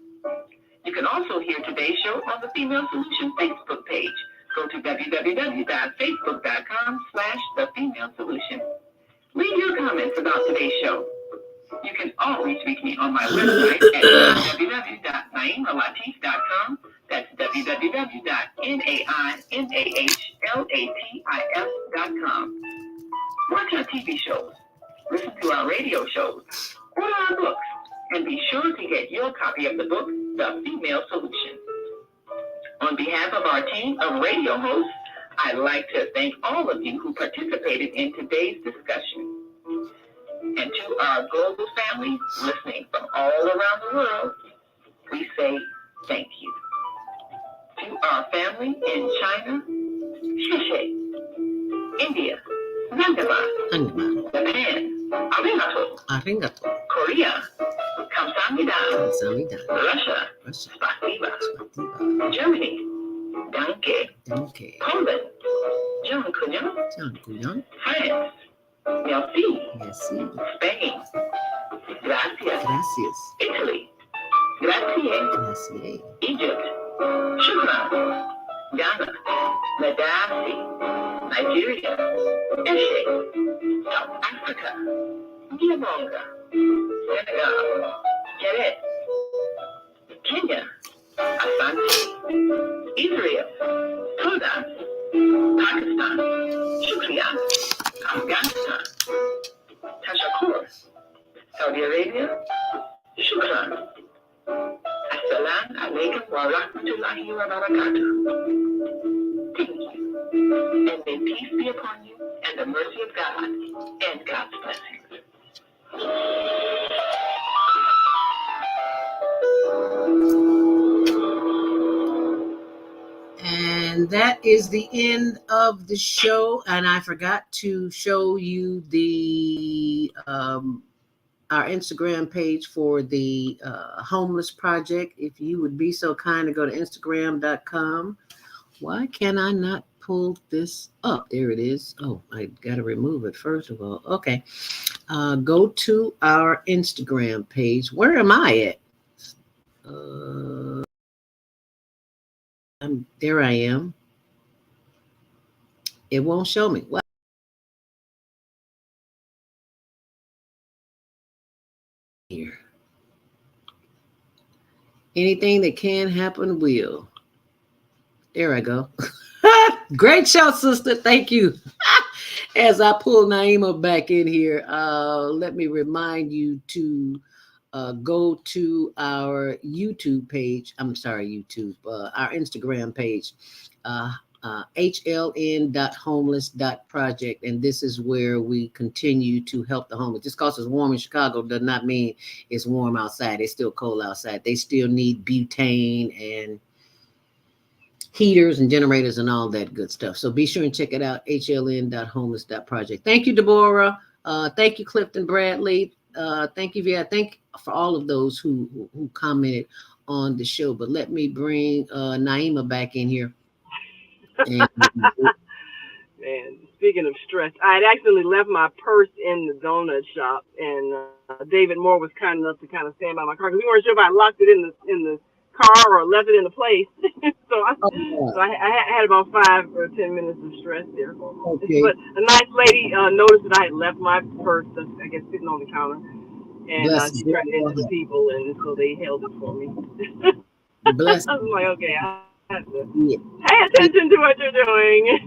You can also hear today's show on the Female Solution Facebook page. Go to www.facebook.com/the-female-solution. Leave your comments about today's show. You can always reach me on my website at www.naimalatif.com. That's www.naimalatif.com. Watch our TV shows, listen to our radio shows, order our books, and be sure to get your copy of the book, The Female Solution. On behalf of our team of radio hosts, I'd like to thank all of you who participated in today's discussion. And to our global family listening from all around the world, we say thank you. To our family in China, Sheshe, India, Nandama, Japan, Arigato, Korea, Kamsahamnida, Russia, Spasiba, Germany, Danke, Poland, John France, Merci, Spain, Gracias, Italy, Grazie, Egypt, Shukran, Ghana, Madasi, Nigeria, Eshe, South Africa, Niamonga, Senegal, Keret, Kenya, Asante, Israel, Sudan, Pakistan, Shukriya, Afghanistan, Tashakur, Saudi Arabia, Shukran. Assalamu alaikum wa rahmatullahi wa barakatuh. Thank you. And may peace be upon you and the mercy of God and God's blessings. And that is the end of the show. And I forgot to show you the our Instagram page for the homeless project. If you would be so kind to go to Instagram.com. Why can I not pull this up? There it is. Oh, I got to remove it first of all. Okay. Go to our Instagram page. Where am I at? There I am. It won't show me. Well, here. Anything that can happen will. There I go. Great show, sister. Thank you. As I pull Naima back in here, let me remind you to go to our YouTube page. I'm sorry, YouTube, our Instagram page, hln.homeless.project. And this is where we continue to help the homeless. Just because it's warm in Chicago does not mean it's warm outside. It's still cold outside. They still need butane and heaters and generators and all that good stuff. So be sure and check it out, hln.homeless.project. Thank you, Deborah. Thank you, Clifton Bradley. Thank you, Via. Thank you for all of those who commented on the show. But let me bring Naima back in here. And, Man, speaking of stress, I had accidentally left my purse in the donut shop, and David Moore was kind enough to kind of stand by my car because we weren't sure if I locked it in the car or left it in the place. so I had about 5 or 10 minutes of stress there. Okay. But a nice lady noticed that I had left my purse, I guess, sitting on the counter, and she tried to enter the people, and so they held it for me. Bless I was like, okay, I have to pay attention to what you're doing.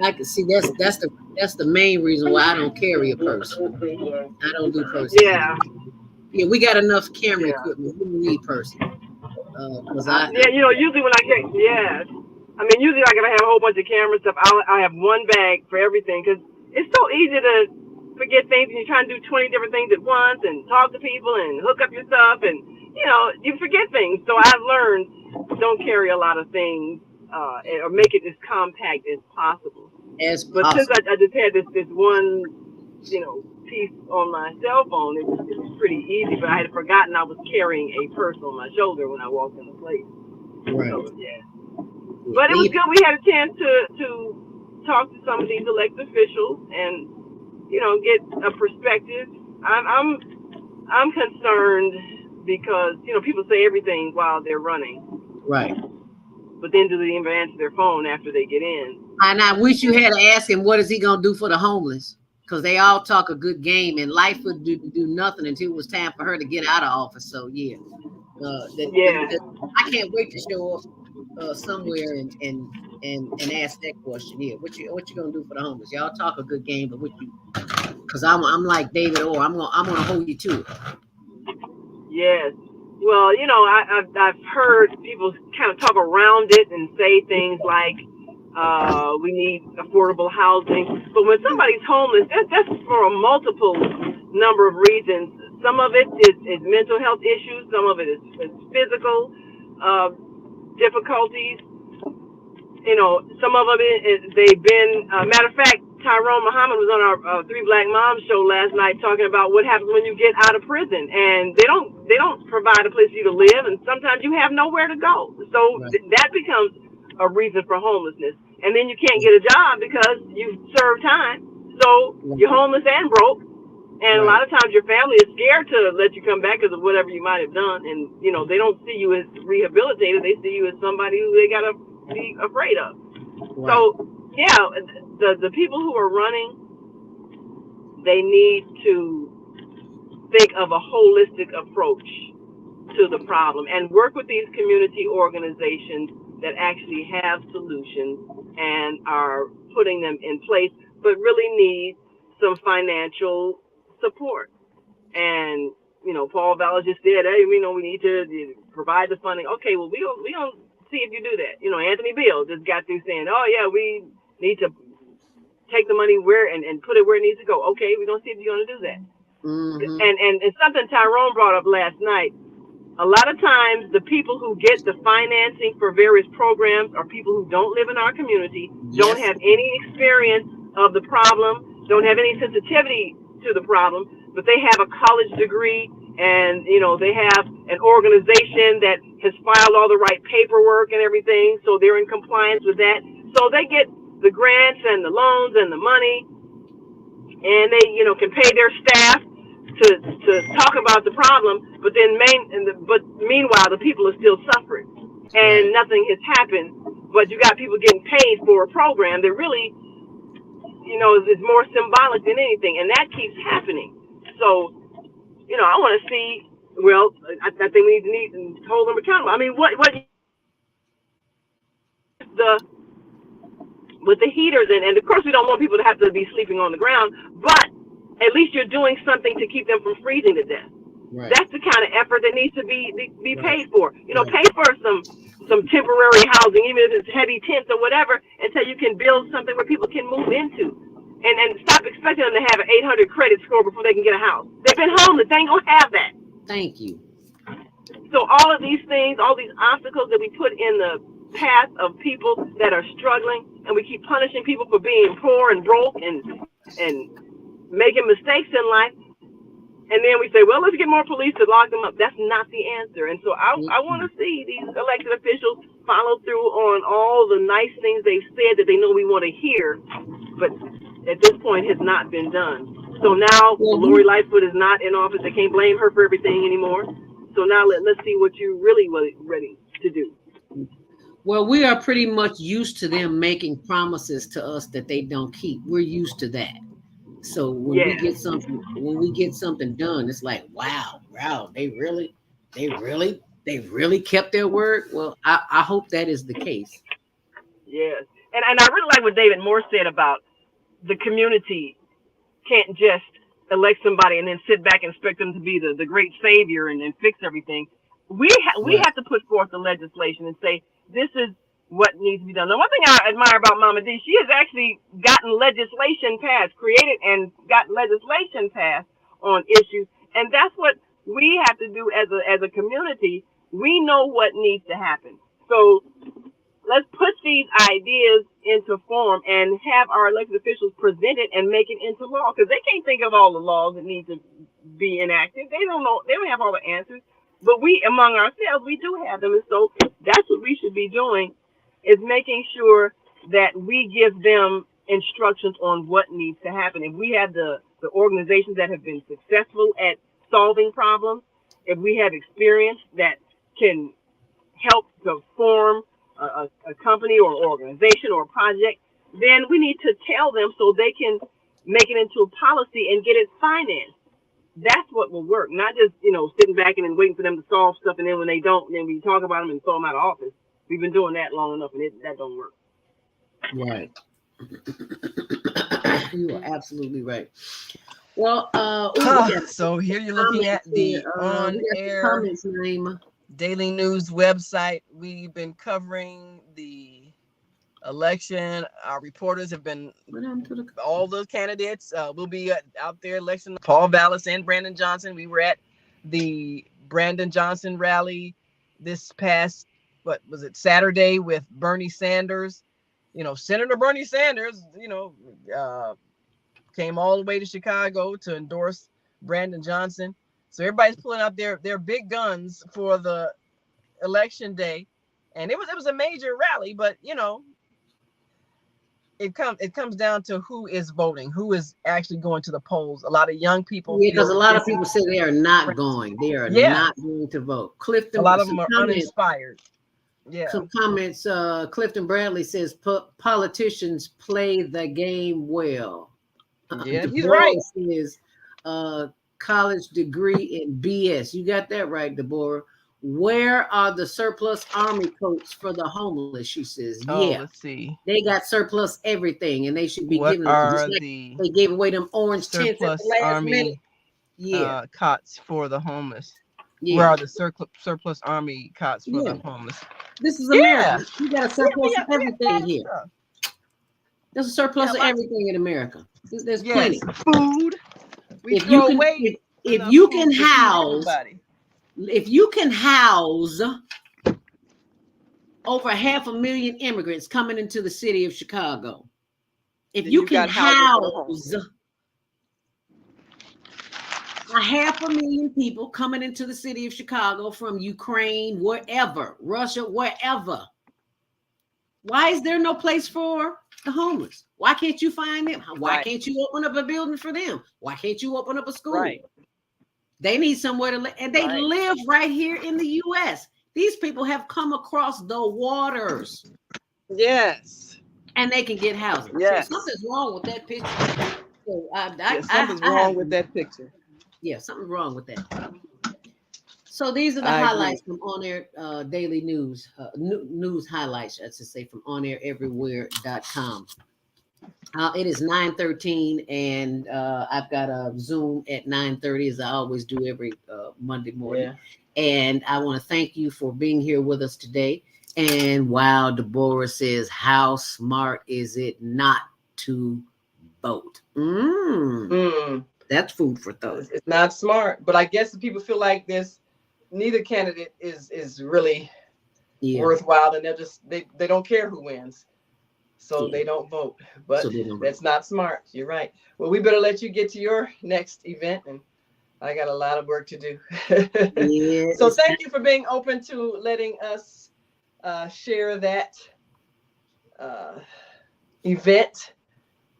I can see that's the main reason why I don't carry a purse. I don't do purses. Yeah. Yeah, we got enough camera equipment. We don't need purses. Usually when I get, usually like if I have a whole bunch of camera stuff, I have one bag for everything because it's so easy to forget things and you're trying to do 20 different things at once and talk to people and hook up your stuff and, you forget things. So I've learned don't carry a lot of things or make it as compact as possible. Since I just had this one, piece on my cell phone, it was pretty easy, but I had forgotten I was carrying a purse on my shoulder when I walked in the place. Right. So, yeah. But it was good. We had a chance to talk to some of these elected officials and, get a perspective. I'm concerned because, people say everything while they're running. Right. But then do they even answer their phone after they get in? And I wish you had to ask him, what is he going to do for the homeless? Because they all talk a good game, and life would do nothing until it was time for her to get out of office. So I can't wait to show up somewhere and ask that question. Yeah, what you gonna do for the homeless? Y'all talk a good game, but what you? Because I'm like David Orr. I'm gonna hold you to it. Yes. Well, I've heard people kind of talk around it and say things like, we need affordable housing. But when somebody's homeless, that's for a multiple number of reasons. Some of it is mental health issues. Some of it is physical difficulties. Some of them they've been, matter of fact, Tyrone Muhammad was on our Three Black Moms show last night talking about what happens when you get out of prison. And they don't provide a place for you to live. And sometimes you have nowhere to go. So that becomes a reason for homelessness. And then you can't get a job because you've served time. So you're homeless and broke. And a lot of times your family is scared to let you come back because of whatever you might have done. And, they don't see you as rehabilitated. They see you as somebody who they got to be afraid of. Right. So, the people who are running, they need to think of a holistic approach to the problem and work with these community organizations that actually have solutions and are putting them in place, but really need some financial support. And, Paul Vallis just said, hey, we need to provide the funding. Okay, well, we don't see if you do that. Anthony Beale just got through saying, oh, yeah, we need to take the money where and put it where it needs to go. Okay, we're going to see if you're going to do that. Mm-hmm. And something Tyrone brought up last night, a lot of times the people who get the financing for various programs are people who don't live in our community, don't have any experience of the problem, don't have any sensitivity to the problem, but they have a college degree and, they have an organization that has filed all the right paperwork and everything, so they're in compliance with that. So they get the grants and the loans and the money, and they, can pay their staff to talk about the problem, but then meanwhile the people are still suffering and nothing has happened. But you got people getting paid for a program that really, is more symbolic than anything, and that keeps happening. So I want to see. Well, I think we need to hold them accountable. I mean, what with the heaters, and of course we don't want people to have to be sleeping on the ground, but at least you're doing something to keep them from freezing to death. Right. That's the kind of effort that needs to be paid for. Pay for some temporary housing, even if it's heavy tents or whatever, until you can build something where people can move into. And stop expecting them to have an 800 credit score before they can get a house. They've been homeless. They ain't gonna have that. Thank you. So all of these things, all these obstacles that we put in the path of people that are struggling, and we keep punishing people for being poor and broke and making mistakes in life, and then we say, well, let's get more police to lock them up. That's not the answer. And so I want to see these elected officials follow through on all the nice things they said that they know we want to hear, but at this point has not been done. So now Lori Lightfoot is not in office. They can't blame her for everything anymore. So now let's see what you really ready to do. Well, we are pretty much used to them making promises to us that they don't keep. We're used to that. So when we get something done, it's like, wow, they really kept their word. Well, I hope that is the case. Yes. And I really like what David Moore said about the community can't just elect somebody and then sit back and expect them to be the great savior and fix everything. We have to put forth the legislation and say, this is what needs to be done. The one thing I admire about Mama D, she has actually gotten legislation passed, created and got legislation passed on issues. And that's what we have to do as a community. We know what needs to happen. So let's put these ideas into form and have our elected officials present it and make it into law, because they can't think of all the laws that need to be enacted. They don't know. They don't have all the answers. But we, among ourselves, we do have them. And so that's what we should be doing, is making sure that we give them instructions on what needs to happen. If we have the organizations that have been successful at solving problems, if we have experience that can help to form a company or organization or a project, then we need to tell them so they can make it into a policy and get it financed. That's what will work, not just, sitting back and then waiting for them to solve stuff, and then when they don't, then we talk about them and throw them out of office. We've been doing that long enough, and that don't work. Right. You are absolutely right. Well, so here you're looking at the on-air Daily News website. We've been covering the election. Our reporters have been, all the candidates will be out there election. Paul Vallis and Brandon Johnson. We were at the Brandon Johnson rally this past, Saturday with Bernie Sanders. Senator Bernie Sanders, came all the way to Chicago to endorse Brandon Johnson. So everybody's pulling out their big guns for the election day. And it was a major rally, but it comes down to who is voting, who is actually going to the polls. A lot of young people. Yeah, because a lot of people say they are not going. They are not going to vote. Clifton, a lot of them are uninspired. Yeah. Some comments. Clifton Bradley says politicians play the game well. Yeah, he's right. Says, college degree in BS. You got that right, Deborah. Where are the surplus army coats for the homeless? She says, let's see. They got surplus everything, and they should be giving them. Just like they gave away them orange tents at the last army minute. Cots for the homeless. Yeah. Where are the surplus army cots for the homeless? This is America. You got a surplus of everything here. There's a surplus of everything in America. There's plenty. Food. If you can house over 500,000 immigrants coming into the city of Chicago, if you can house 500,000 people coming into the city of Chicago from Ukraine, wherever, Russia, wherever, why is there no place for the homeless? Why can't you find them? Why can't you open up a building for them? Why can't you open up a school? Right. They need somewhere to live, and they live right here in the U.S. These people have come across the waters. Yes. And they can get housing. Yes. So something's wrong with that picture. So something's wrong with that picture. Yeah, something's wrong with that. So these are the I highlights agree. from On Air Daily News, news highlights, I should say, from onaireverywhere.com. It is 9:13, and I've got a Zoom at 9:30, as I always do every Monday morning. Yeah. And I want to thank you for being here with us today. And wow, Deborah says, how smart is it not to vote? That's food for thought. It's not smart, but I guess people feel like neither candidate is really worthwhile, and they don't care who wins, so they don't vote. But that's not smart. You're right. Well, we better let you get to your next event, and I got a lot of work to do. So thank you for being open to letting us share that event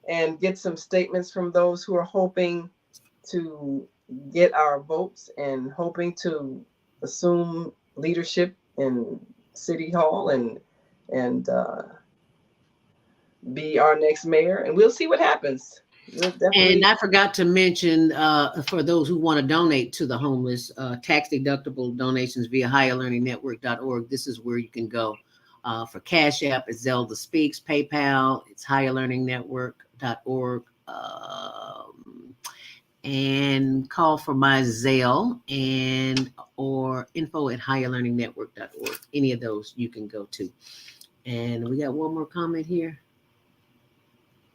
and get some statements from those who are hoping to get our votes and hoping to assume leadership in City Hall and be our next mayor. And we'll see what happens. And I forgot to mention, for those who want to donate to the homeless, tax-deductible donations via higherlearningnetwork.org. This is where you can go. For Cash App, it's ZeldaSpeaks. PayPal, it's higherlearningnetwork.org. And call for my Zelle or info@higherlearningnetwork.org. Any of those you can go to. And we got one more comment here.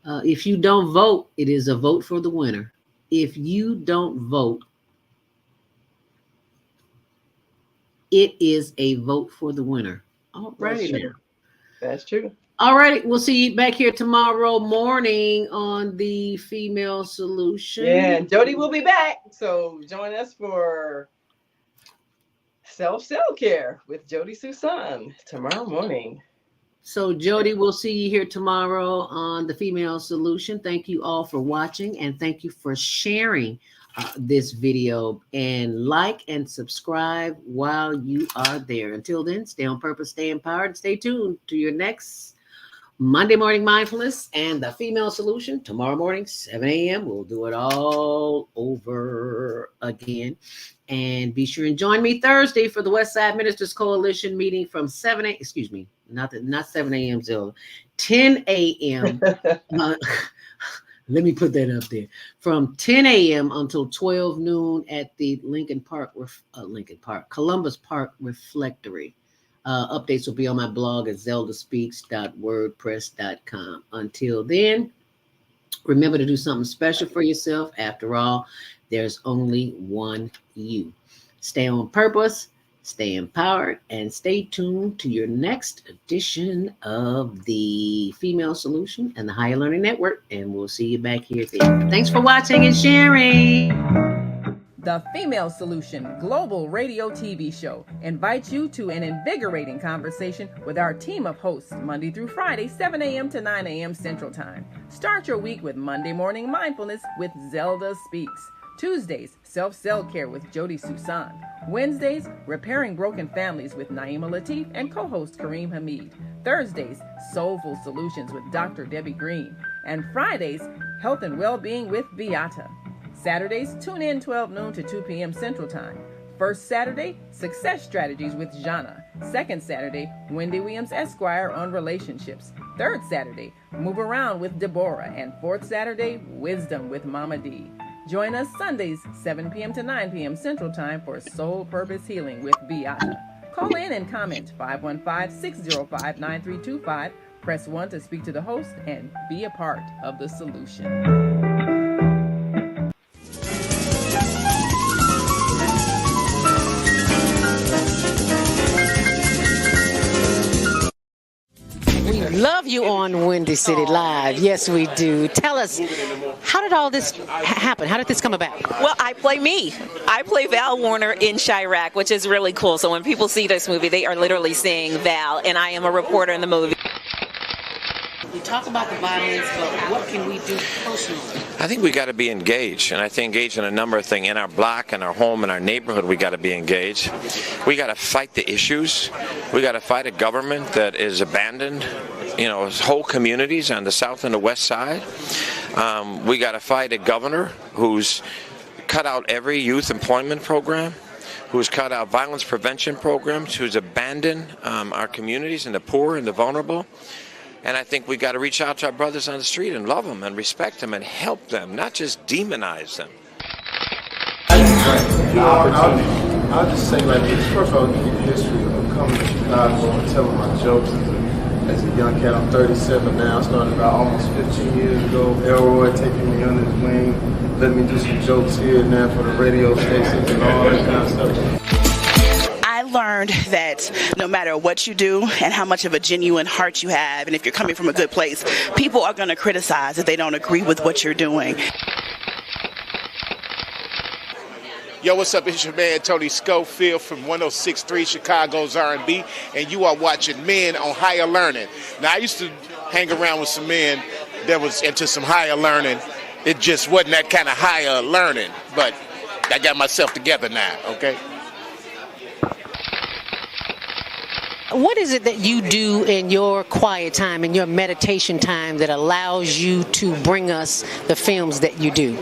If you don't vote, it is a vote for the winner. If you don't vote, it is a vote for the winner. All righty. That's true. All right. We'll see you back here tomorrow morning on the Female Solution. Yeah, and Jody will be back. So join us for Self-Care with Jody Susan tomorrow morning. So Jody, we'll see you here tomorrow on the Female Solution. Thank you all for watching, and thank you for sharing this video, and like and subscribe while you are there. Until then, stay on purpose, stay empowered, and stay tuned to your next Monday Morning Mindfulness and the Female Solution tomorrow morning, 7 a.m. We'll do it all over again. And be sure and join me Thursday for the West Side Ministers Coalition meeting from 7 a.m. Excuse me, not 7 a.m. Zelda, 10 a.m. Let me put that up there. From 10 a.m. until 12 noon at the Columbus Park Reflectory. Updates will be on my blog at ZeldaSpeaks.wordpress.com. Until then, remember to do something special for yourself. After all, there's only one you. Stay on purpose, stay empowered, and stay tuned to your next edition of the Female Solution and the Higher Learning Network. And we'll see you back here then. Thanks for watching and sharing. The Female Solution Global Radio TV Show invites you to an invigorating conversation with our team of hosts Monday through Friday, 7 a.m. to 9 a.m. Central Time. Start your week with Monday Morning Mindfulness with Zelda Speaks. Tuesdays, Self-Care with Jody Susan. Wednesdays, Repairing Broken Families with Naima Latif and co-host Kareem Hamid. Thursdays, Soulful Solutions with Dr. Debbie Green. And Fridays, Health and Wellbeing with Beata. Saturdays, tune in 12 noon to 2 p.m. Central Time. First Saturday, Success Strategies with Jana. Second Saturday, Wendy Williams Esquire on relationships. Third Saturday, Move Around with Deborah. And fourth Saturday, Wisdom with Mama D. Join us Sundays, 7 p.m. to 9 p.m. Central Time for Soul Purpose Healing with Beata. Call in and comment 515-605-9325. Press 1 to speak to the host and be a part of the solution. Love you on Windy City Live. Yes, we do. Tell us, how did all this happen? How did this come about? Well, I play me. I play Val Warner in Chirac, which is really cool. So when people see this movie, they are literally seeing Val, and I am a reporter in the movie. We talk about the violence, but what can we do personally? I think we got to be engaged, and I think engaged in a number of things. In our block, in our home, in our neighborhood, we got to be engaged. We got to fight the issues. We got to fight a government that is abandoned, whole communities on the south and the west side. We got to fight a governor who's cut out every youth employment program, who's cut out violence prevention programs, who's abandoned our communities and the poor and the vulnerable. And I think we got to reach out to our brothers on the street and love them and respect them and help them, not just demonize them. I'll just say like this. First of all, give you the history of coming to Chicago and telling my jokes as a young cat. I'm 37 now. I started about almost 15 years ago. Elroy taking me under his wing, let me do some jokes here and there for the radio stations and all that kind of stuff. I learned that no matter what you do and how much of a genuine heart you have, and if you're coming from a good place, people are going to criticize if they don't agree with what you're doing. Yo, what's up? It's your man Tony Schofield from 106.3 Chicago's R&B, and you are watching Men on Higher Learning. Now, I used to hang around with some men that was into some higher learning. It just wasn't that kind of higher learning, but I got myself together now, okay? What is it that you do in your quiet time, in your meditation time, that allows you to bring us the films that you do?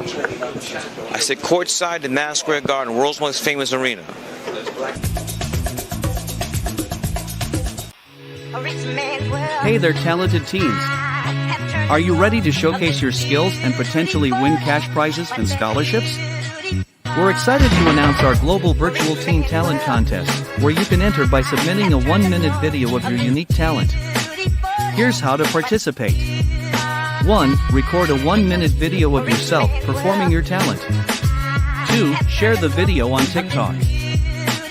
I sit courtside in Madison Square Garden, world's most famous arena. Hey there, talented teens. Are you ready to showcase your skills and potentially win cash prizes and scholarships? We're excited to announce our global virtual teen talent contest, where you can enter by submitting a 1-minute video of your unique talent. Here's how to participate. 1. Record a 1-minute video of yourself performing your talent. 2. Share the video on TikTok.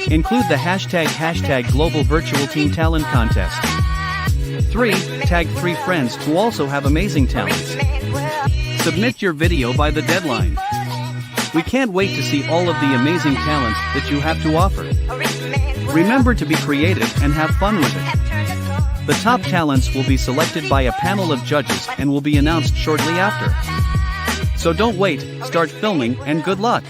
Include the hashtag Global Virtual Teen Talent Contest. 3. Tag 3 friends who also have amazing talents. Submit your video by the deadline. We can't wait to see all of the amazing talents that you have to offer. Remember to be creative and have fun with it. The top talents will be selected by a panel of judges and will be announced shortly after. So don't wait, start filming, and good luck!